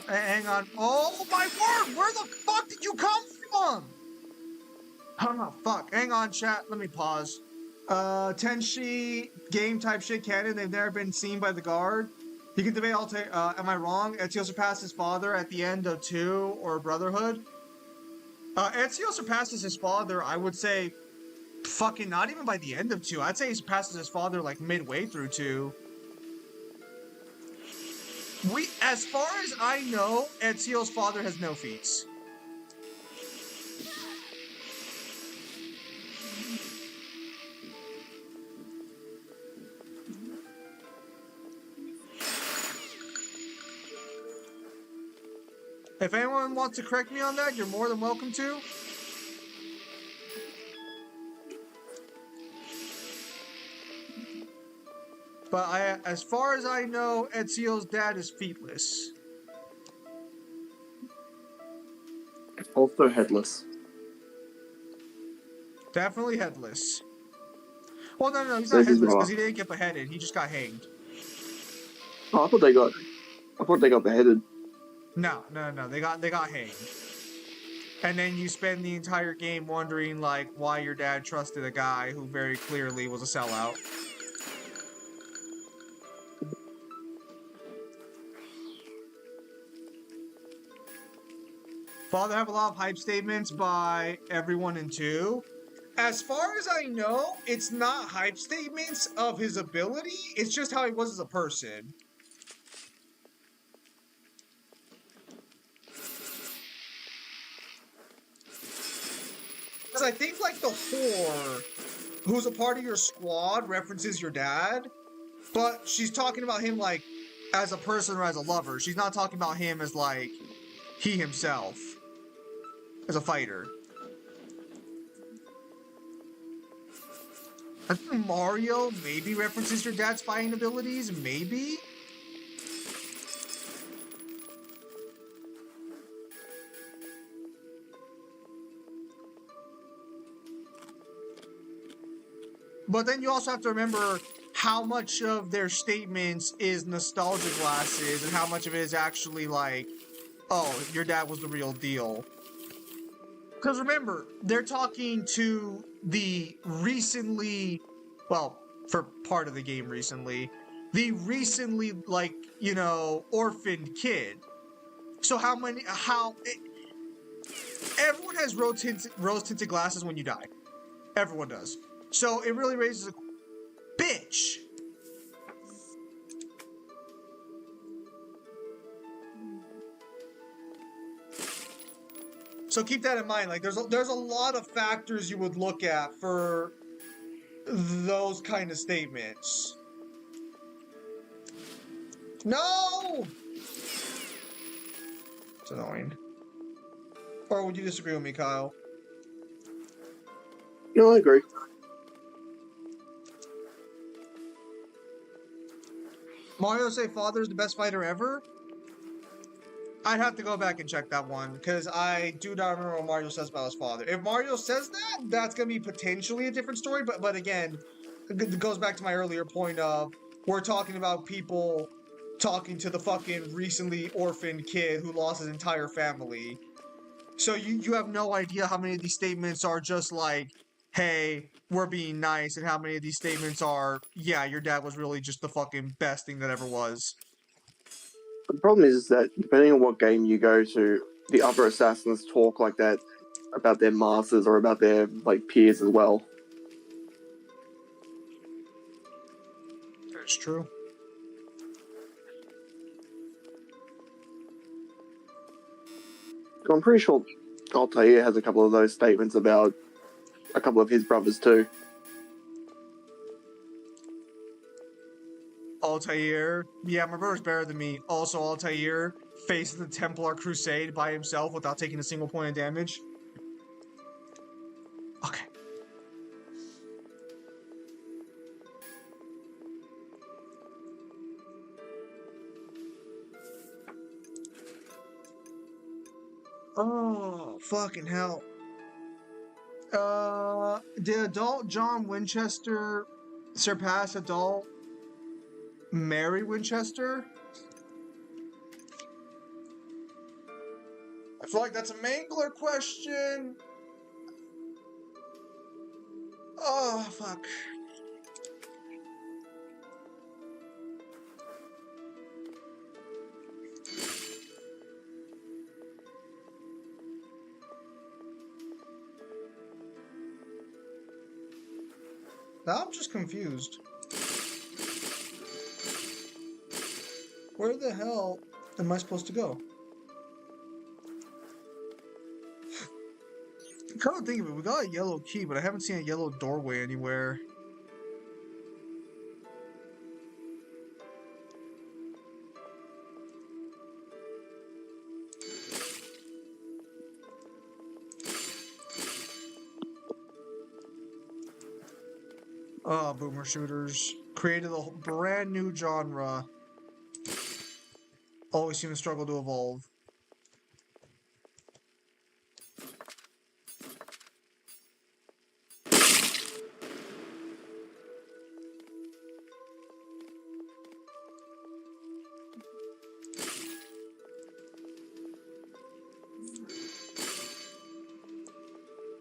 Hang on. Oh my word! Where the fuck did you come from? Oh, fuck. Hang on, chat. Let me pause. Tenshi, game type shit canon. They've never been seen by the guard. You can debate Altair. Am I wrong? Ezio surpassed his father at the end of 2 or Brotherhood. Ezio surpasses his father, I would say, fucking not even by the end of 2. I'd say he surpasses his father like midway through 2. As far as I know, Ezio's father has no feats. If anyone wants to correct me on that, you're more than welcome to. But as far as I know, Ezio's dad is featless. Also headless. Definitely headless. Well, no, he's not There's his headless because brother. he didn't get beheaded. He just got hanged. Oh, I thought they got beheaded. No. They got hanged. And then you spend the entire game wondering like why your dad trusted a guy who very clearly was a sellout. Father have a lot of hype statements by everyone in 2. As far as I know, it's not hype statements of his ability. It's just how he was as a person. Because I think like the whore who's a part of your squad references your dad, but she's talking about him like as a person or as a lover. She's not talking about him as like he himself as a fighter. I think Mario maybe references your dad's fighting abilities, maybe? But then you also have to remember how much of their statements is nostalgia glasses and how much of it is actually like, oh, your dad was the real deal. Because remember, they're talking to the recently, well, for part of the game recently, the recently, like, orphaned kid. So everyone has rose-tinted glasses when you die. Everyone does. So it really raises a bitch. So keep that in mind. Like, there's a lot of factors you would look at for those kind of statements. No! It's annoying. Or would you disagree with me, Kyle? I agree. Mario say father is the best fighter ever? I'd have to go back and check that one because I do not remember what Mario says about his father. If Mario says that, that's gonna be potentially a different story. But again, it goes back to my earlier point of we're talking about people talking to the fucking recently orphaned kid who lost his entire family. So you have no idea how many of these statements are just like, hey, we're being nice, and how many of these statements are, yeah, your dad was really just the fucking best thing that ever was. But the problem is that depending on what game you go to, the other assassins talk like that about their masters or about their like peers as well. That's true. I'm pretty sure Altair has a couple of those statements about a couple of his brothers too. Altair. Yeah, my brother's better than me. Also, Altair faced the Templar Crusade by himself without taking a single point of damage. Okay. Oh, fucking hell. Did adult John Winchester surpass adult Mary Winchester? I feel like that's a Mangler question. Oh, fuck. Now I'm just confused. Where the hell am I supposed to go? Come to think of it, we got a yellow key, but I haven't seen a yellow doorway anywhere. Oh, boomer shooters. Created a brand new genre. Always seem to struggle to evolve.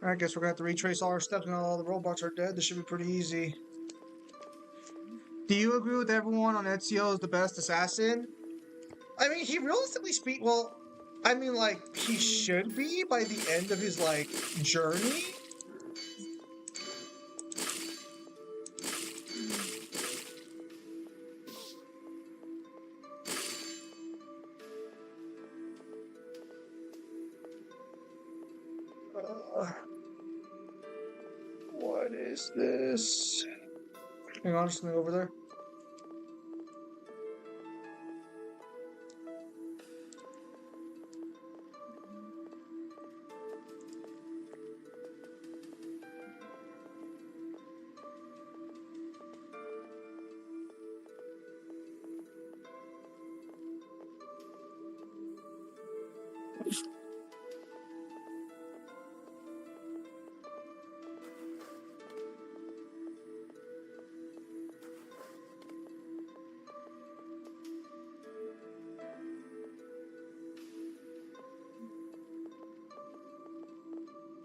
I guess we're gonna have to retrace all our steps now all the robots are dead. This should be pretty easy. Do you agree with everyone on Ezio is the best assassin? I mean, he realistically speak. Well, I mean, like he should be by the end of his like journey. What is this? Hang on, something over there.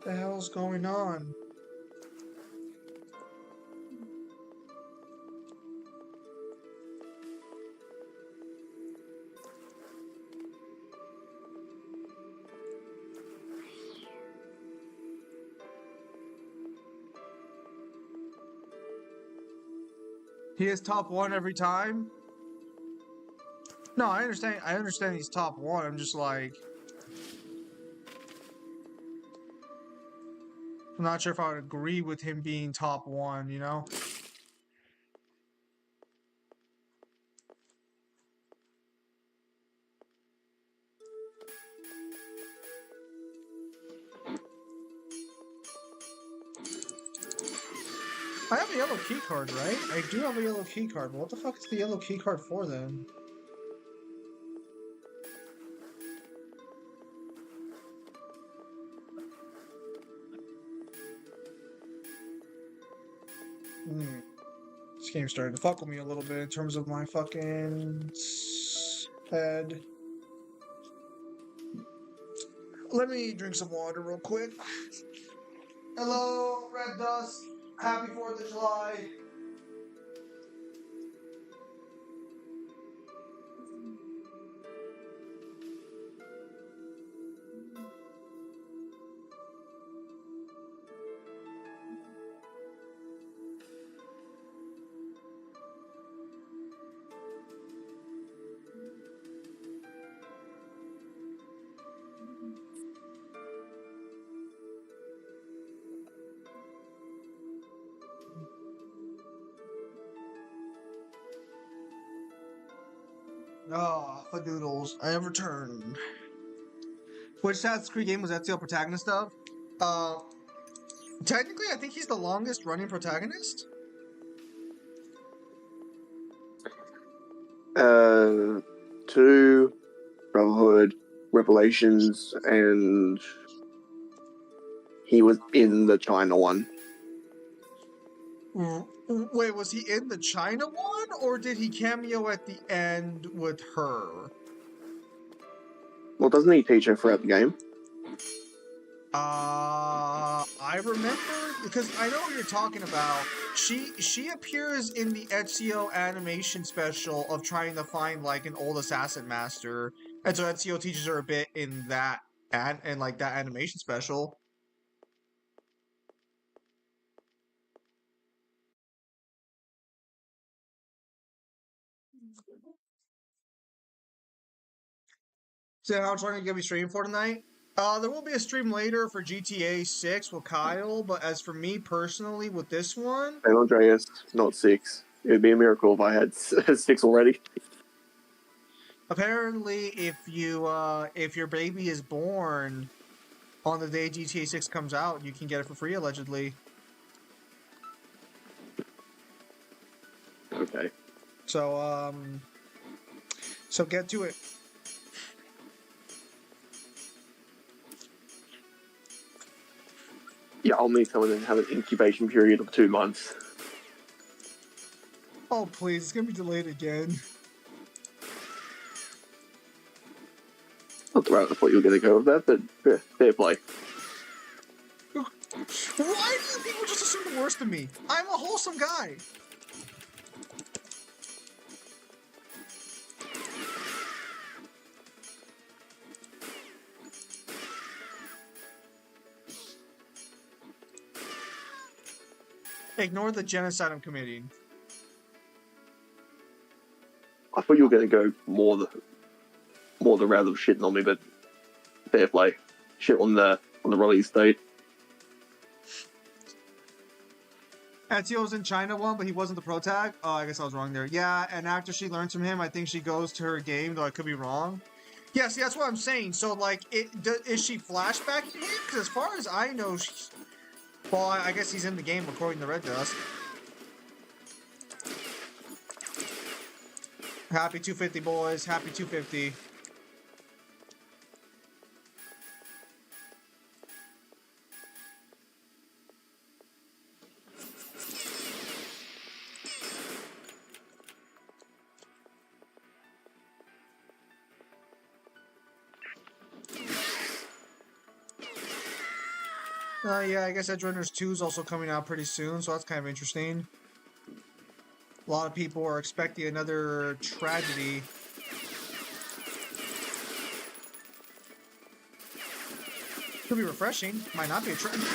What the hell's going on? He is top one every time? No, I understand. I understand he's top one. I'm just like, I'm not sure if I would agree with him being top one, you know? I have a yellow key card, right? I do have a yellow key card, but what the fuck is the yellow key card for then? Hmm. This game's starting to fuck with me a little bit in terms of my fucking head. Let me drink some water real quick. Hello, Red Dust. Happy 4th of July. Ah, oh, fadoodles. I have returned. Which Assassin's Creed game was Ezio protagonist of? Uh, Technically, I think he's the longest running protagonist. Two, Brotherhood, Revelations, and he was in the China one. Wait, was he in the China one, or did he cameo at the end with her? Well, doesn't he teach her throughout the game? I remember because I know what you're talking about. She appears in the Ezio animation special of trying to find like an old assassin master, and so Ezio teaches her a bit in that and like that animation special. So how much are you gonna be streaming for tonight? There will be a stream later for GTA 6 with Kyle, but as for me personally with this one, San Andreas, not 6. It'd be a miracle if I had 6 already. apparently if your baby is born on the day GTA 6 comes out, you can get it for free allegedly. Okay. So get to it. Yeah, I'll need someone to have an incubation period of 2 months. Oh please, it's gonna be delayed again. Not the route I thought you were going to go with that, but fair play. Why do people just assume the worst of me? I'm a wholesome guy. Ignore the genocide I'm committing. I thought you were going to go more the route of shitting on me, but fair play. Shit on the release date. Ezio's in China one, but he wasn't the pro tag. Oh, I guess I was wrong there. Yeah, and after she learns from him, I think she goes to her game, though I could be wrong. Yeah, see, that's what I'm saying. So, like, is she flashbacking him? Because as far as I know, well, I guess he's in the game according to Red Dust. Happy 250, boys. Happy 250. Yeah, I guess Edge Runners 2 is also coming out pretty soon, so that's kind of interesting. A lot of people are expecting another tragedy. Could be refreshing. Might not be a tragedy.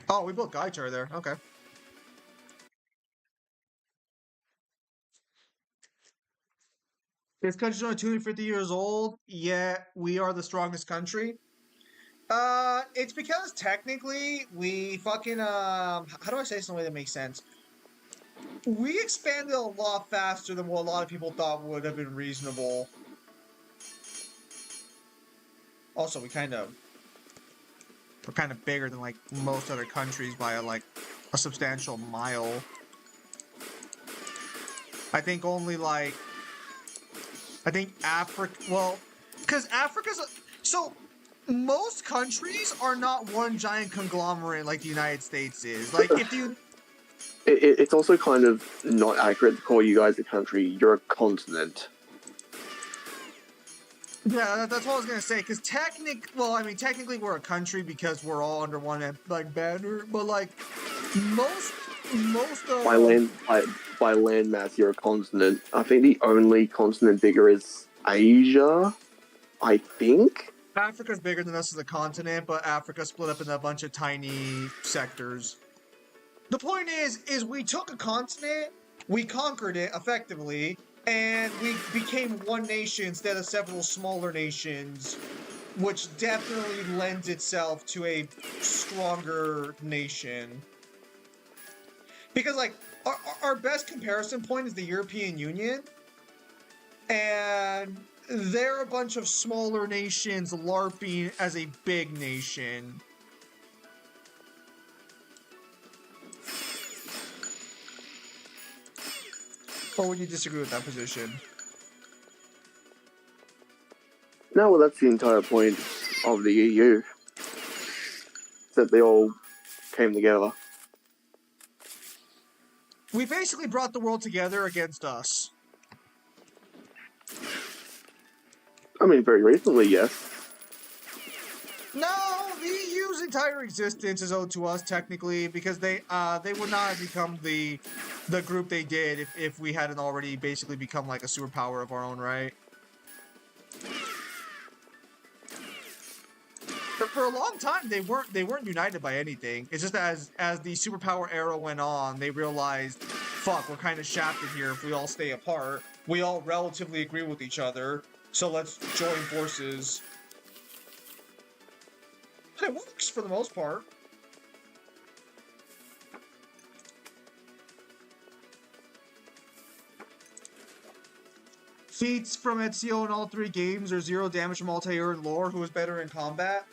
Oh, we built Gaichar there. Okay. This country's only 250 years old, yet we are the strongest country. It's because technically we fucking how do I say this in a way that makes sense? We expanded a lot faster than what a lot of people thought would have been reasonable. Also, we're kind of bigger than like most other countries by like a substantial mile. I think only like Africa. Well, because Africa's so. Most countries are not one giant conglomerate like the United States is. Like, if you... It's also kind of not accurate to call you guys a country. You're a continent. Yeah, that's what I was going to say, because technically we're a country because we're all under one, like, banner, but, like, most of... By land mass, you're a continent. I think the only continent bigger is Asia, I think? Africa's bigger than us as a continent, but Africa's split up in a bunch of tiny sectors. The point is we took a continent, we conquered it effectively, and we became one nation instead of several smaller nations, which definitely lends itself to a stronger nation. Because, like, our best comparison point is the European Union, and they're a bunch of smaller nations LARPing as a big nation. Or would you disagree with that position? No, well, that's the entire point of the EU. That they all came together. We basically brought the world together against us. I mean, very recently, yes. No, the EU's entire existence is owed to us technically because they would not have become the group they did if we hadn't already basically become like a superpower of our own right. But for a long time they weren't united by anything. It's just that as the superpower era went on, they realized, fuck, we're kind of shafted here if we all stay apart. We all relatively agree with each other, so let's join forces. It works for the most part. Feats from Ezio in all three games are 0 damage from Altair and Lore, who is better in combat.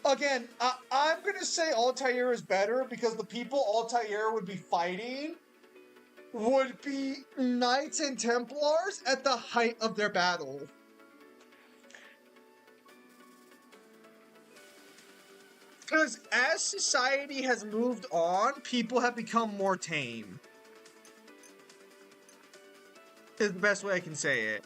Again, I'm gonna say Altair is better because the people Altair would be fighting would be Knights and Templars at the height of their battle. Because as society has moved on, people have become more tame. Is the best way I can say it.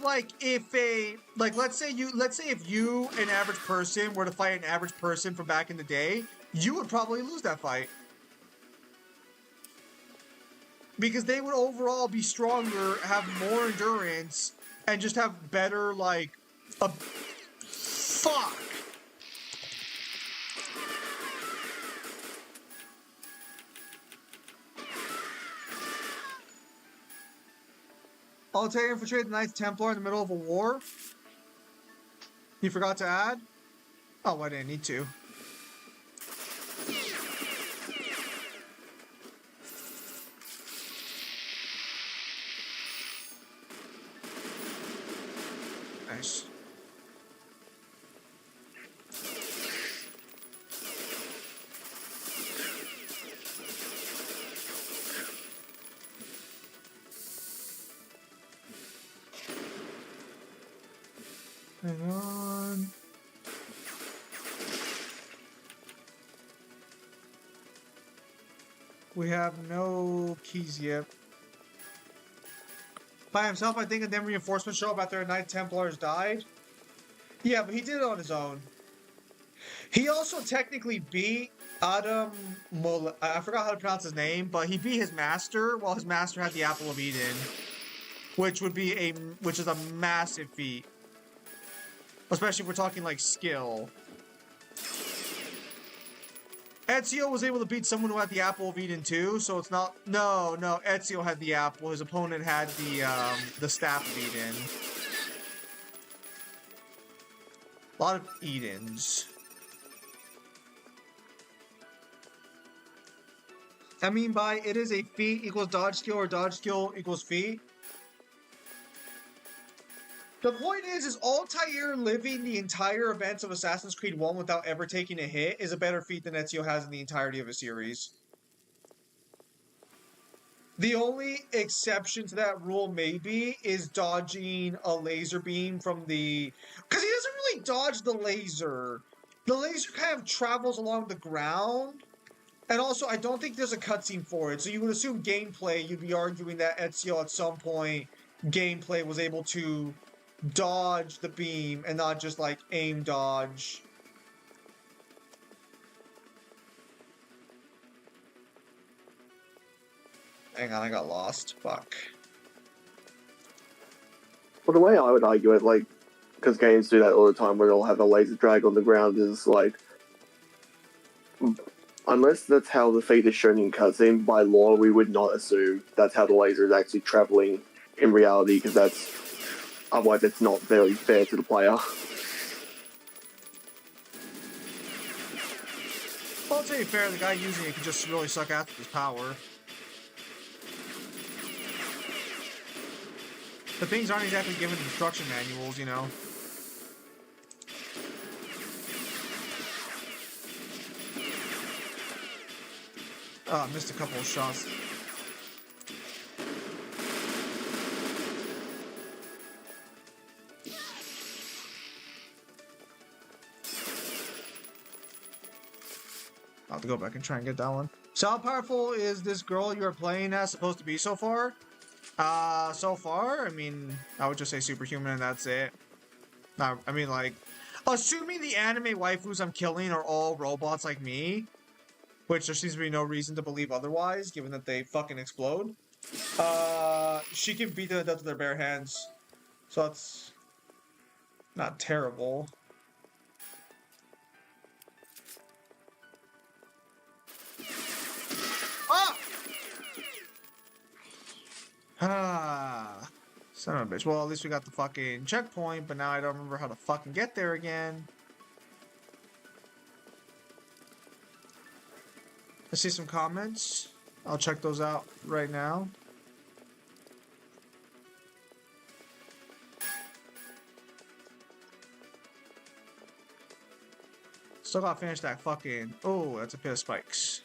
like let's say if you, an average person, were to fight an average person from back in the day, you would probably lose that fight. Because they would overall be stronger, have more endurance, and just have better, like, fuck. Altair infiltrated the Knights Templar in the middle of a war. You forgot to add? Oh, I didn't need to. Nice. Hang on. We have no keys yet. By himself, I think, and then reinforcements show up after the Knight Templars died. Yeah, but he did it on his own. He also technically beat Adam I forgot how to pronounce his name, but he beat his master while his master had the Apple of Eden, which is a massive feat. Especially if we're talking like skill. Ezio was able to beat someone who had the Apple of Eden too, so it's not. No, Ezio had the apple. His opponent had the Staff of Eden. A lot of Edens. I mean by it is a feat equals dodge skill or dodge skill equals feat. The point is Altair living the entire events of Assassin's Creed 1 without ever taking a hit is a better feat than Ezio has in the entirety of a series. The only exception to that rule, maybe, is dodging a laser beam from the... Because he doesn't really dodge the laser. The laser kind of travels along the ground. And also, I don't think there's a cutscene for it. So you would assume gameplay, you'd be arguing that Ezio at some point, gameplay was able to dodge the beam and not just, like, aim dodge. Hang on, I got lost. Fuck. Well, the way I would argue it, like, because games do that all the time where they'll have a laser drag on the ground, is like, unless that's how the feat is shown in cutscene, by law we would not assume that's how the laser is actually traveling in reality, because otherwise it's not very fair to the player. Well, to be fair, the guy using it can just really suck ass with his power. The things aren't exactly given instruction manuals, you know. Oh, missed a couple of shots. I'll have to go back and try and get that one. So how powerful is this girl you are playing as supposed to be so far? So far, I mean, I would just say superhuman and that's it. I mean, like, assuming the anime waifus I'm killing are all robots like me, which there seems to be no reason to believe otherwise, given that they fucking explode. She can beat them to death with their bare hands. So that's not terrible. Ah! Son of a bitch. Well, at least we got the fucking checkpoint, but now I don't remember how to fucking get there again. I see some comments. I'll check those out right now. Still gotta finish that fucking... Oh, that's a pit of spikes.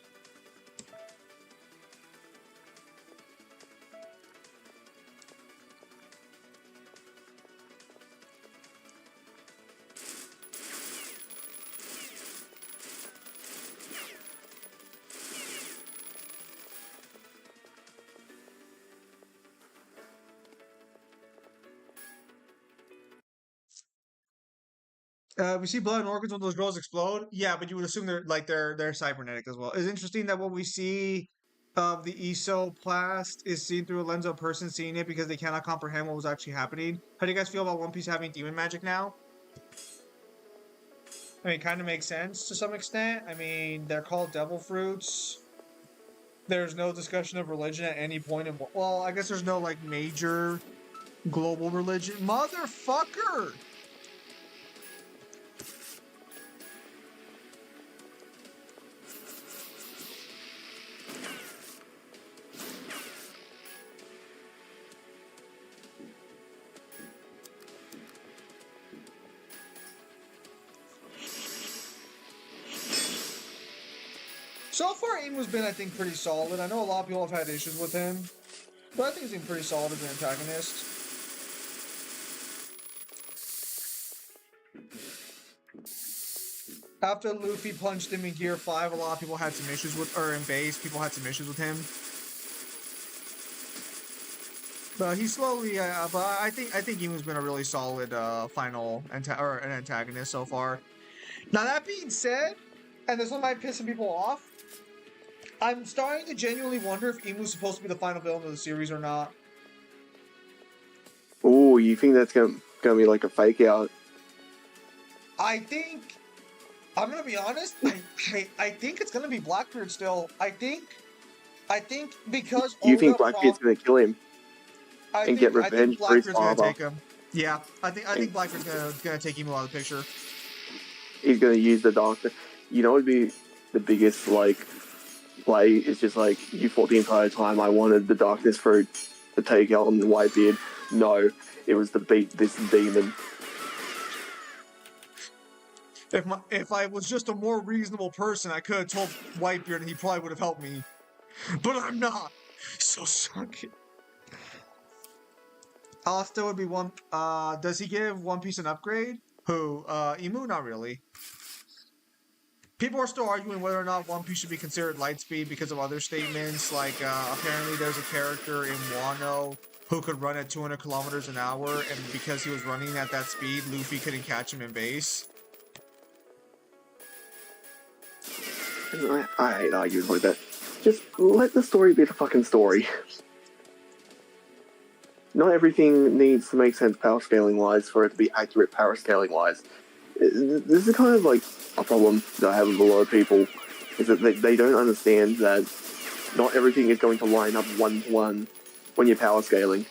We see blood and organs when those girls explode. Yeah, but you would assume they're cybernetic as well. It's interesting that what we see of the Esoplast is seen through a lens of a person seeing it because they cannot comprehend what was actually happening. How do you guys feel about One Piece having demon magic now? I mean, it kind of makes sense to some extent. I mean, they're called devil fruits. There's no discussion of religion at any point in. Well, I guess there's no like major global religion. Motherfucker! So far, Imu's been, I think, pretty solid. I know a lot of people have had issues with him, but I think he's been pretty solid as an antagonist. After Luffy punched him in Gear 5, a lot of people had some issues with, or in base, people had some issues with him. But he slowly, but I think Imu's been a really solid final or an antagonist so far. Now that being said, and this one might piss some people off, I'm starting to genuinely wonder if Imu's supposed to be the final villain of the series or not. Oh, you think that's gonna be like a fake out? I think I'm gonna be honest. I think it's gonna be Blackbeard still. I think because You Oda think Blackbeard's gonna kill him and get I think revenge for his Blackbeard's gonna father? take him. Yeah, I think Blackbeard's gonna take Emu out of the picture. He's gonna use the doctor. You know, it'd be the biggest like play is just like you thought the entire time I wanted the darkness fruit to take out on the Whitebeard. No, it was to beat this demon. If I was just a more reasonable person, I could have told Whitebeard and he probably would have helped me. But I'm not. So suck it. Asta would be one. Does he give One Piece an upgrade? Who? Emu? Not really. People are still arguing whether or not One Piece should be considered Lightspeed because of other statements. Like, apparently there's a character in Wano who could run at 200 kilometers an hour, and because he was running at that speed, Luffy couldn't catch him in base. I hate arguing like that. Just let the story be the fucking story. Not everything needs to make sense power scaling wise for it to be accurate power scaling wise. This is kind of like a problem that I have with a lot of people, is that they don't understand that not everything is going to line up 1-to-1 when you're power scaling.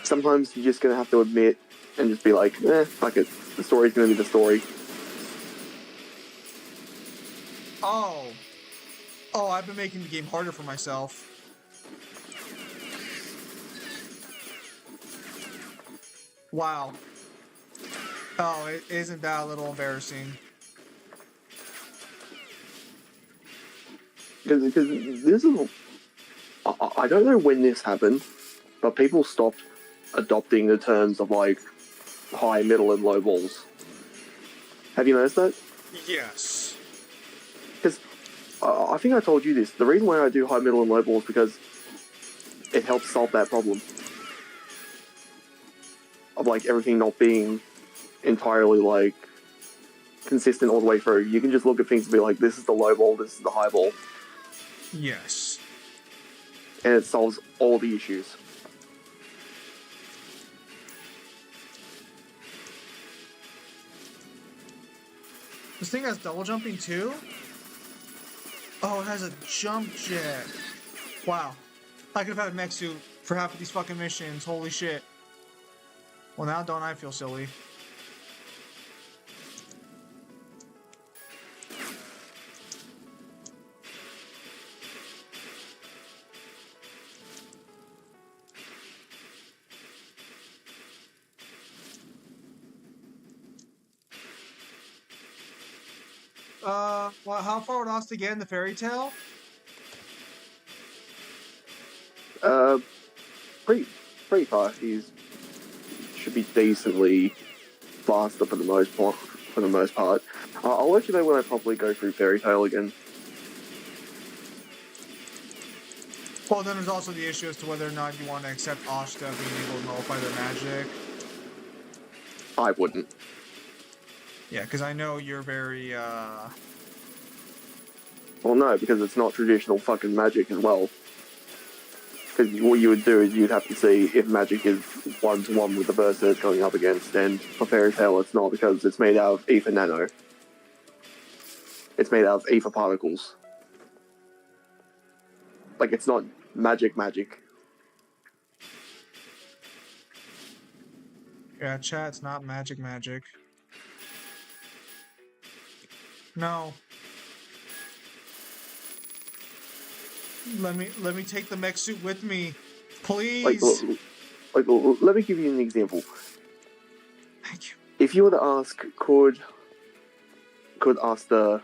Sometimes you're just going to have to admit and just be like, fuck it, the story's going to be the story. Oh, I've been making the game harder for myself. Wow. Oh, isn't that a little embarrassing? Because this is... I don't know when this happened, but people stopped adopting the terms of, like, high, middle, and low balls. Have you noticed that? Yes. Because I think I told you this. The reason why I do high, middle, and low balls is because it helps solve that problem of, like, everything not being entirely, like, consistent all the way through. You can just look at things and be like, this is the low ball, this is the high ball. Yes. And it solves all the issues. This thing has double jumping too? Oh, it has a jump jet. Wow. I could have had a mech suit for half of these fucking missions. Holy shit. Well, now don't I feel silly? Well, how far would Asta get in the fairy tale? Pretty fast. He's should be decently faster for the most part. I'll let you know when I properly go through Fairy Tail again. Well, then there's also the issue as to whether or not you want to accept Asta being able to nullify their magic. I wouldn't. Yeah, because I know you're very, Well, no, because it's not traditional fucking magic as well. Because what you would do is you'd have to see if magic is 1-to-1 with the person it's going up against, and for Fairy Tail it's not because it's made out of ether nano. It's made out of ether particles. Like, it's not magic. yeah, chat, it's not magic. No. Let me take the mech suit with me. Like, Please. let me give you an example. Thank you. If you were to ask, could Asta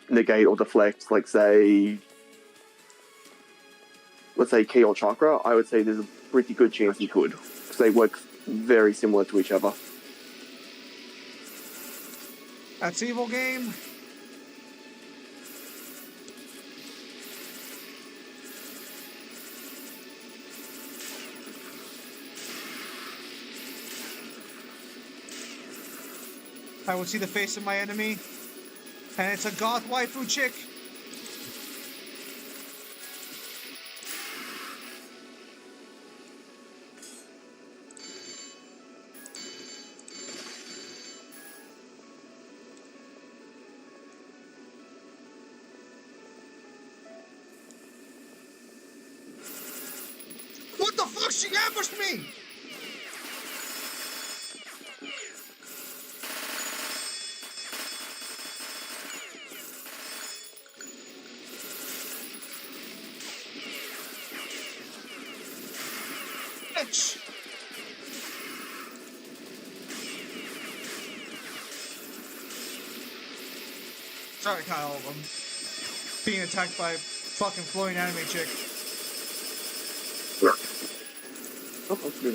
negate or deflect, like, let's say Ki or Chakra, I would say there's a pretty good chance he could, because they work very similar to each other. That's evil game. I would see the face of my enemy, and it's a goth waifu chick. What the fuck? She ambushed me! Bitch! Sorry, Kyle. I'm being attacked by fucking floating anime chick. Oh, that's good.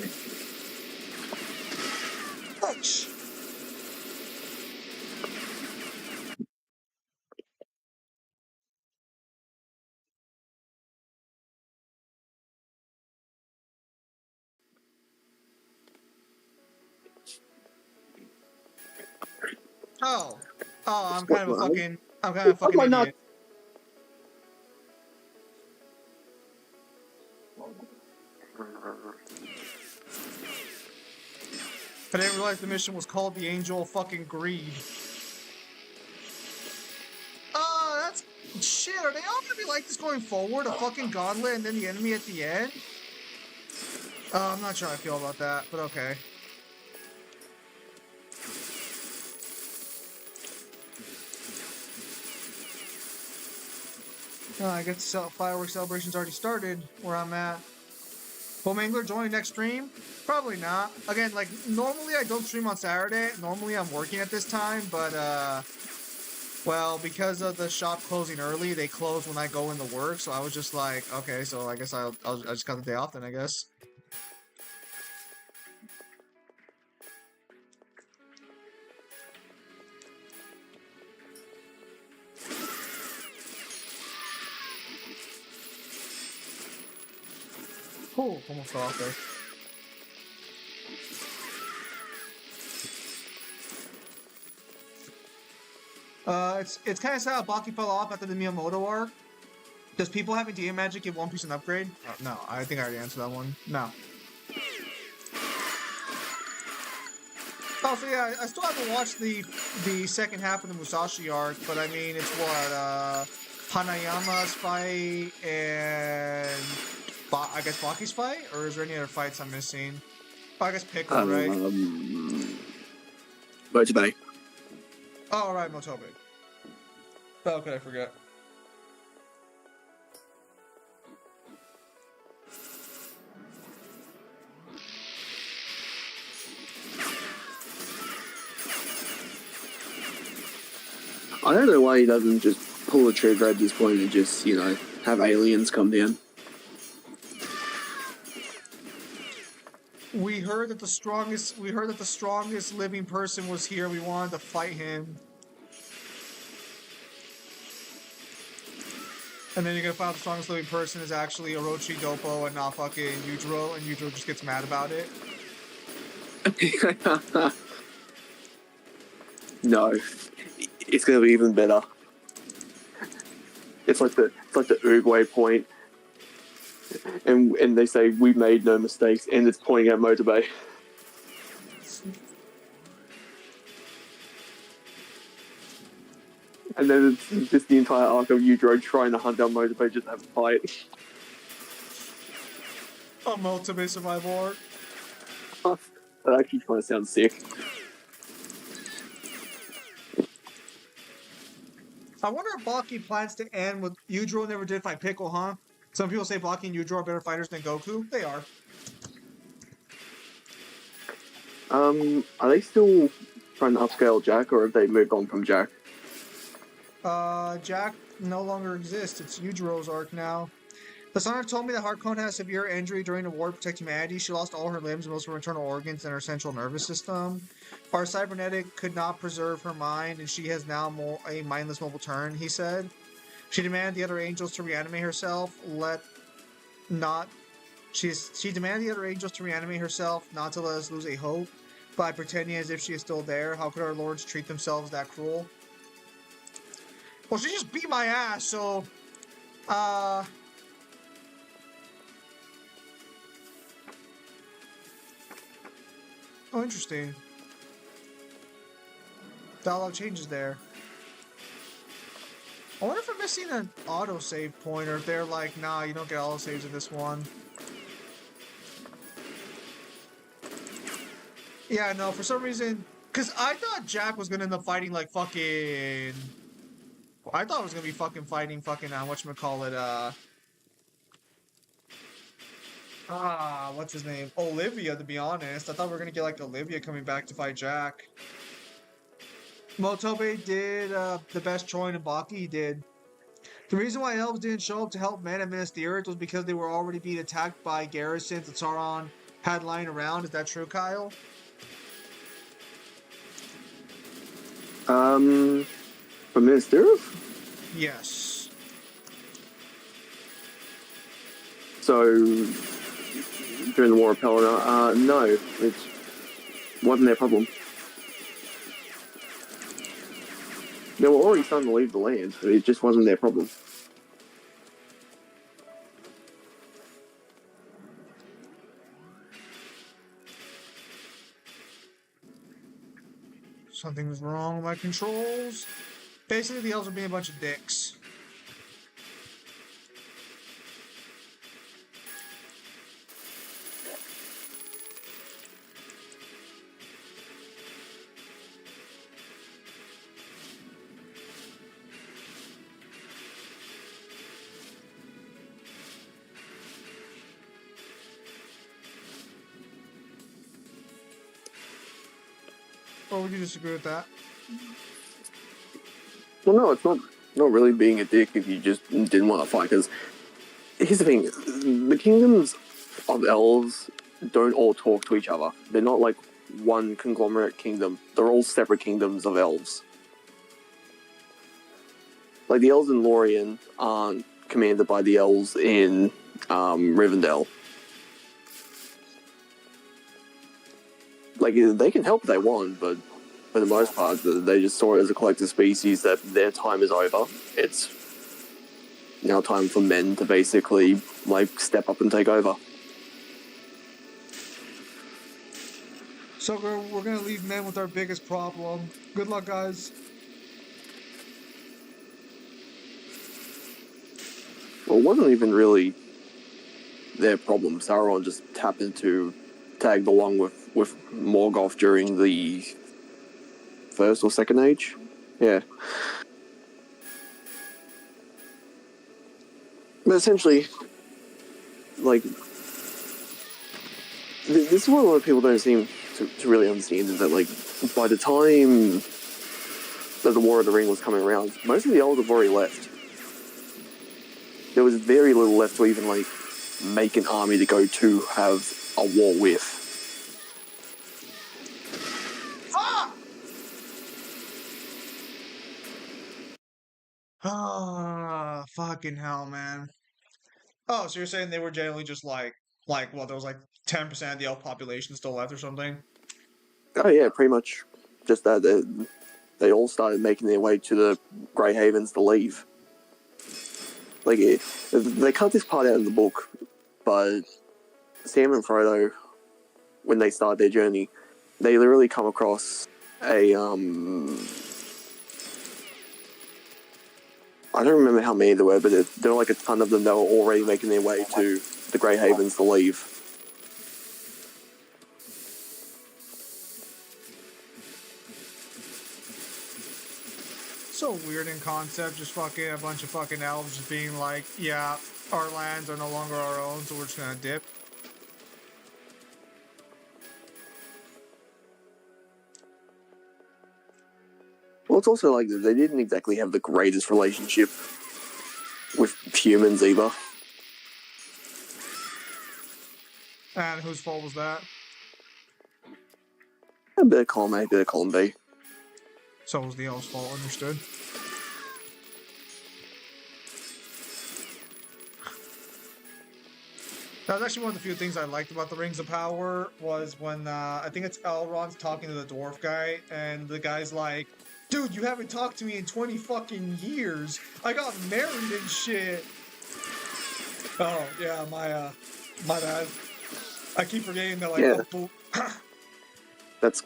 Bitch! Oh. Oh, I'm kind of a fucking Why not? idiot. I didn't realize the mission was called the Angel of fucking Greed. That's shit. Are they all gonna be like this going forward? A fucking gauntlet and then the enemy at the end? I'm not sure how I feel about that, but okay. I guess fireworks celebration's already started where I'm at. Will Mangler join next stream? Probably not. Again, like, normally I don't stream on Saturday. Normally I'm working at this time, but, well, because of the shop closing early, they close when I go into work, so I was just like, okay, so I guess I just got the day off then, I guess. Oh, almost fell off there. It's kind of sad how Baki fell off after the Miyamoto arc. Does people having DM Magic give One Piece an upgrade? No, I think I already answered that one. No. Oh, so yeah, I still haven't watched the second half of the Musashi arc, but I mean, it's what, Hanayama's fight and I guess Baki's fight? Or is there any other fights I'm missing? Oh, I guess Pickle, right? Motorbay. Oh, right, Motobe. How could I forget? I don't know why he doesn't just pull the trigger at this point and just, have aliens come down. We heard that the strongest living person was here. We wanted to fight him. And then you're gonna find out the strongest living person is actually Orochi Dopo and not fucking Yujiro, and Yujiro just gets mad about it. No, it's gonna be even better. It's like the Uruguay point, and they say we made no mistakes, and it's pointing at Motor Bay. And then it's just the entire arc of Udro trying to hunt down Motor Bay just to have a fight. A multi-base survival arc. That actually kind of sounds sick. I wonder if Baki plans to end with Yujiro never did fight Pickle, huh? Some people say Baki and Yujiro are better fighters than Goku. They are. Are they still trying to upscale Jack, or have they moved on from Jack? Jack no longer exists. It's Yujiro's arc now. The Sonic told me that Harkon had a severe injury during the war to protect humanity. She lost all her limbs, most of her internal organs, and her central nervous system. Our cybernetic could not preserve her mind, and she has now a mindless mobile turn, he said. She demanded the other angels to reanimate herself, she demanded the other angels to reanimate herself, not to let us lose a hope, by pretending as if she is still there. How could our lords treat themselves that cruel? Well, she just beat my ass, so oh, interesting. Dialogue changes there. I wonder if I'm missing an autosave point, or if they're like, nah, you don't get autosaves in this one. Yeah, no, for some reason, because I thought Jack was gonna end up fighting like fucking. I thought it was gonna be fucking fighting fucking whatchamacallit, what's his name? Olivia, to be honest. I thought we were gonna get like Olivia coming back to fight Jack. Motobe did the best Troy and Baki he did. The reason why elves didn't show up to help men administer the earth was because they were already being attacked by garrisons that Sauron had lying around. Is that true, Kyle? For Ministerial? Yes. So, during the War of Pelennor, no, it wasn't their problem. They were already starting to leave the land. It just wasn't their problem. Something's wrong with my controls. Basically, the elves are being a bunch of dicks. Or would you disagree with that? Well, no, it's not really being a dick if you just didn't want to fight. Because here's the thing: the kingdoms of elves don't all talk to each other. They're not like one conglomerate kingdom. They're all separate kingdoms of elves. Like the elves in Lorien aren't commanded by the elves in Rivendell. Like they can help if they want, but for the most part, they just saw it as a collective species that their time is over. It's now time for men to basically like step up and take over. So we're gonna leave men with our biggest problem. Good luck, guys. Well, it wasn't even really their problem. Sauron just happened to tagged along with Morgoth during the first or second age. Yeah. But essentially, like, this is what a lot of people don't seem to really understand, is that, like, by the time that the War of the Ring was coming around, most of the elves have already left. There was very little left to even, like, make an army to go to have a war with. Ah, fucking hell, man. Oh, so you're saying they were generally just like what? There was like 10% of the elf population still left or something? Oh yeah, pretty much just that. they all started making their way to the Grey Havens to leave. Like, they cut this part out of the book, but Sam and Frodo, when they start their journey, they literally come across a, I don't remember how many there were, but there were like a ton of them that were already making their way to the Grey Havens to leave. So weird in concept, just fucking a bunch of fucking elves just being like, yeah, our lands are no longer our own, so we're just gonna dip. Well, it's also like they didn't exactly have the greatest relationship with humans either. And whose fault was that? A bit of column A, a bit of column B. So it was the elves' fault, understood. That was actually one of the few things I liked about the Rings of Power was when, I think it's Elrond's talking to the dwarf guy, and the guy's like, dude, you haven't talked to me in 20 fucking years. I got married and shit. Oh, yeah, my bad. I keep forgetting that, like, Yeah. oh, That's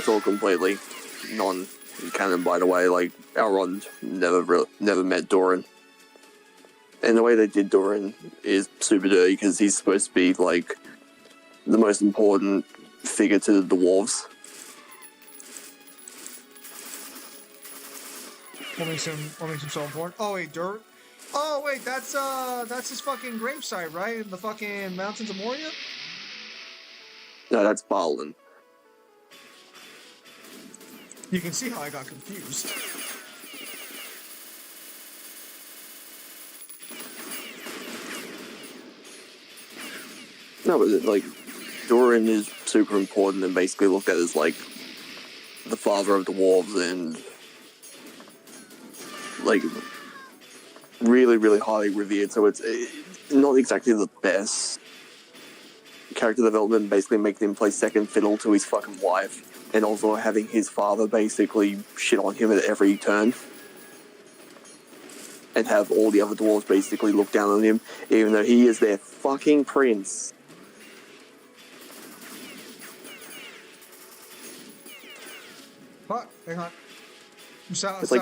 all completely non-canon, by the way. Like, Elrond never met Doran. And the way they did Doran is super dirty because he's supposed to be, like, the most important figure to the dwarves. What makes him so important? Oh wait, dirt. Oh wait, that's his fucking gravesite, right? In the fucking mountains of Moria. No, that's Balin. You can see how I got confused. No, but like, Doran is super important and basically looked at as like the father of dwarves and like really, really highly revered. So it's not exactly the best character development. Basically, making him play second fiddle to his fucking wife, and also having his father basically shit on him at every turn, and have all the other dwarves basically look down on him, even though he is their fucking prince. Fuck, hang on. It's like,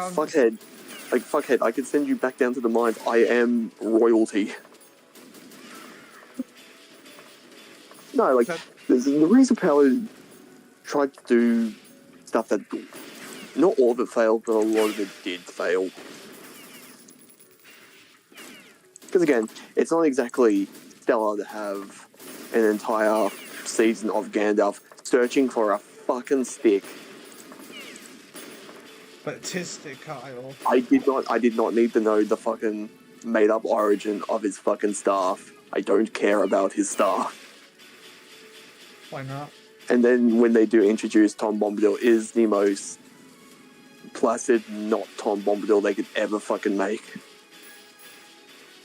fuckhead, I could send you back down to the mines. I am royalty. No, like, the Rings of Power tried to do stuff that, not all of it failed, but a lot of it did fail. Because again, it's not exactly stellar to have an entire season of Gandalf searching for a fucking stick. But tis Kyle. I did not need to know the fucking made up origin of his fucking staff. I don't care about his staff. Why not? And then when they do introduce Tom Bombadil is the most placid, not Tom Bombadil they could ever fucking make.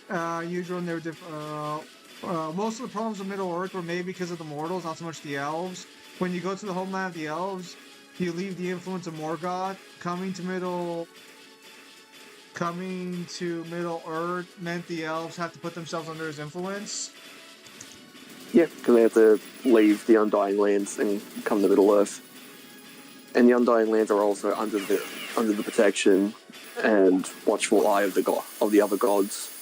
Usual, and they were different. Most of the problems of Middle Earth were made because of the mortals, not so much the elves. When you go to the homeland of the elves, you leave the influence of Morgoth. Coming to Middle Earth meant the elves had to put themselves under his influence. Yeah, because they have to leave the Undying Lands and come to Middle Earth. And the Undying Lands are also under the protection and watchful eye of the other gods.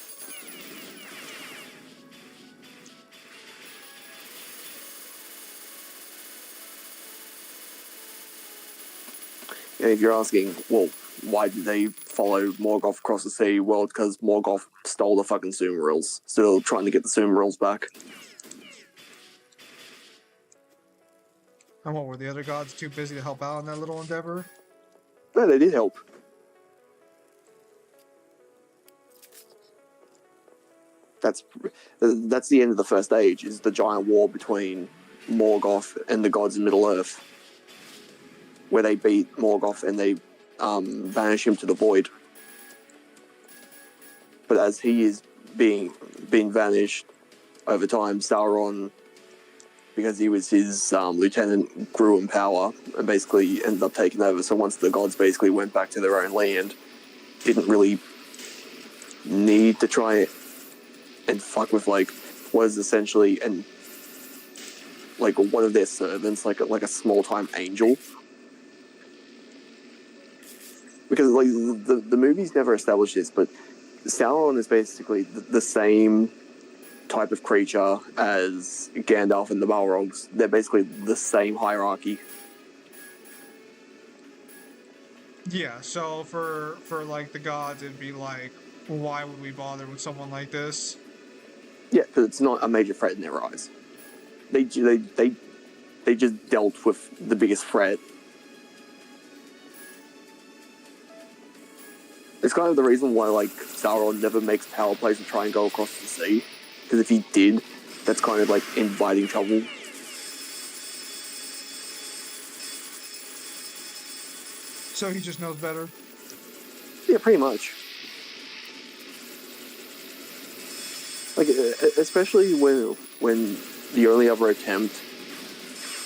And if you're asking, well, why did they follow Morgoth across the sea? Well, because Morgoth stole the fucking Silmarils. Still trying to get the Silmarils back. And what, were the other gods too busy to help out in that little endeavor? No, they did help. That's the end of the First Age, is the giant war between Morgoth and the gods in Middle-earth, where they beat Morgoth and they banish him to the void. But as he is being vanished over time, Sauron because he was his lieutenant, grew in power and basically ended up taking over. So once the gods basically went back to their own land, didn't really need to try and fuck with like what is essentially like one of their servants, like a small time angel. Because like the movies never established this, but Sauron is basically the same type of creature as Gandalf and the Balrogs. They're basically the same hierarchy. Yeah, so for like the gods, it'd be like, why would we bother with someone like this? Yeah, because it's not a major threat in their eyes. They just dealt with the biggest threat. It's kind of the reason why like Sauron never makes power plays to try and go across the sea. Because if he did, that's kind of like inviting trouble. So he just knows better. Yeah, pretty much. Like, especially when the only other attempt,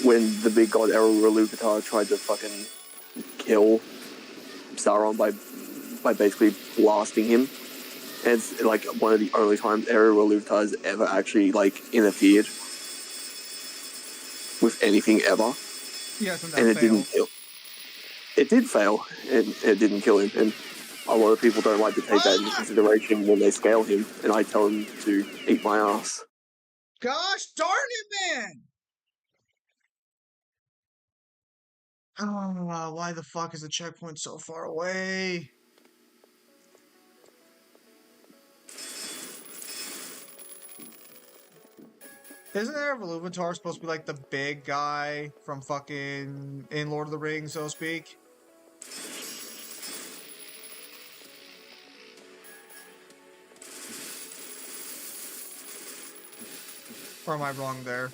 when the big god Eru tried to fucking kill Sauron by basically blasting him. And it's like one of the only times Eru has ever actually like interfered with anything ever. Yes, and And it didn't kill. It did fail, and it didn't kill him. And a lot of people don't like to take that into consideration when they scale him, and I tell them to eat my ass. Gosh darn it, man! Oh, why the fuck is the checkpoint so far away? Isn't there Iluvatar supposed to be like the big guy from fucking in Lord of the Rings, so to speak? Or am I wrong there?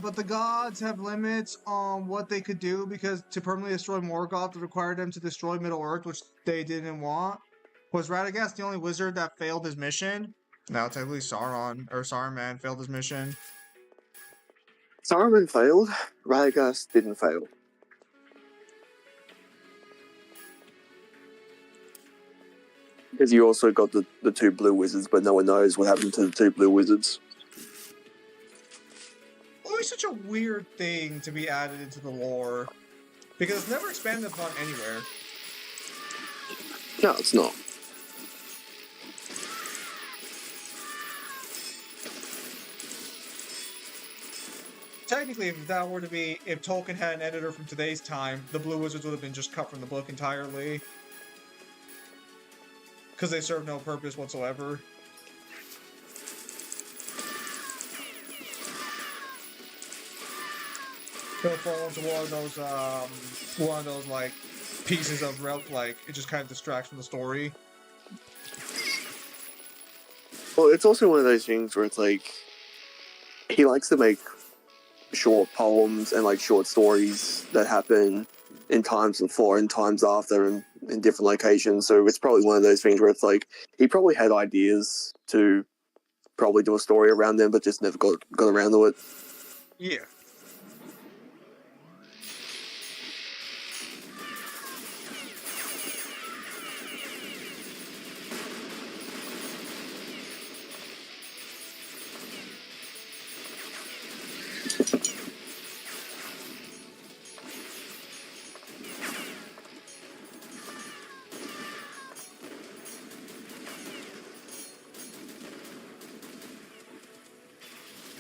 But the gods have limits on what they could do because to permanently destroy Morgoth required them to destroy Middle Earth, which they didn't want. Was Radagast the only wizard that failed his mission? No, technically Sauron, or Saruman failed his mission. Saruman failed. Radagast didn't fail. Because you also got the two blue wizards, but no one knows what happened to the two blue wizards. Always such a weird thing to be added into the lore. Because it's never expanded upon anywhere. No, it's not. Technically, if that were to be, if Tolkien had an editor from today's time, the Blue Wizards would have been just cut from the book entirely. Because they serve no purpose whatsoever. They'll fall into one of those, like, pieces of, like, it just kind of distracts from the story. Well, it's also one of those things where it's like, he likes to make short poems and like short stories that happen in times before and times after in different locations. So it's probably one of those things where it's like, he probably had ideas to probably do a story around them, but just never got around to it. Yeah.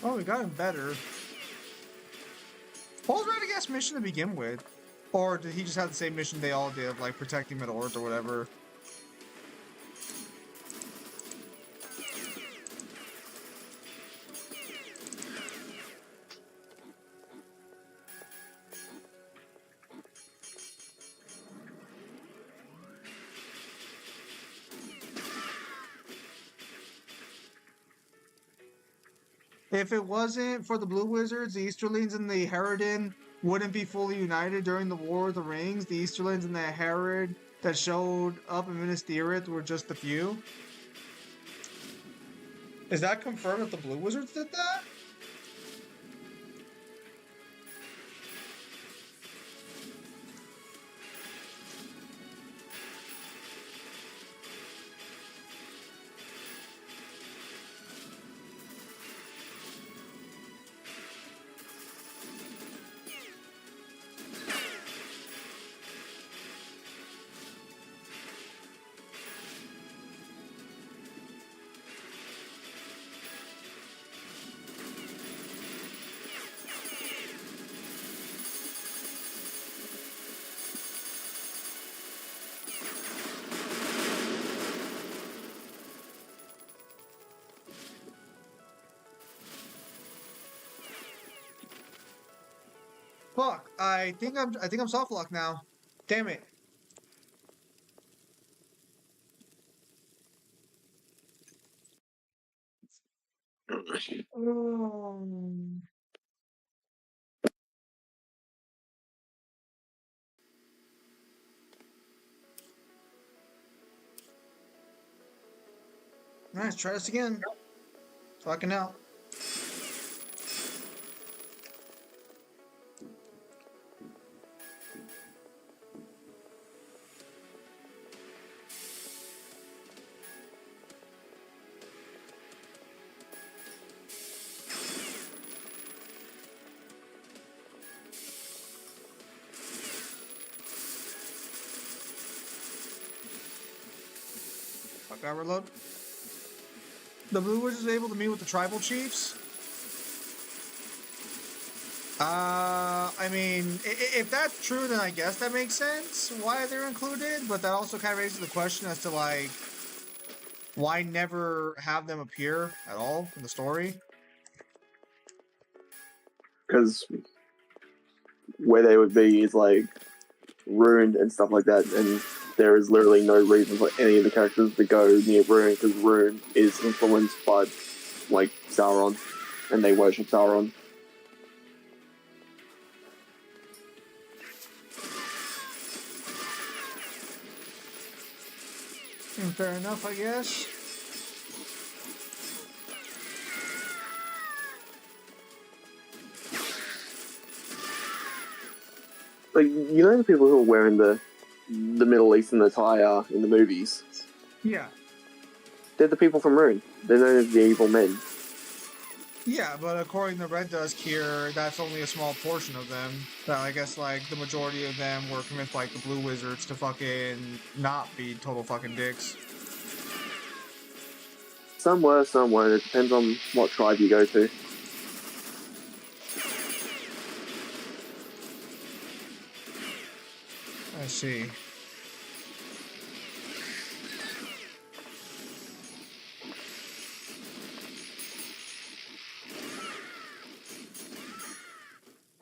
Oh, we got him better. What was Radagast's mission to begin with? Or did he just have the same mission they all did, like protecting Middle Earth or whatever? If it wasn't for the Blue Wizards, the Easterlings and the Harridan wouldn't be fully united during the War of the Rings. The Easterlings and the Harrod that showed up in Minas Tirith were just a few. Is that confirmed that the Blue Wizards did that? Fuck! I think I'm soft locked now. Damn it! Um, Alright, try this again. Fucking out. Fuck, I reload. The Blue Wizards able to meet with the tribal chiefs. I mean, if that's true, then I guess that makes sense why they're included. But that also kind of raises the question as to like, why never have them appear at all in the story? Because where they would be is like ruined and stuff like that, and there is literally no reason for any of the characters to go near Rune because Rune is influenced by like Sauron, and they worship Sauron. Fair enough, I guess. Like, you know the people who are wearing the Middle Eastern attire in the movies? Yeah. They're the people from Rune. They're known as the evil men. Yeah, but according to Red Dusk here, that's only a small portion of them. I guess like the majority of them were convinced like the Blue Wizards to fucking not be total fucking dicks. Some were, some weren't. It depends on what tribe you go to. I see.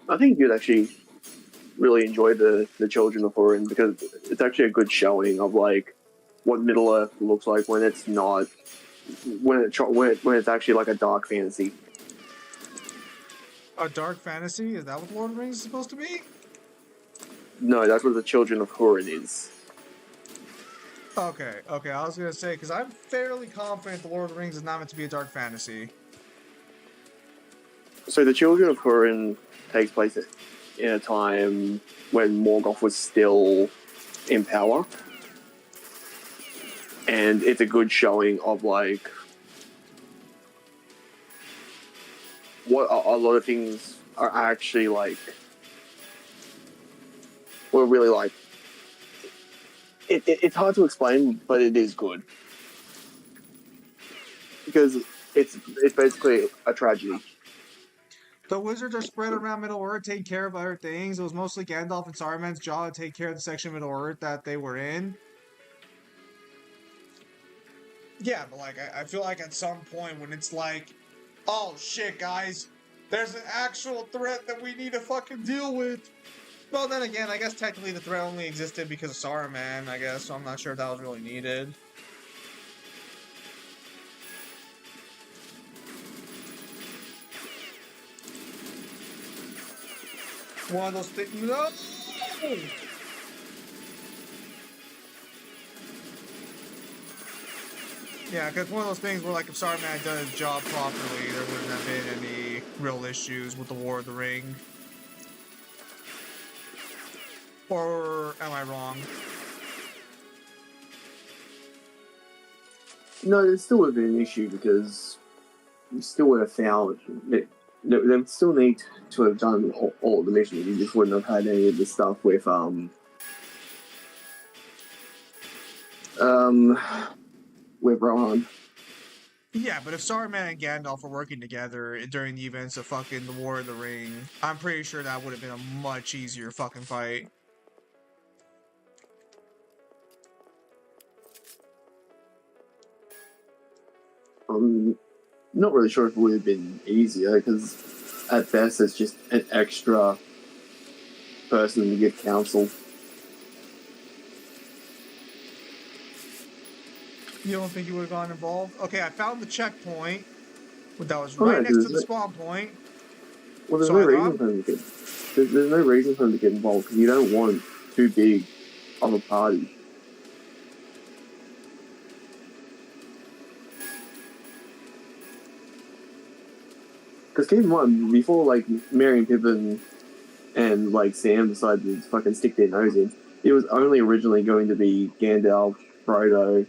I think you'd actually really enjoy the Children of Hurin because it's actually a good showing of like what Middle Earth looks like when it's not when it's actually like a dark fantasy. A dark fantasy? Is that what Lord of the Rings is supposed to be? No, that's what the Children of Hurin is. Okay, okay. I was gonna say because I'm fairly confident the Lord of the Rings is not meant to be a dark fantasy. So the Children of Hurin takes place in a time when Morgoth was still in power, and it's a good showing of like what a lot of things are actually like. We're really like. It's hard to explain, but it is good because it's basically a tragedy. The wizards are spread around Middle Earth, taking care of other things. It was mostly Gandalf and Saruman's job to take care of the section of Middle Earth that they were in. Yeah, but like I feel like at some point when it's like, oh shit, guys, there's an actual threat that we need to fucking deal with. Well, then again, I guess technically the threat only existed because of Saruman, I guess, so I'm not sure if that was really needed. One of those things. No! Yeah, because one of those things where, like, if Saruman had done his job properly, there wouldn't have been any real issues with the War of the Ring. Or am I wrong? No, there still would have been an issue because you still would have found that they still need to have done all the missions. You just wouldn't have had any of the stuff with Rohan. Yeah, but if Saruman and Gandalf were working together during the events of fucking the War of the Ring, I'm pretty sure that would have been a much easier fucking fight. I'm not really sure if it would have been easier because at best it's just an extra person to give counsel. You don't think you would have gotten involved? Okay, I found the checkpoint. That was Oh no, right next to because the spawn point. there's So no I reason thought, for him to get there's no reason for him to get involved because you don't want too big of a party. Because keep in mind, before like Merry and Pippin and like Sam decided to fucking stick their nose in, it was only originally going to be Gandalf, Frodo,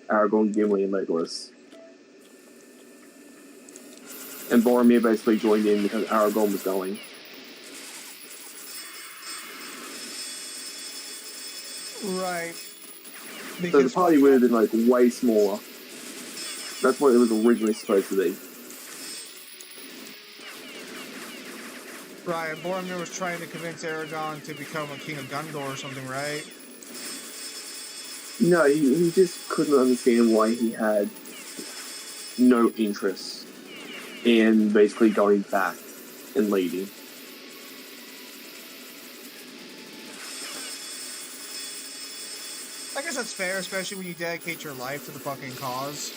Aragorn, Gimli, and Legolas. And Boromir basically joined in because Aragorn was going. right. So the Because party would have been like way smaller. That's what it was originally supposed to be. right, Boromir was trying to convince Aragorn to become a king of Gondor or something, right? No, he just couldn't understand why he had no interest in basically going back and leading. I guess that's fair, especially when you dedicate your life to the fucking cause.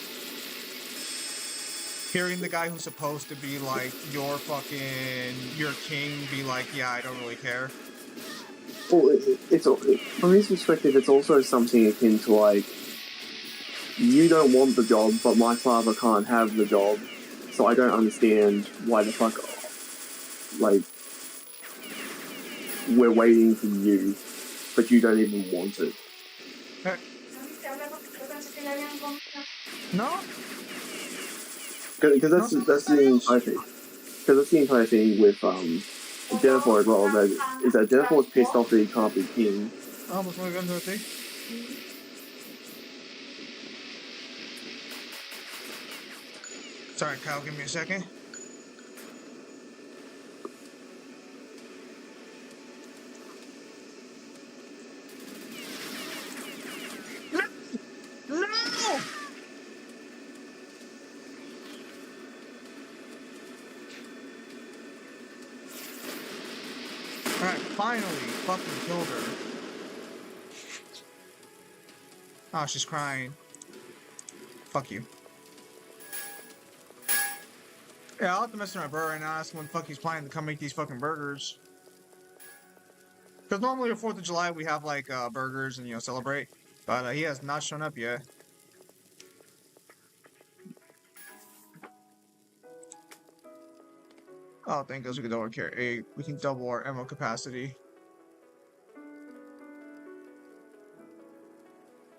Hearing the guy who's supposed to be like your king be like, yeah, I don't really care. Well, from his perspective, it's also something akin to like, you don't want the job, but my father can't have the job, so I don't understand why the fuck, like, we're waiting for you, but you don't even want it. No? Because No that's the entire thing. Because that's the entire thing with Denethor as well. That Denethor's pissed off that he can't be king. Vamos muy bien, Dorothy. Sorry, Kyle, give me a second. No! No! Alright, finally, fucking killed her. Oh, she's crying. Fuck you. Yeah, I'll have to mess with my bro right now, ask him when the fuck he's planning to come make these fucking burgers. Because normally on 4th of July we have like burgers and, celebrate. But he has not shown up yet. Oh, thank goodness we can double our ammo capacity.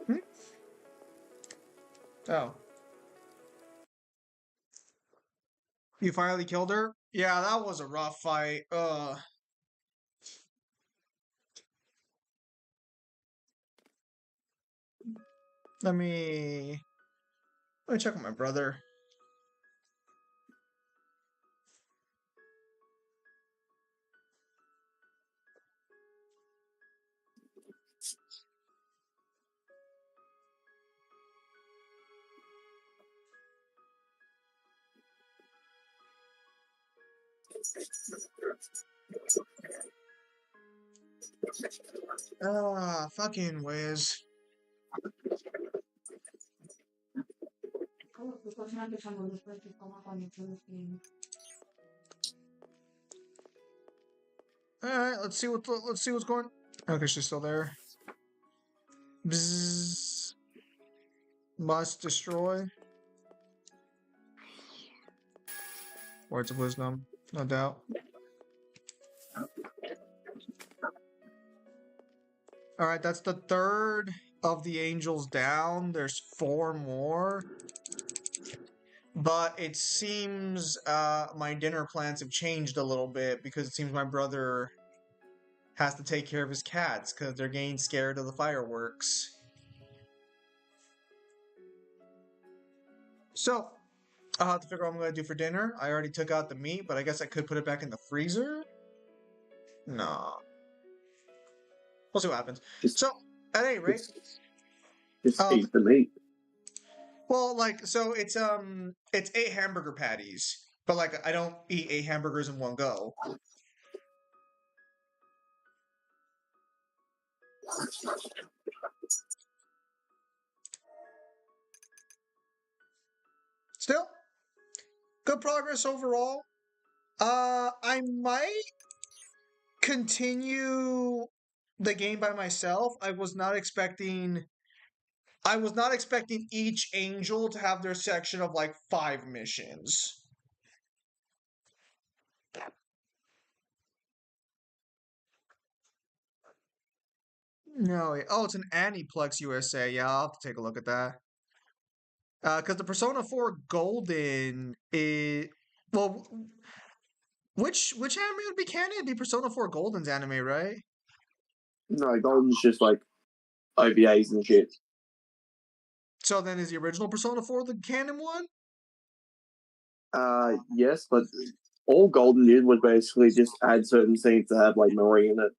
Hmm? Oh. You finally killed her? Yeah, that was a rough fight. Let me check with my brother. Fucking Wiz. All right, let's see what's going. Okay, she's still there. Bzzz. Must destroy. Words of wisdom, no doubt. All right, that's the third of the angels down. There's 4 more. But it seems my dinner plans have changed a little bit because it seems my brother has to take care of his cats because they're getting scared of the fireworks. So, I'll have to figure out what I'm going to do for dinner. I already took out the meat, but I guess I could put it back in the freezer. No. We'll see what happens. Just, So, at any rate, just uh, eat the meat. well, like, so it's 8 hamburger patties, but like, I don't eat 8 hamburgers in one go. Still, good progress overall. I might continue the game by myself. I was not expecting each angel to have their section of like 5 missions. No, oh, it's an Aniplex USA. Yeah, I'll have to take a look at that. Because the Persona 4 Golden is well, which anime would be canon? It'd be Persona 4 Golden's anime, right? No, Golden's just like OVAs and shit. So then is the original Persona 4 the canon one? Yes, but all Golden did was basically just add certain scenes to have like Marie in it.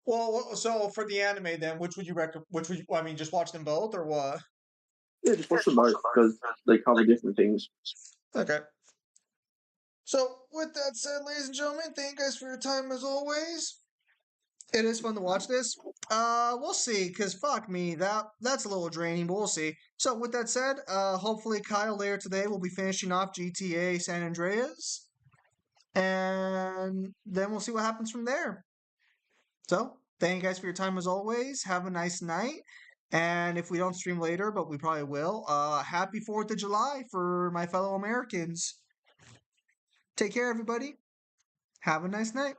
Well, so for the anime then, which would you recommend? Which would you, I mean, just watch them both or what? Yeah, just watch them both because they cover different things. Okay. So with that said, ladies and gentlemen, thank you guys for your time as always. It is fun to watch this. We'll see, cause fuck me, that's a little draining, but we'll see. So with that said, hopefully Kyle later today will be finishing off GTA San Andreas, and then we'll see what happens from there. So thank you guys for your time as always. Have a nice night. And if we don't stream later, but we probably will, happy 4th of July for my fellow Americans. Take care, everybody. Have a nice night.